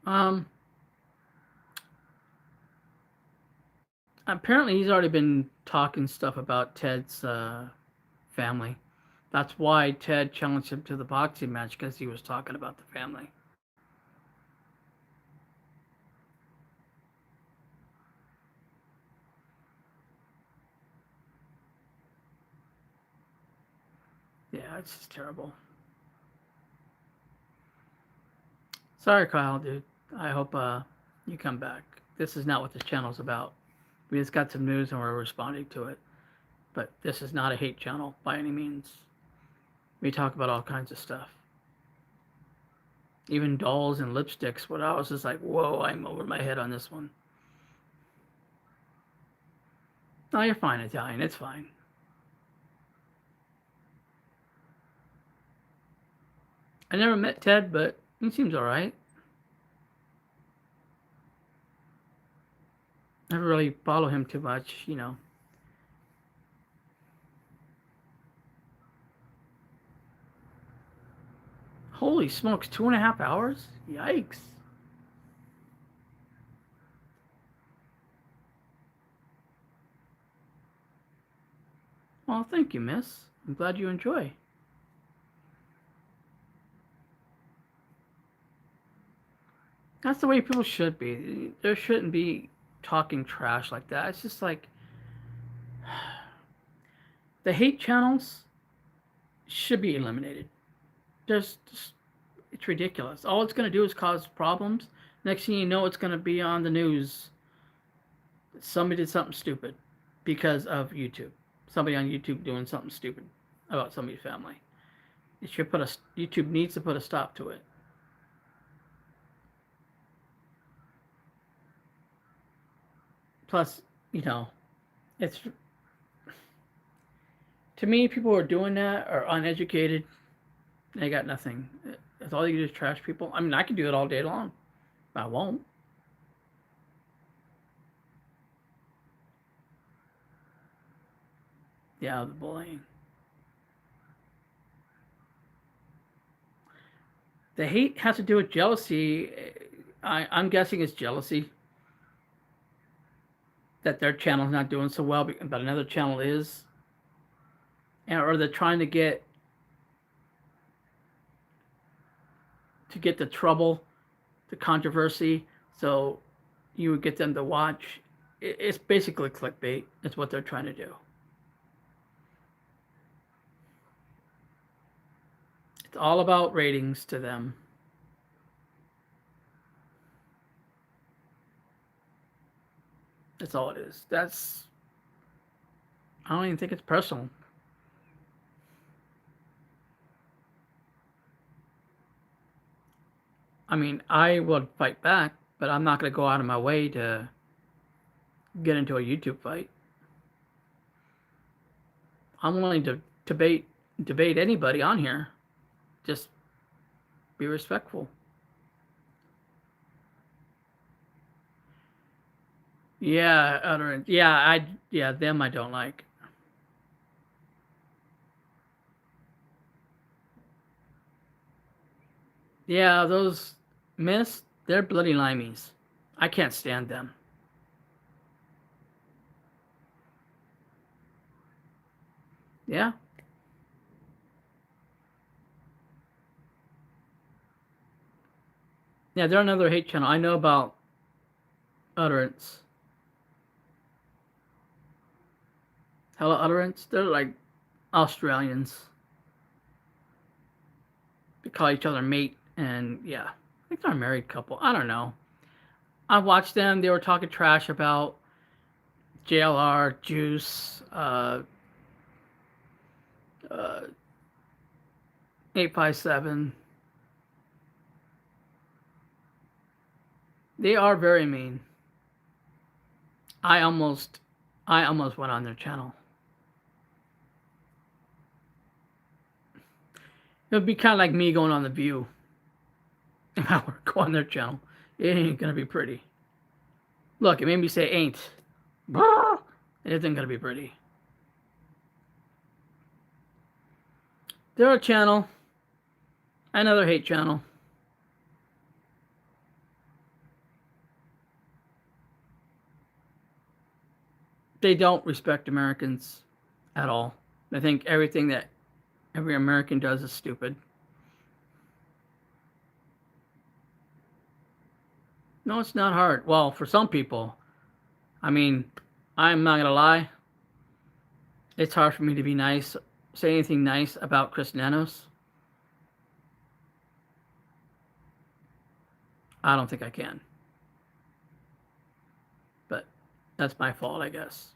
Um, Apparently he's already been talking stuff about Ted's family. That's why Ted challenged him to the boxing match, because he was talking about the family. Yeah, it's just terrible. Sorry, Kyle, dude. I hope you come back. This is not what this channel's about. We just got some news and we're responding to it. But this is not a hate channel by any means. We talk about all kinds of stuff. Even dolls and lipsticks. What I was just like, whoa, I'm over my head on this one. No, you're fine, Italian. It's fine. I never met Ted, but he seems alright. Never really follow him too much. Holy smokes, 2.5 hours? Yikes. Well, thank you, miss. I'm glad you enjoy. That's the way people should be. There shouldn't be talking trash like that. It's just like the hate channels should be eliminated. Just it's ridiculous. All it's going to do is cause problems. Next thing you know, it's going to be on the news. Somebody did something stupid because of YouTube. Somebody on YouTube doing something stupid about somebody's family. It should put a YouTube needs to put a stop to it. Plus, you know, it's to me, people who are doing that are uneducated. They got nothing. That's all you do is trash people. I mean, I can do it all day long, but I won't. Yeah, the bullying. The hate has to do with jealousy. I'm guessing it's jealousy that their channel's not doing so well, but another channel is, or they're trying to get the trouble, the controversy, so you would get them to watch. It's basically clickbait. It's what they're trying to do. It's all about ratings to them. That's all it is. I don't even think it's personal. I mean, I would fight back, but I'm not going to go out of my way to get into a YouTube fight. I'm willing to debate anybody on here. Just be respectful. Yeah, utterance. Yeah, them I don't like. Yeah, those miss, they're bloody limeys. I can't stand them. Yeah. Yeah, they're another hate channel. I know about utterance. Hello, utterance. They're like Australians. They call each other mate, and yeah, I think they're a married couple. I don't know. I watched them. They were talking trash about JLR, Juice, uh, 857. They are very mean. I almost, I almost went on their channel. It would be kind of like me going on The View. If I were to go on their channel, it ain't gonna be pretty. Look, it made me say ain't. It isn't gonna be pretty. They're a channel. Another hate channel. They don't respect Americans at all. They think everything that every American does is stupid. No, it's not hard. Well, for some people, I mean, I'm not gonna lie. It's hard for me to be nice, say anything nice about Chris Nanos. I don't think I can. But that's my fault, I guess.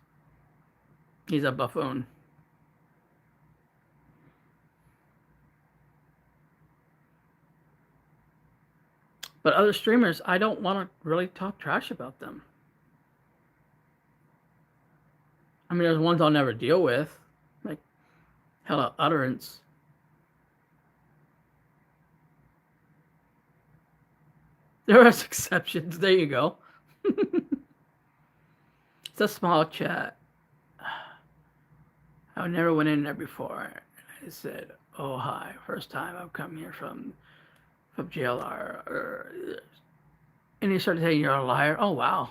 He's a buffoon. But other streamers, I don't want to really talk trash about them. I mean, there's ones I'll never deal with, like hella utterance. There is exceptions. There you go. It's a small chat. I never went in there before. I said, "Oh hi, first time I've come here from from JLR. And he started saying, you're a liar. Oh, wow.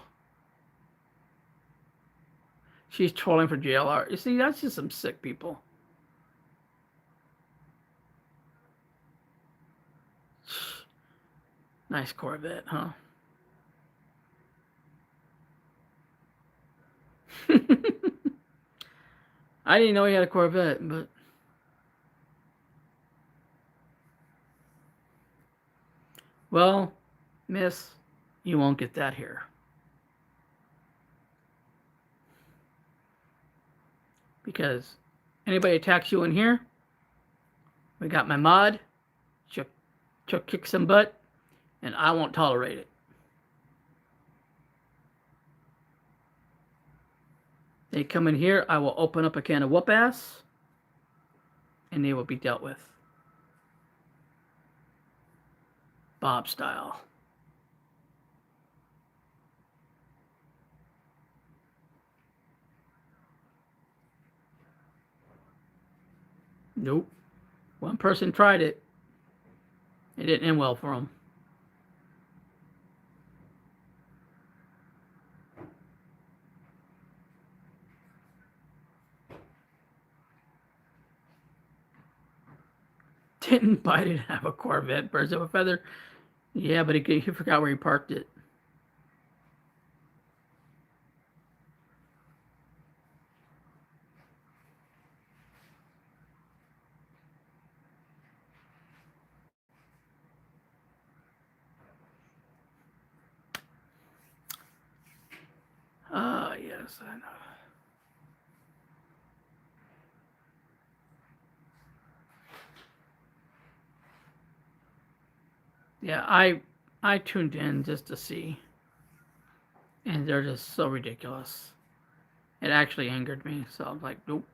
She's trolling for JLR. You see, that's just some sick people. Nice Corvette, huh? I didn't know he had a Corvette, but... Well, miss, you won't get that here. Because anybody attacks you in here, we got my mod, she'll kick some butt, and I won't tolerate it. They come in here, I will open up a can of whoop ass, and they will be dealt with. Bob style. Nope. One person tried it. It didn't end well for them. Didn't Biden have a Corvette? Birds of a feather? Yeah, but he forgot where he parked it. Ah, yes, I know. Yeah, I tuned in just to see, and they're just so ridiculous. It actually angered me, so I'm like, nope.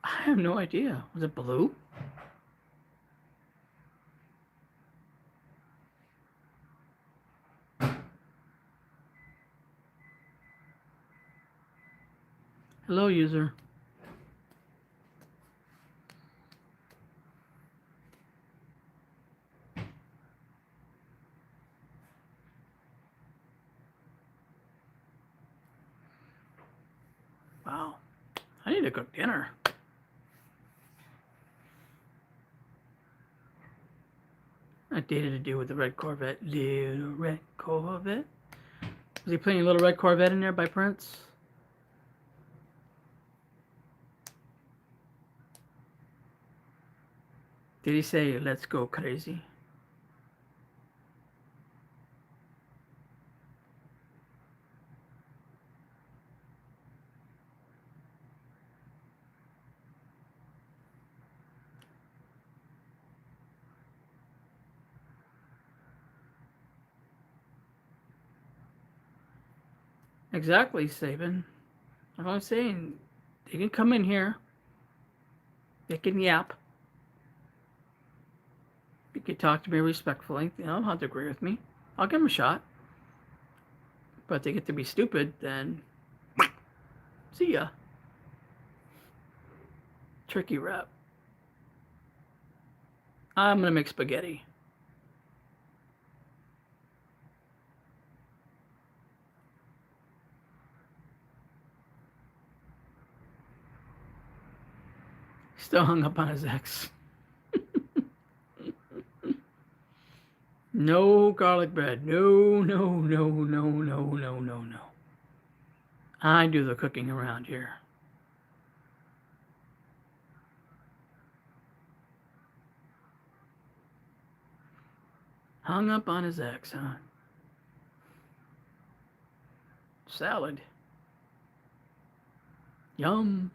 I have no idea. Was it blue? Hello, user. Wow. I need to cook dinner. That data to do with the red Corvette. Little red Corvette. Was he playing Little Red Corvette in there by Prince? Did he say, let's go crazy? Exactly, Saban. Like I'm saying, they can come in here. They can yap. They can talk to me respectfully. They don't have to agree with me. I'll give them a shot. But if they get to be stupid, then see ya. Tricky rap. I'm gonna make spaghetti. Still hung up on his ex. No garlic bread. No, no, no, no, no, no, no, no. I do the cooking around here. Hung up on his ex, huh? Salad. Yum.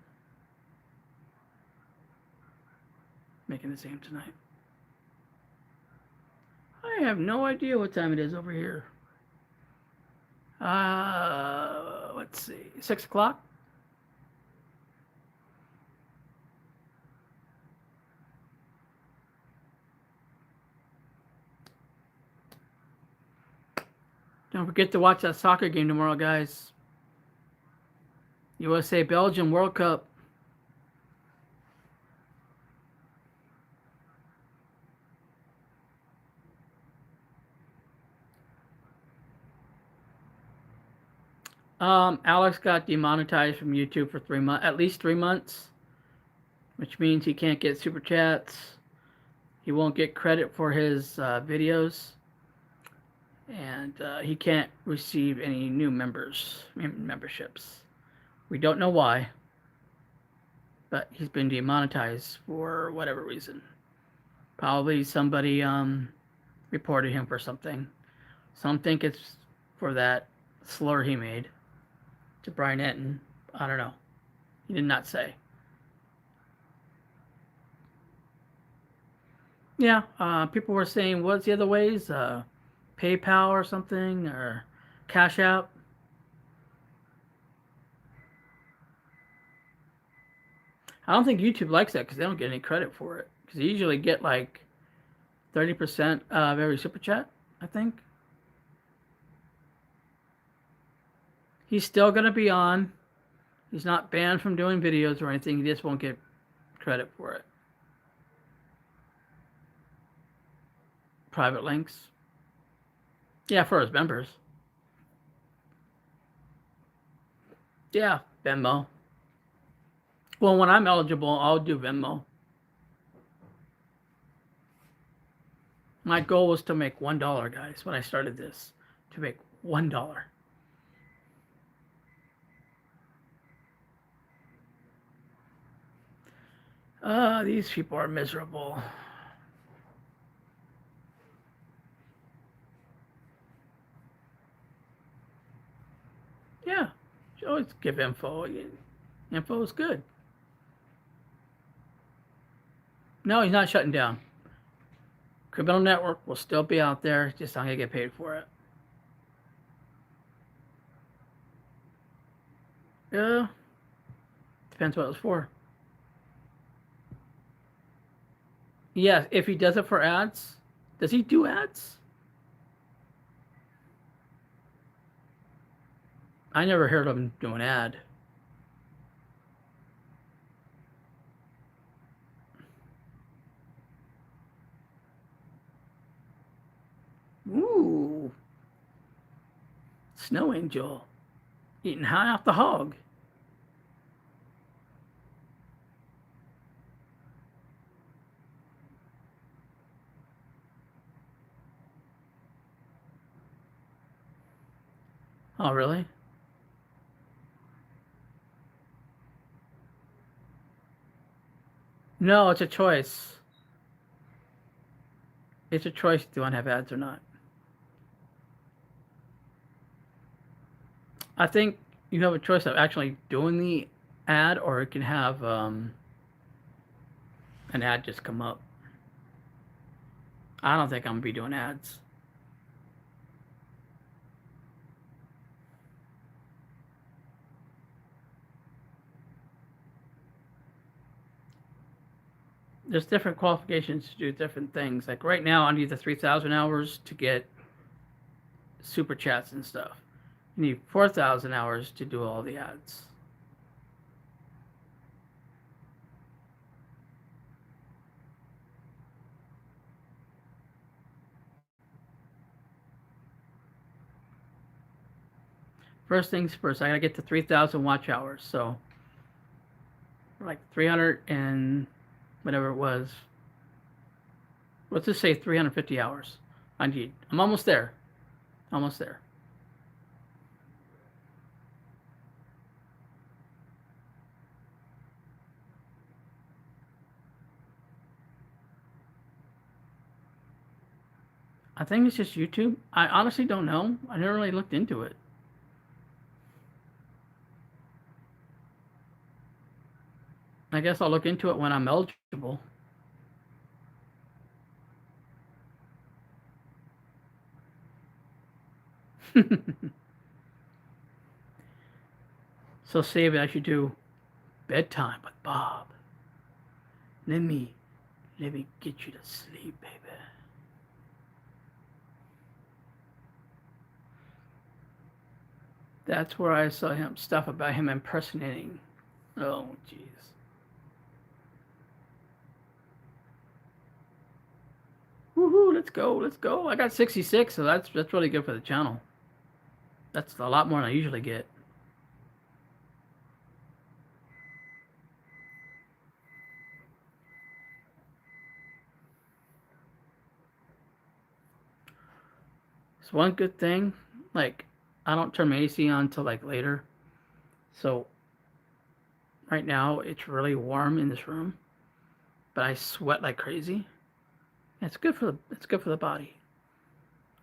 Making the same tonight. I have no idea what time it is over here. Let's see. 6 o'clock? Don't forget to watch that soccer game tomorrow, guys. USA Belgium World Cup. Alex got demonetized from YouTube for 3 months, at least 3 months, which means he can't get super chats. He won't get credit for his videos, and he can't receive any new memberships. We don't know why, but he's been demonetized for whatever reason. Probably somebody reported him for something. Some think it's for that slur he made to Brian Enton. I don't know. He did not say. Yeah, people were saying, what's the other ways? PayPal or something, or Cash App. I don't think YouTube likes that because they don't get any credit for it. Because they usually get like 30% of every super chat, I think. He's still going to be on. He's not banned from doing videos or anything. He just won't get credit for it. Private links. Yeah, for his members. Yeah, Venmo. Well, when I'm eligible, I'll do Venmo. My goal was to make $1, guys, when I started this. To make $1. These people are miserable. Yeah, you always give info. Info is good. No, he's not shutting down. Criminal Network will still be out there, just not gonna get paid for it. Yeah, depends what it was for. Yeah, if he does it for ads, does he do ads? I never heard of him do an ad. Ooh, Snow Angel, eating high off the hog. Oh, really? No, it's a choice. It's a choice. Do you want to have ads or not? I think you have a choice of actually doing the ad, or it can have an ad just come up. I don't think I'm gonna be doing ads. There's different qualifications to do different things. Like right now, I need the 3,000 hours to get super chats and stuff. You need 4,000 hours to do all the ads. First things first, I gotta get to 3,000 watch hours. So, like 300 and whatever it was. Let's just say 350 hours. I'm almost there. Almost there. I think it's just YouTube. I honestly don't know. I never really looked into it. I guess I'll look into it when I'm eligible. So save it. I should do bedtime with Bob. Let me get you to sleep, baby. That's where I saw him stuff about him impersonating. Oh, jeez. Woohoo! Let's go! Let's go! I got 66, so that's really good for the channel. That's a lot more than I usually get. It's one good thing, like I don't turn my AC on until like later. So right now it's really warm in this room, but I sweat like crazy. It's good for the body.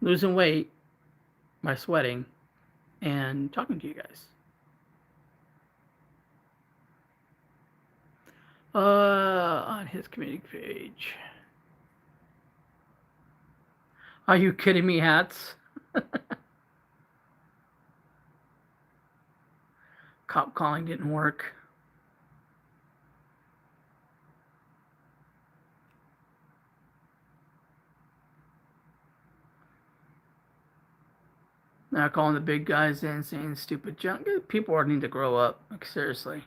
Losing weight by sweating and talking to you guys. On his community page. Are you kidding me, hats? Cop calling didn't work. Now calling the big guys in, saying stupid junk. People need to grow up. Like, seriously.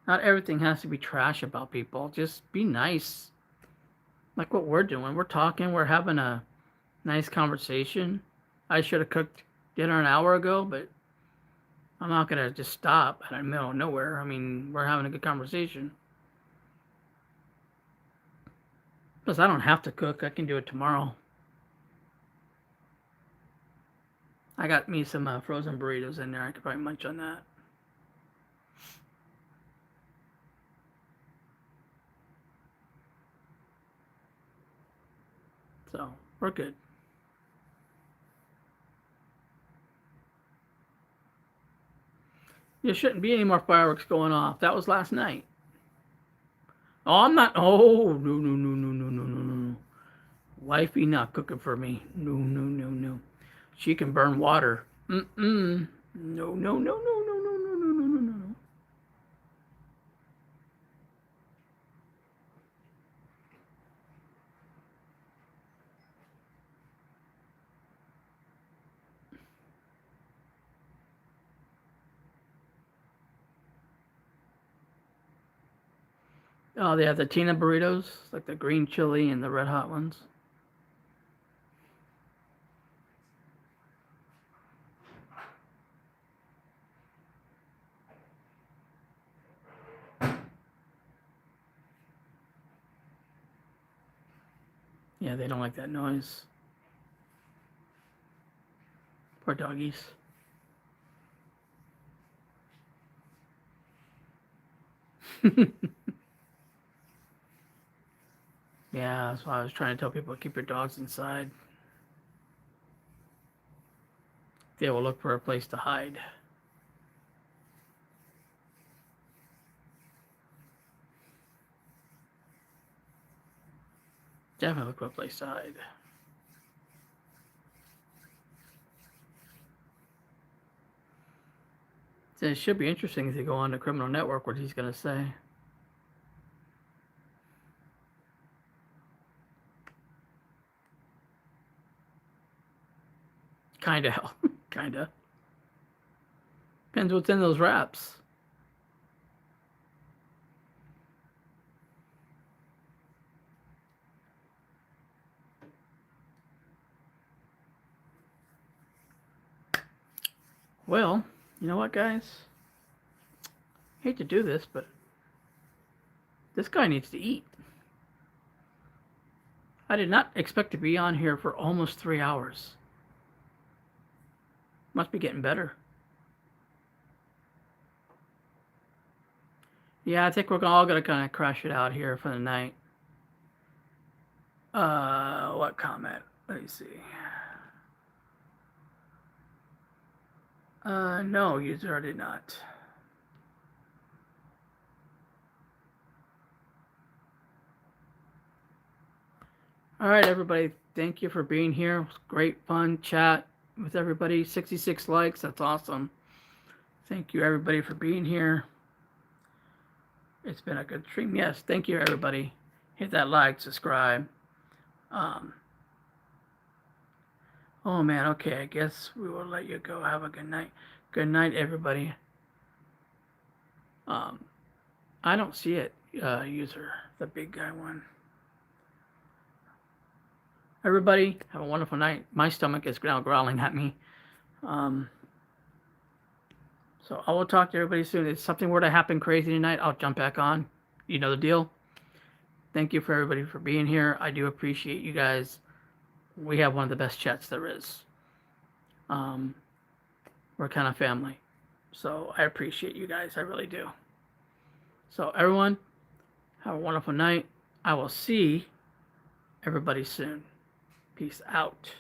Not everything has to be trash about people. Just be nice. Like what we're doing. We're talking. We're having a nice conversation. I should have cooked dinner an hour ago, but I'm not going to just stop out of the middle of nowhere. I mean, we're having a good conversation. Plus, I don't have to cook. I can do it tomorrow. I got me some frozen burritos in there. I could probably munch on that. So, we're good. There shouldn't be any more fireworks going off. That was last night. Oh, I'm not. Oh, no. Wifey not cooking for me. No. She can burn water. No. Oh, they have the Tina burritos, like the green chili and the red hot ones. Yeah, they don't like that noise. Poor doggies. Yeah, that's why I was trying to tell people to keep your dogs inside. They will look for a place to hide. Definitely look for a place to hide. So it should be interesting if you go on the Criminal Network what he's going to say. Kinda. Kinda. Depends what's in those wraps. Well, you know what, guys? I hate to do this, but this guy needs to eat. I did not expect to be on here for almost 3 hours. Must be getting better. Yeah, I think we're all going to kind of crash it out here for the night. What comment? Let me see. No, user did not. All right, everybody. Thank you for being here. It was great fun chat with everybody. 66 likes. That's awesome. Thank you, everybody, for being here. It's been a good stream. Yes, thank you, everybody. Hit that like, subscribe. Oh, man. Okay, I guess we will let you go. Have a good night. Good night, everybody. I don't see it, user, the big guy one. Everybody, have a wonderful night. My stomach is now growling at me. So I will talk to everybody soon. If something were to happen crazy tonight, I'll jump back on. You know the deal. Thank you for everybody for being here. I do appreciate you guys. We have one of the best chats there is. We're kind of family. So I appreciate you guys. I really do. So everyone, have a wonderful night. I will see everybody soon. Peace out.